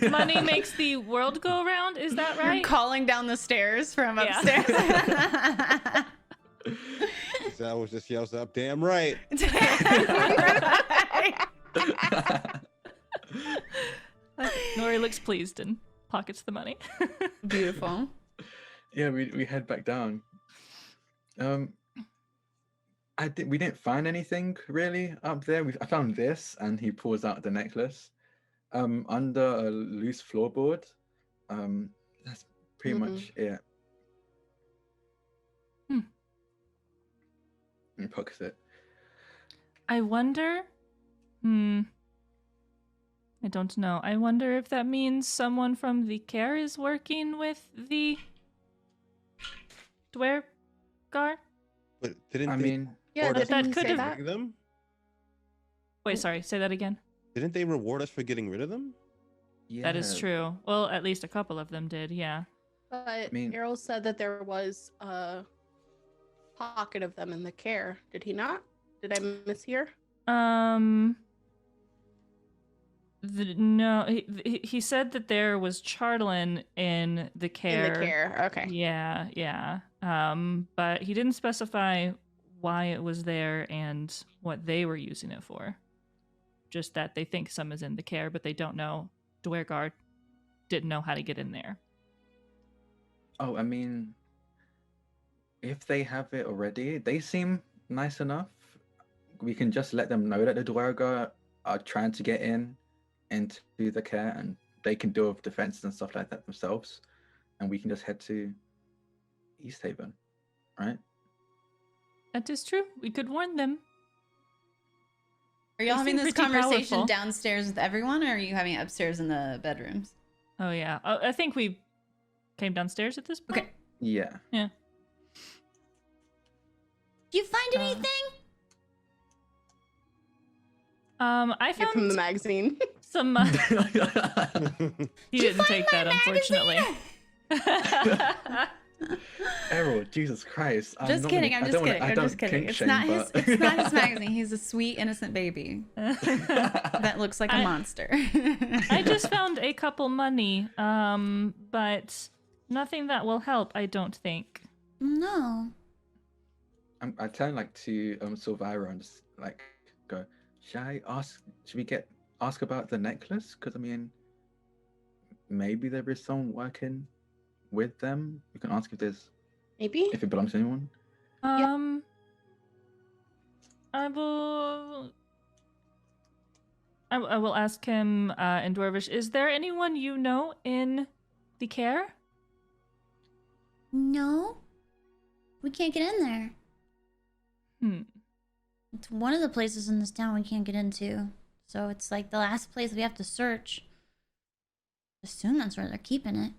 Money makes the world go round, is that You're right? calling down the stairs from Yeah. upstairs. That was just yells up. Damn right. Nori looks pleased and pockets the money. Beautiful. Yeah, we head back down. We didn't find anything really up there. I found this, and he pulls out the necklace. Under a loose floorboard. That's pretty much it. He pockets it. I wonder. I don't know. I wonder if that means someone from the care is working with the Dwergar? But didn't I they mean, Yeah, reward us that didn't for he could say have- that? getting them? Wait, sorry, say that again. Didn't they reward us for getting rid of them? That is yeah. true. Well, at least a couple of them did, yeah. But mean- Errol said that there was pocket of them in the care, did he not? Did I mishear? No, he said that there was Charlin in the care. In the care, okay. Yeah. But he didn't specify why it was there and what they were using it for. Just that they think some is in the care, but they don't know. Dwergar didn't know how to get in there. Oh, I mean, if they have it already, they seem nice enough. We can just let them know that the Dwergar are trying to get into the care, and they can deal with defenses and stuff like that themselves. And we can just head to East Haven, right? That is true. We could warn them. Are y'all They having seem this pretty conversation powerful. downstairs with everyone, or are you having it upstairs in the bedrooms? Oh, yeah. I think we came downstairs at this point. Okay. Yeah. Yeah. Do you find Uh, anything? I Get from the found magazine. some... he didn't take that, unfortunately. Errol, Jesus Christ. Just kidding. I'm just kidding. I'm just kidding. It's not his. It's not his magazine. He's a sweet, innocent baby that looks like a monster. I just found a couple money, but nothing that will help, I don't think. No. I turn like to Silvira and just like go, should we ask about the necklace? Because I mean, maybe there is someone working with them. We can ask if Maybe? it belongs to anyone. I will ask him in Dwarvish, is there anyone you know in the care? No. We can't get in there. It's one of the places in this town we can't get into. So it's like the last place we have to search. Assume that's where they're keeping it.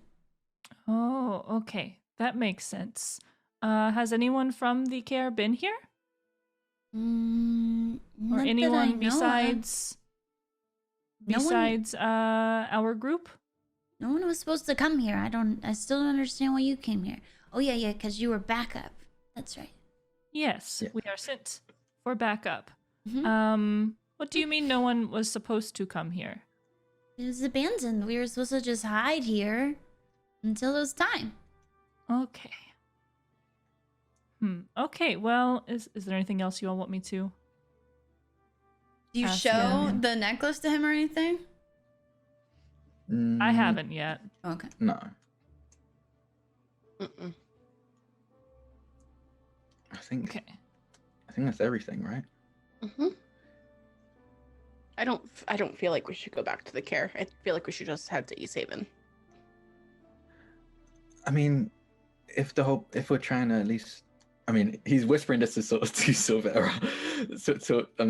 Oh, okay. That makes sense. Has anyone from the care been here? Or Not that I anyone know of. besides our group? No one was supposed to come here. I still don't understand why you came here. Oh yeah, because you were backup. That's right. Yes, Yeah. we are sent for backup. Mhm. What do you mean no one was supposed to come here? It was abandoned. We were supposed to just hide here until it was time. Okay. Okay, well, is there anything else you all want me to? Do you Ask show him. the necklace to him or anything? I haven't yet. Okay. No. Mm-mm. I think Okay. that's everything, right? Mm-hmm. I don't feel like we should go back to the care. I feel like we should just head to East Haven. I mean, if we're trying to at least, I mean, he's whispering this to Silvera,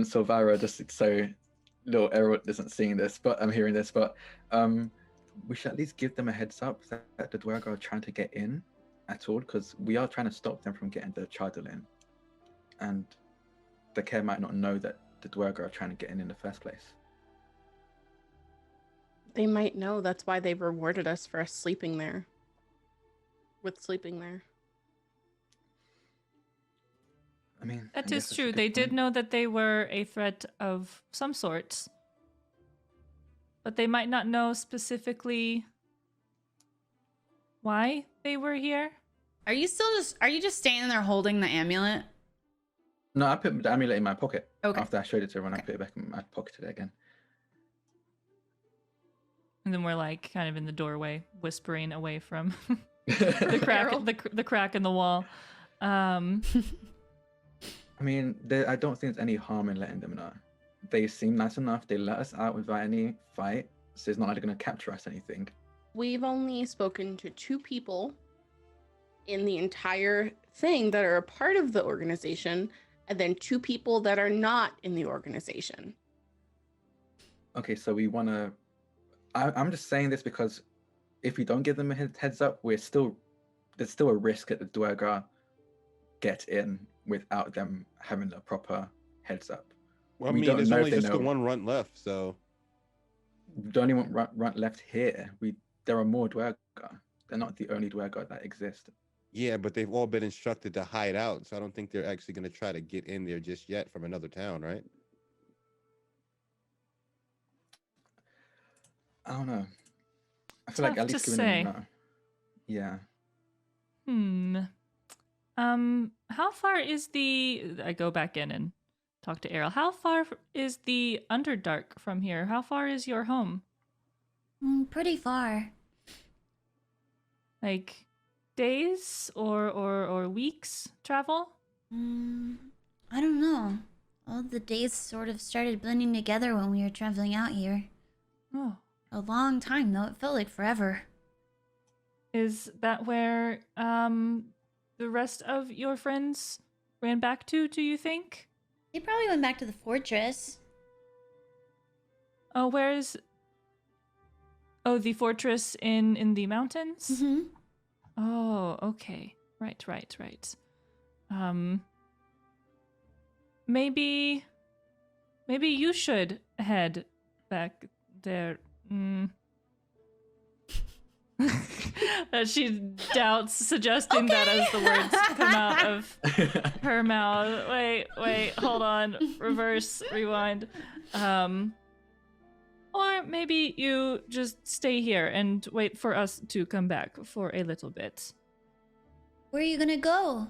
Silvira, just so little Errol isn't seeing this, but I'm hearing this. But we should at least give them a heads up that the Dwerg are trying to get in at all, because we are trying to stop them from getting the Chardal in, and the care might not know that the Dwerg are trying to get in the first place. They might know. That's why they've rewarded us for us sleeping there. I mean, That I is guess that's a true. good They did point. know that they were a threat of some sort. But they might not know specifically why they were here. Are you just standing there holding the amulet? No, I put the amulet in my pocket. Okay. After I showed it to everyone, I Okay. put it back in my pocket today again. And then we're like kind of in the doorway, whispering away from the crack, Carol. the crack in the wall. I mean, I don't think there's any harm in letting them know. They seem nice enough. They let us out without any fight, so it's not like they're going to capture us or anything. We've only spoken to 2 people in the entire thing that are a part of the organization, and then 2 people that are not in the organization. Okay, so we want to... I'm just saying this because if we don't give them a heads up, there's still a risk that the Dwergar get in without them having a proper heads up. Well, I We mean, don't there's know if only they just the know. one runt left, so The only one run left here. There are more Dwergar. They're not the only Dwergar that exist. Yeah, but they've all been instructed to hide out, so I don't think they're actually going to try to get in there just yet from another town, right? I don't know. I feel like Tough at to least giving say. them. Yeah. How far is the? I go back in and talk to Errol. How far is the Underdark from here? How far is your home? Pretty far. Like days or weeks travel? I don't know. All the days sort of started blending together when we were traveling out here. Oh, A long time though. It felt like forever. is that where the rest of your friends ran back to? Do you think? They probably went back to the fortress. Oh, where is? Oh, the fortress in the mountains. Mm-hmm. Oh, okay. Right. Maybe you should head back there. She doubts, suggesting that as the words come out of her mouth. Wait, hold on. Reverse, rewind. Or maybe you just stay here and wait for us to come back for a little bit. Where are you gonna go?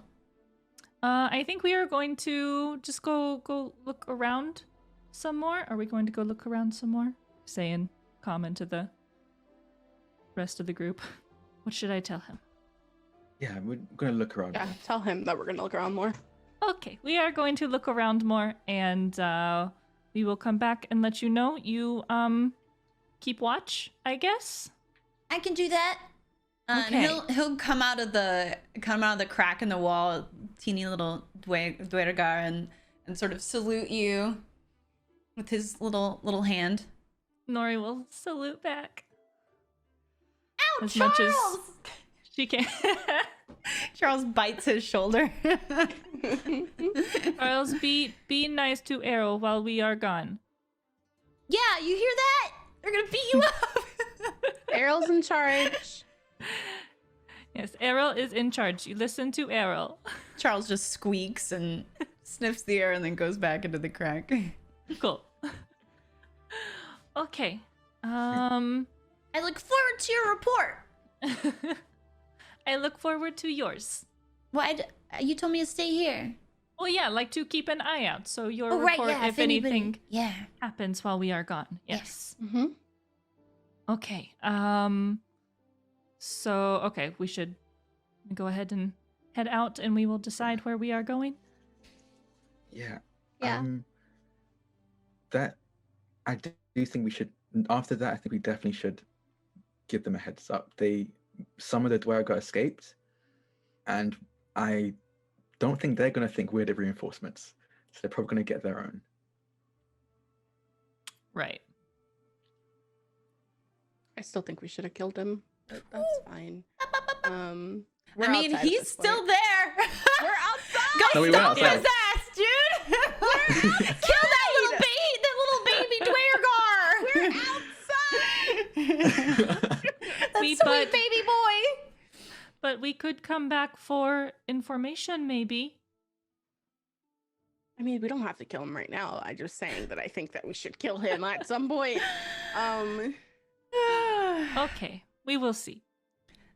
I think we are going to just go look around some more. Are we going to go look around some more? Saying common to the rest of the group. What should I tell him? Yeah, we're gonna look around. Yeah, tell him that we're gonna look around more. Okay, we are going to look around more, and we will come back and let you know. You keep watch, I guess. I can do that. Okay. And he'll come out of the crack in the wall, teeny little Duergar, and sort of salute you with his little hand. Nori will salute back. Ow, As much as Charles! she can. Charles bites his shoulder. Charles, be nice to Errol while we are gone. Yeah, you hear that? They're gonna beat you up. Errol's in charge. Yes, Errol is in charge. You listen to Errol. Charles just squeaks and sniffs the air and then goes back into the crack. Cool. Okay. I look forward to your report. I look forward to yours. Why? You told me to stay here. Oh yeah, like to keep an eye out. So your Oh, right, report yeah, if anybody- anything Yeah. happens while we are gone. Yes. Mm-hmm. Okay. So okay, we should go ahead and head out, and we will decide where we are going. Yeah. Yeah. That I do think we should. After that, I think we definitely should give them a heads up. Some of the Dwerga escaped, and I don't think they're going to think we're the reinforcements. So they're probably going to get their own. Right. I still think we should have killed him, but that's fine. We're I mean, outside at he's this still point. there. We're outside. Go No, we went stomp his outside. ass, dude. Kill that little baby Dwergar. We're outside. That We- sweet but- baby boy. But we could come back for information, maybe. I mean, we don't have to kill him right now. I'm just saying that I think that we should kill him at some point. Okay, we will see.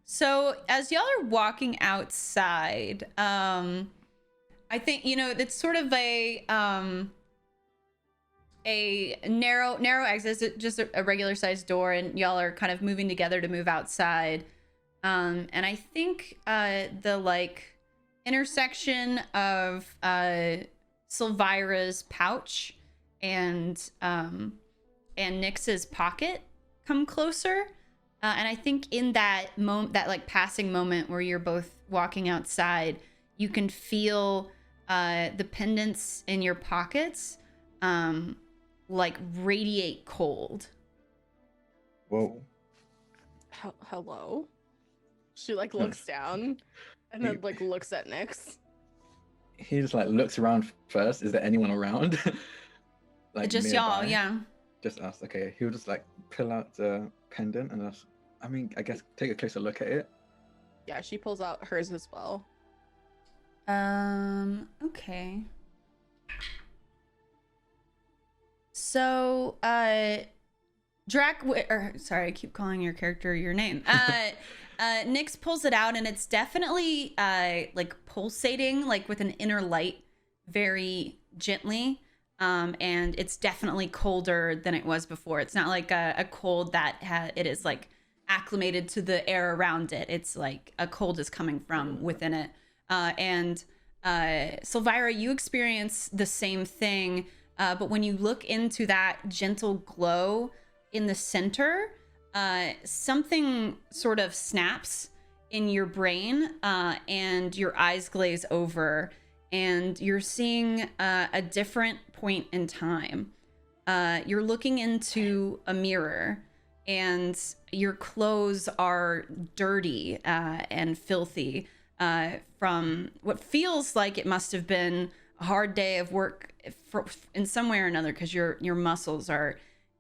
So as y'all are walking outside, I think it's sort of a narrow exit, just a regular sized door, and y'all are kind of moving together to move outside. And I think the intersection of Silvira's pouch and Nyx's pocket come closer. And I think in that passing moment where you're both walking outside, you can feel the pendants in your pockets radiate cold. Whoa. Hello. She looks down and then looks at Nyx. He just looks around first. Is there anyone around? Just y'all, nearby? yeah. Just us. Okay. He'll just pull out the pendant and I guess take a closer look at it. Yeah, she pulls out hers as well. Okay. So, sorry, I keep calling your character your name. Nyx pulls it out, and it's definitely like pulsating, like with an inner light, very gently. And it's definitely colder than it was before. It's not like a cold that it is like acclimated to the air around it. It's like a cold is coming from within it. And Silvira, you experience the same thing, but when you look into that gentle glow in the center, something sort of snaps in your brain, and your eyes glaze over, and you're seeing a different point in time. You're looking into a mirror, and your clothes are dirty and filthy from what feels like it must have been a hard day of work in some way or another, because your muscles are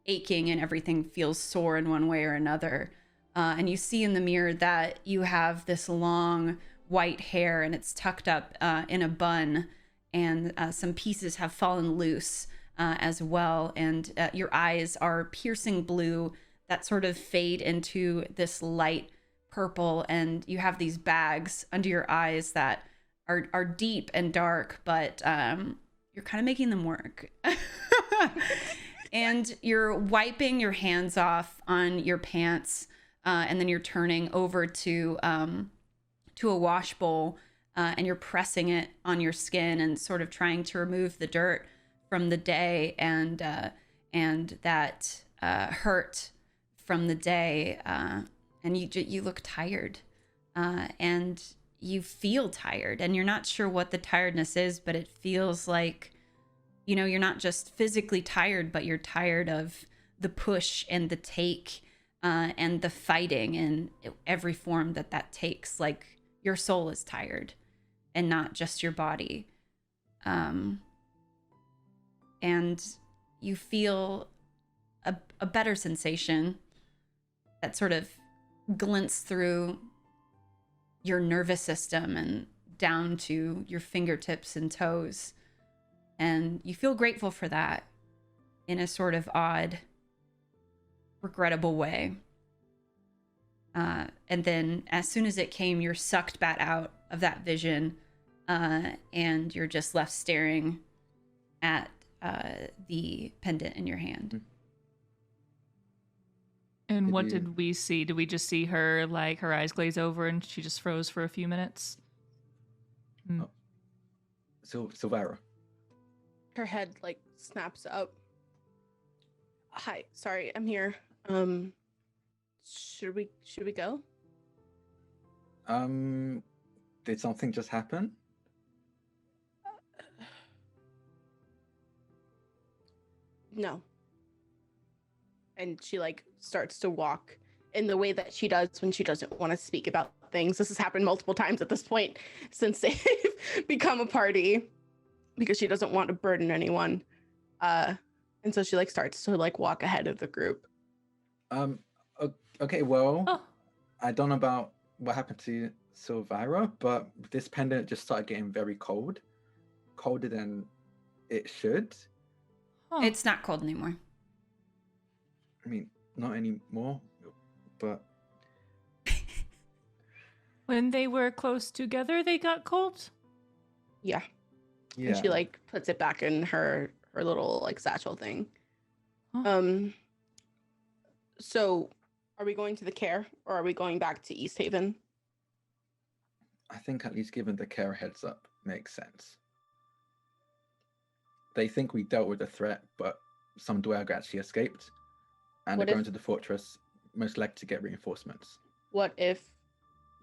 aching and everything feels sore in one way or another. And you see in the mirror that you have this long white hair, and it's tucked up in a bun, and some pieces have fallen loose as well. And your eyes are piercing blue that sort of fade into this light purple, and you have these bags under your eyes that are deep and dark, but you're kind of making them work. And you're wiping your hands off on your pants, and then you're turning over to a wash bowl, and you're pressing it on your skin and sort of trying to remove the dirt from the day and that hurt from the day. And you look tired, and you feel tired, and you're not sure what the tiredness is, but it feels like, you're not just physically tired, but you're tired of the push and the take, and the fighting in every form that takes. Like, your soul is tired and not just your body. And you feel a better sensation that sort of glints through your nervous system and down to your fingertips and toes. And you feel grateful for that in a sort of odd, regrettable way. And then as soon as it came, you're sucked back out of that vision, and you're just left staring at the pendant in your hand. And what did we see? Did we just see her, like, her eyes glaze over and she just froze for a few minutes? Oh. So, Silvira. Her head like snaps up. Hi, sorry, I'm here. Should we go? Did something just happen? No. And she like starts to walk in the way that she does when she doesn't want to speak about things. This has happened multiple times at this point since they've become a party, because she doesn't want to burden anyone. And so she like starts to like walk ahead of the group. Okay, well, I don't know about what happened to Silvira, but this pendant just started getting very cold. Colder than it should. Huh. It's not cold anymore. I mean, not anymore, but... When they were close together, they got cold? Yeah. Yeah. And she like puts it back in her little like satchel thing. Huh. So are we going to the care, or are we going back to East Haven? I think at least giving the care a heads up makes sense. They think we dealt with the threat, but some Dwerg actually escaped, and they're going to the fortress, most likely to get reinforcements. What if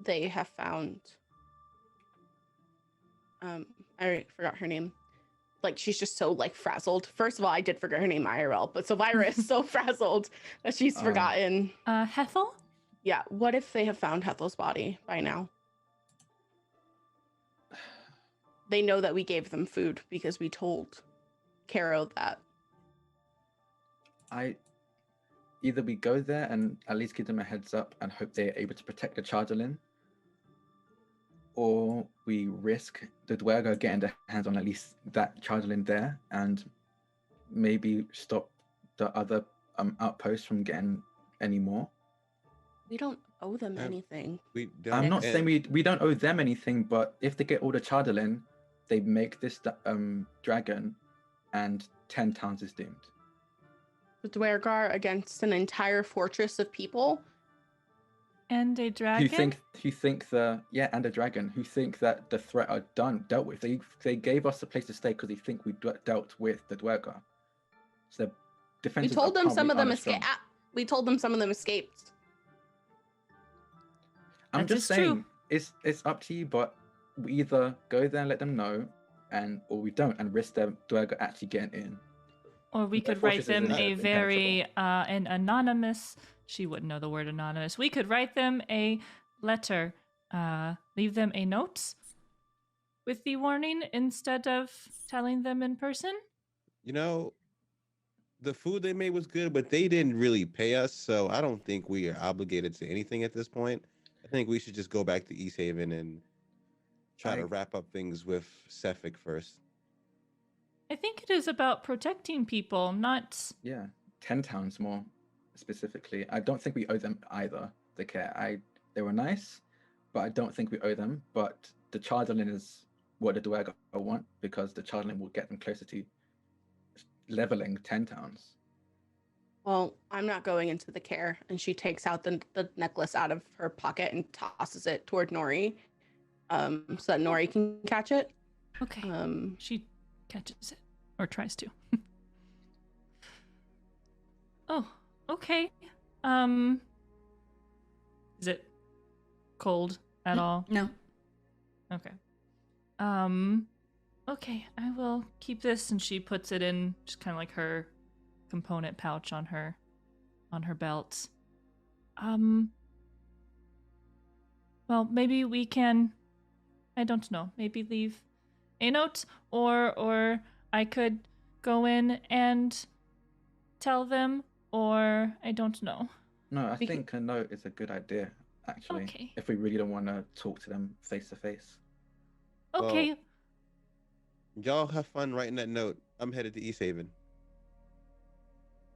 they have found... I forgot her name. Like, she's just so like frazzled. First of all, I did forget her name IRL, but Silvira is so frazzled that she's forgotten. Hethel? Yeah, what if they have found Hethel's body by now? They know that we gave them food because we told Caro that. Either we go there and at least give them a heads up and hope they're able to protect the Chargerlin, or we risk the Dwergo getting their hands on at least that Chargeling there, and maybe stop the other outposts from getting any more. We don't owe them Um, anything. We don't. I'm not Next. saying we don't owe them anything, but if they get all the Chargeling, they make this dragon, and 10 towns is doomed. The Dwergar against an entire fortress of people. And a dragon? Who think and a dragon who think that the threat are dealt with. They gave us a place to stay because they think we dealt with the Dwergar. So their We defenses told them some of them escaped. escaped. We told them some of them escaped. I'm That just is true. saying it's up to you, but we either go there and let them know, or we don't and risk their Dwergar actually getting in. Or we Their could write fortress them isn't a very impenetrable. an anonymous. She wouldn't know the word anonymous. We could write them a letter, leave them a note with the warning instead of telling them in person. You know, the food they made was good, but they didn't really pay us, so I don't think we are obligated to anything at this point. I think we should just go back to East Haven and try to wrap up things with Suffolk first. I think it is about protecting people, not. Yeah, 10 towns more specifically. I don't think we owe them either the care. They were nice, but I don't think we owe them. But the Chargeling is what the Dwergar want, because the Chargeling will get them closer to leveling 10 towns. Well, I'm not going into the care. And she takes out the necklace out of her pocket and tosses it toward Nori, so that Nori can catch it. Okay. She catches it or tries to. Oh, okay. Is it cold at all? No. Okay. Okay, I will keep this, and she puts it in just kind of like her component pouch on her belt. Well, maybe we can, I don't know, maybe leave a note, or I could go in and tell them, or I don't know. No, I think a note is a good idea, actually. Okay. If we really don't want to talk to them face to face. Okay. Well, y'all have fun writing that note. I'm headed to East Haven.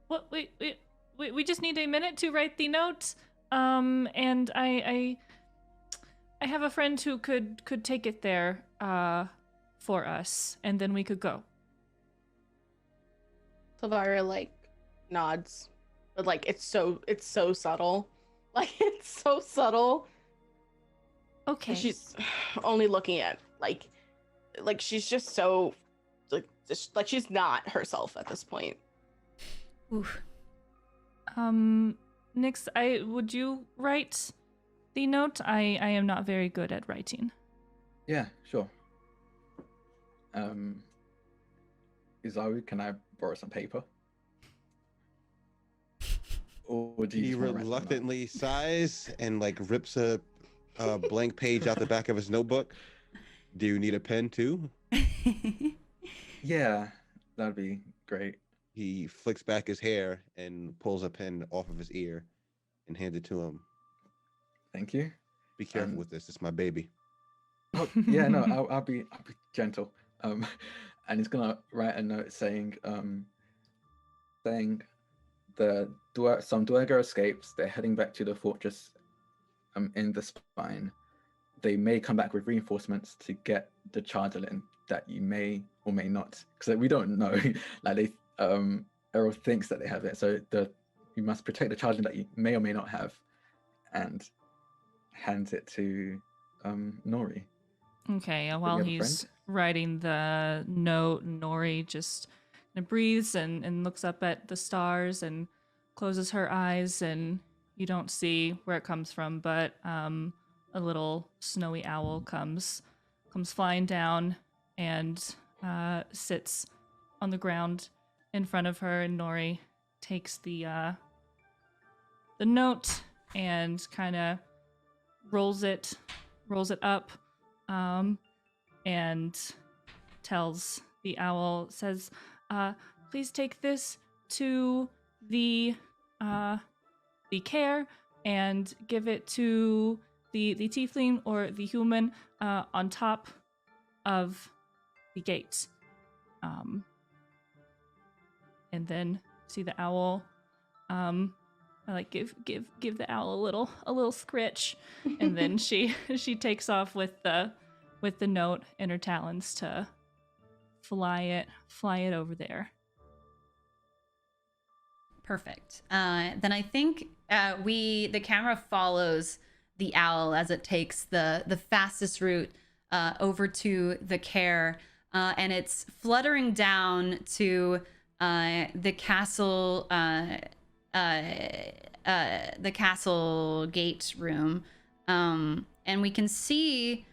What? We just need a minute to write the note. And I have a friend who could take it there, for us, and then we could go. Silvira like nods, but like it's so subtle. Like it's so subtle. Okay. She's only looking at like she's just so like she's not herself at this point. Oof. Nix, would you write the note? I am not very good at writing. Yeah, sure. Izaru, can I borrow some paper? Or do you He just wanna write something up? reluctantly sighs and like rips a blank page out the back of his notebook. Do you need a pen too? Yeah, that'd be great. He flicks back his hair and pulls a pen off of his ear and hands it to him. Thank you. Be careful with this. It's my baby. Oh, yeah, no, I'll be gentle. And he's gonna write a note saying some Dwergar escapes. They're heading back to the fortress in the spine. They may come back with reinforcements to get the Chargeling that you may or may not, because we don't know. Like they Errol thinks that they have it, so you must protect the Chargeling that you may or may not have, and hands it to Nori. Okay, you while have a he's friend? writing the note, Nori just kind of breathes and looks up at the stars and closes her eyes, and you don't see where it comes from, but a little snowy owl comes flying down and sits on the ground in front of her, and Nori takes the note and kind of rolls it up, and tells the owl, says, please take this to the care and give it to the tiefling or the human on top of the gate. And then see the owl. I like give the owl a little scritch, and then she takes off with the note in her talons to fly it over there. Perfect. Then I think the camera follows the owl as it takes the fastest route over to the care, and it's fluttering down to the castle gate room, and we can see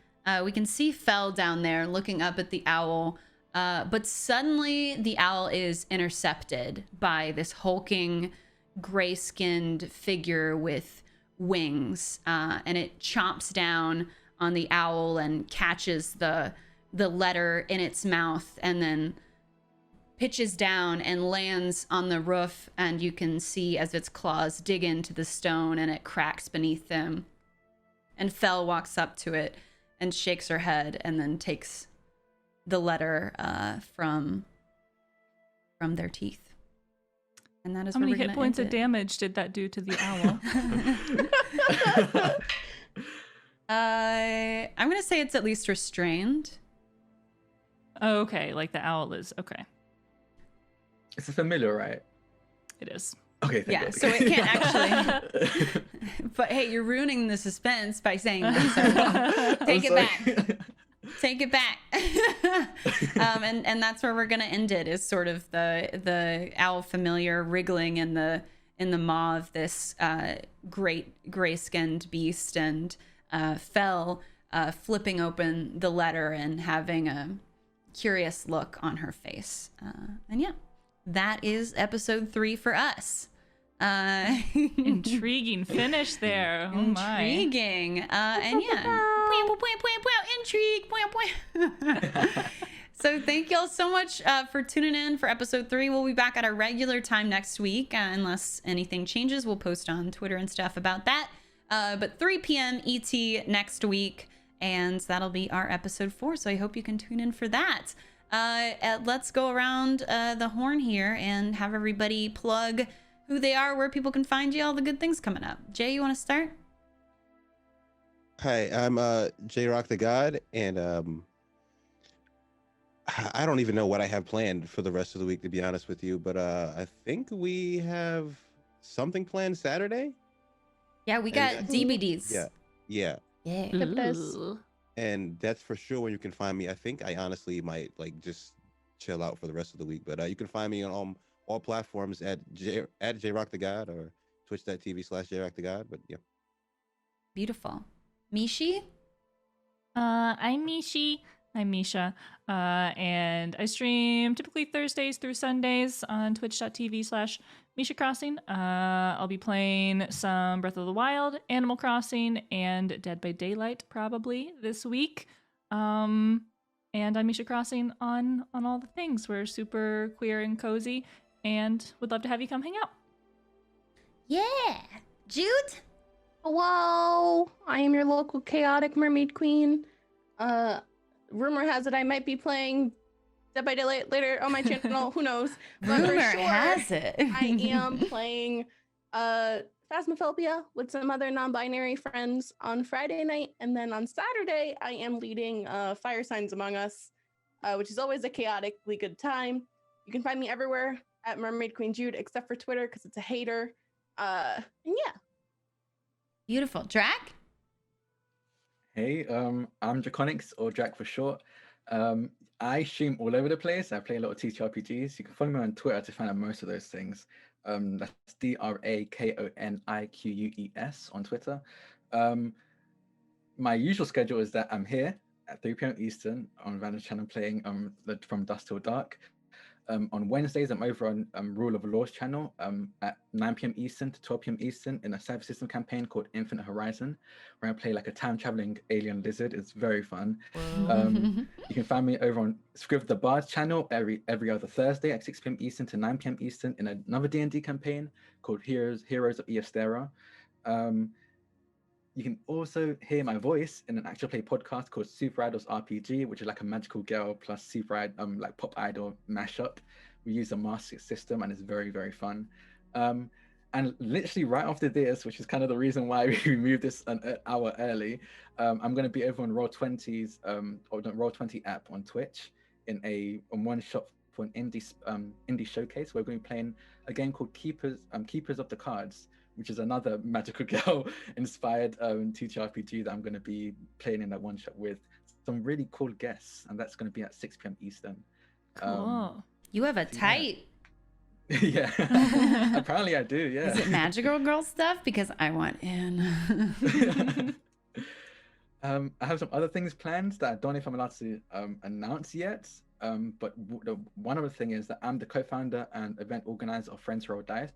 Fell down there looking up at the owl. But suddenly the owl is intercepted by this hulking, gray-skinned figure with wings, and it chomps down on the owl and catches the letter in its mouth, and then pitches down and lands on the roof, and you can see as its claws dig into the stone and it cracks beneath them. And Fell walks up to it and shakes her head and then takes the letter from their teeth. And that is how where many we're hit gonna points end of it. damage did that do to the owl? I'm gonna say it's at least restrained. Oh, okay, like the owl is okay. It's a familiar, right? It is. Okay, thank Yeah, God. so it can't actually. But hey, you're ruining the suspense by saying that. So take it back. Take it back. And that's where we're gonna end it. Is sort of the owl familiar wriggling in the maw of this great gray-skinned beast, and Fell flipping open the letter and having a curious look on her face. And yeah, that is episode 3 for us. Intriguing finish there. Oh my. Intriguing. And yeah, intrigue. So thank y'all so much for tuning in for episode 3. We'll be back at our regular time next week, unless anything changes. We'll post on Twitter and stuff about that. But 3 p.m. ET next week, and that'll be our episode 4. So I hope you can tune in for that. Let's go around the horn here and have everybody plug who they are, where people can find you, all the good things coming up. Jay, you want to start? Hi, I'm J-Rock the God, and I don't even know what I have planned for the rest of the week, to be honest with you, but I think we have something planned Saturday. Yeah, we got DVDs. Yeah. Ooh. And that's for sure where you can find me. I think I honestly might like just chill out for the rest of the week, but you can find me on all platforms at J-Rock the God or twitch.tv/J-Rock the God. But yeah. Beautiful. Mishi? I'm Mishi. I'm Misha. And I stream typically Thursdays through Sundays on twitch.tv/Misha Crossing. I'll be playing some Breath of the Wild, Animal Crossing, and Dead by Daylight probably this week. And I'm Misha Crossing on all the things. We're super queer and cozy and would love to have you come hang out. Yeah. Jude? Hello, I am your local chaotic mermaid queen. Rumor has it I might be playing Dead by Daylight later on my channel. Who knows? But for Rumor sure, has it. I am playing Phasmophobia with some other non-binary friends on Friday night, and then on Saturday I am leading Fire Signs Among Us, which is always a chaotically good time. You can find me everywhere at Mermaid Queen Jude, except for Twitter because it's a hater. And yeah. Beautiful. Drac? Hey, I'm Draconics, or Drac for short. I stream all over the place. I play a lot of TTRPGs. You can follow me on Twitter to find out most of those things. That's DRAKONIQUES on Twitter. My usual schedule is that I'm here at 3 p.m. Eastern on Vanda's channel playing From Dusk Till Dark. On Wednesdays, I'm over on Rule of Law's channel at 9 p.m. Eastern to 12 p.m. Eastern in a server system campaign called Infinite Horizon, where I play like a time-traveling alien lizard. It's very fun. You can find me over on Scriv the Bard's channel every other Thursday at 6 p.m. Eastern to 9 p.m. Eastern in another D&D campaign called Heroes of Eastera. You can also hear my voice in an actual play podcast called Super Idols RPG, which is like a magical girl plus like pop idol mashup. We use a mask system, and it's very, very fun. And literally right after this, which is kind of the reason why we moved this an hour early, I'm going to be over on Roll20's or the Roll20 app on Twitch in one shot for an indie showcase. We're going to be playing a game called Keepers of the Cards, which is another magical girl inspired TTRPG that I'm going to be playing in that one shot with some really cool guests, and that's going to be at 6 p.m. Eastern. Cool. You have a tight. Yeah, apparently I do. Yeah. Is it magical girl stuff? Because I want in. I have some other things planned that I don't know if I'm allowed to announce yet. But one other thing is that I'm the co-founder and event organizer of Friends Roll Dice,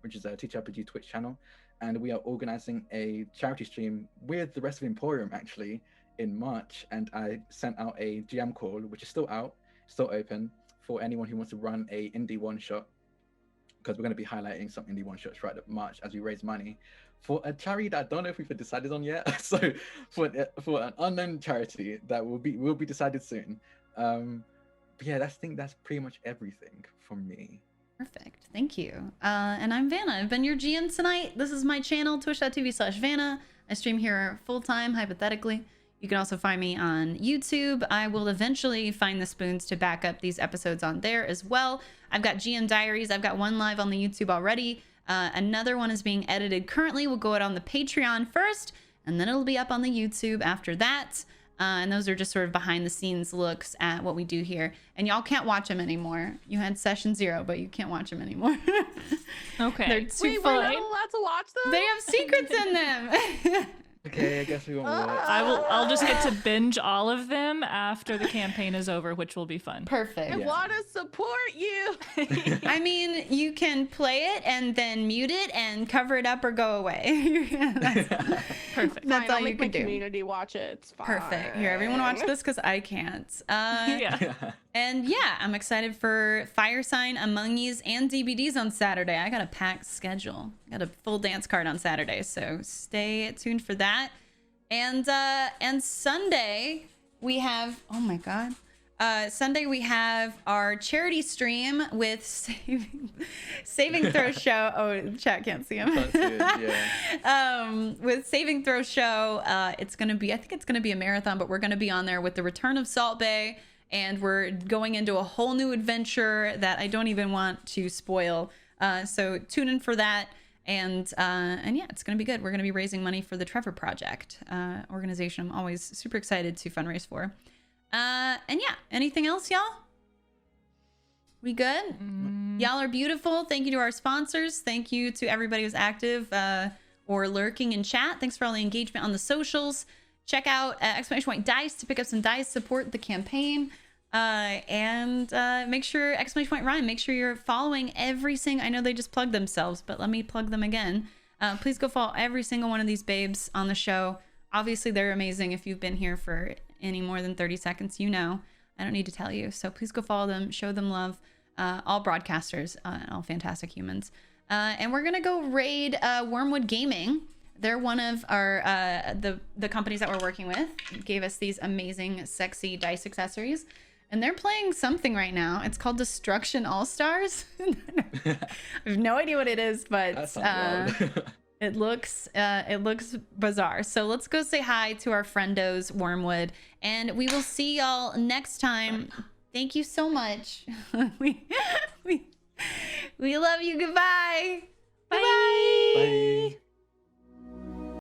which is a TTRPG Twitch channel, and we are organizing a charity stream with the rest of Emporium actually in March. And I sent out a GM call, which is still out, still open for anyone who wants to run a indie one shot, because we're going to be highlighting some indie one shots right at March as we raise money for a charity that I don't know if we've decided on yet. So for an unknown charity that will be decided soon. But yeah, that's pretty much everything from me. Perfect. Thank you. And I'm Vanna. I've been your GM tonight. This is my channel, twitch.tv/Vanna. I stream here full-time, hypothetically. You can also find me on YouTube. I will eventually find the spoons to back up these episodes on there as well. I've got GM Diaries. I've got one live on the YouTube already. Another one is being edited currently. We'll go out on the Patreon first, and then it'll be up on the YouTube after that. And those are just sort of behind the scenes looks at what we do here. And y'all can't watch them anymore. You had session 0, but you can't watch them anymore. Okay. They're too Wait, we're not allowed to watch them? They have secrets in them. Okay, I guess we won't watch. I'll just get to binge all of them after the campaign is over, which will be fun. Perfect. I want to support you. I mean, you can play it and then mute it and cover it up or go away. Perfect. That's Fine, all I'll you make can my do. community watch it. It's fine. Perfect. Here, everyone watch this because I can't. Yeah. And yeah, I'm excited for Fire Sign, Among Us, and DVDs on Saturday. I got a packed schedule. Got a full dance card on Saturday, so stay tuned for that. And Sunday we have, oh my god, Sunday we have our charity stream with Saving Throw Show. Oh, chat can't see him. Can't see it, yeah. With Saving Throw Show, it's gonna be, I think it's gonna be a marathon, but we're gonna be on there with the return of Salt Bay, and we're going into a whole new adventure that I don't even want to spoil. So tune in for that. And yeah, it's gonna be good. We're gonna be raising money for the Trevor Project organization. I'm always super excited to fundraise for. And yeah, anything else, y'all? We good? Y'all are beautiful. Thank you to our sponsors. Thank you to everybody who's active or lurking in chat. Thanks for all the engagement on the socials. Check out !Dice to pick up some dice, support the campaign. And make sure !Rime, make sure you're following every single, I know they just plugged themselves, but let me plug them again. Please go follow every single one of these babes on the show. Obviously they're amazing. If you've been here for any more than 30 seconds, you know, I don't need to tell you. So please go follow them, show them love. All broadcasters, all fantastic humans. And we're gonna go raid Wormwood Gaming. They're one of our the companies that we're working with. Gave us these amazing sexy dice accessories. And they're playing something right now. It's called Destruction All Stars. I have no idea what it is, but it looks bizarre. So let's go say hi to our friendos Wormwood, and we will see y'all next time. Thank you so much. we love you. Goodbye. Bye. Bye.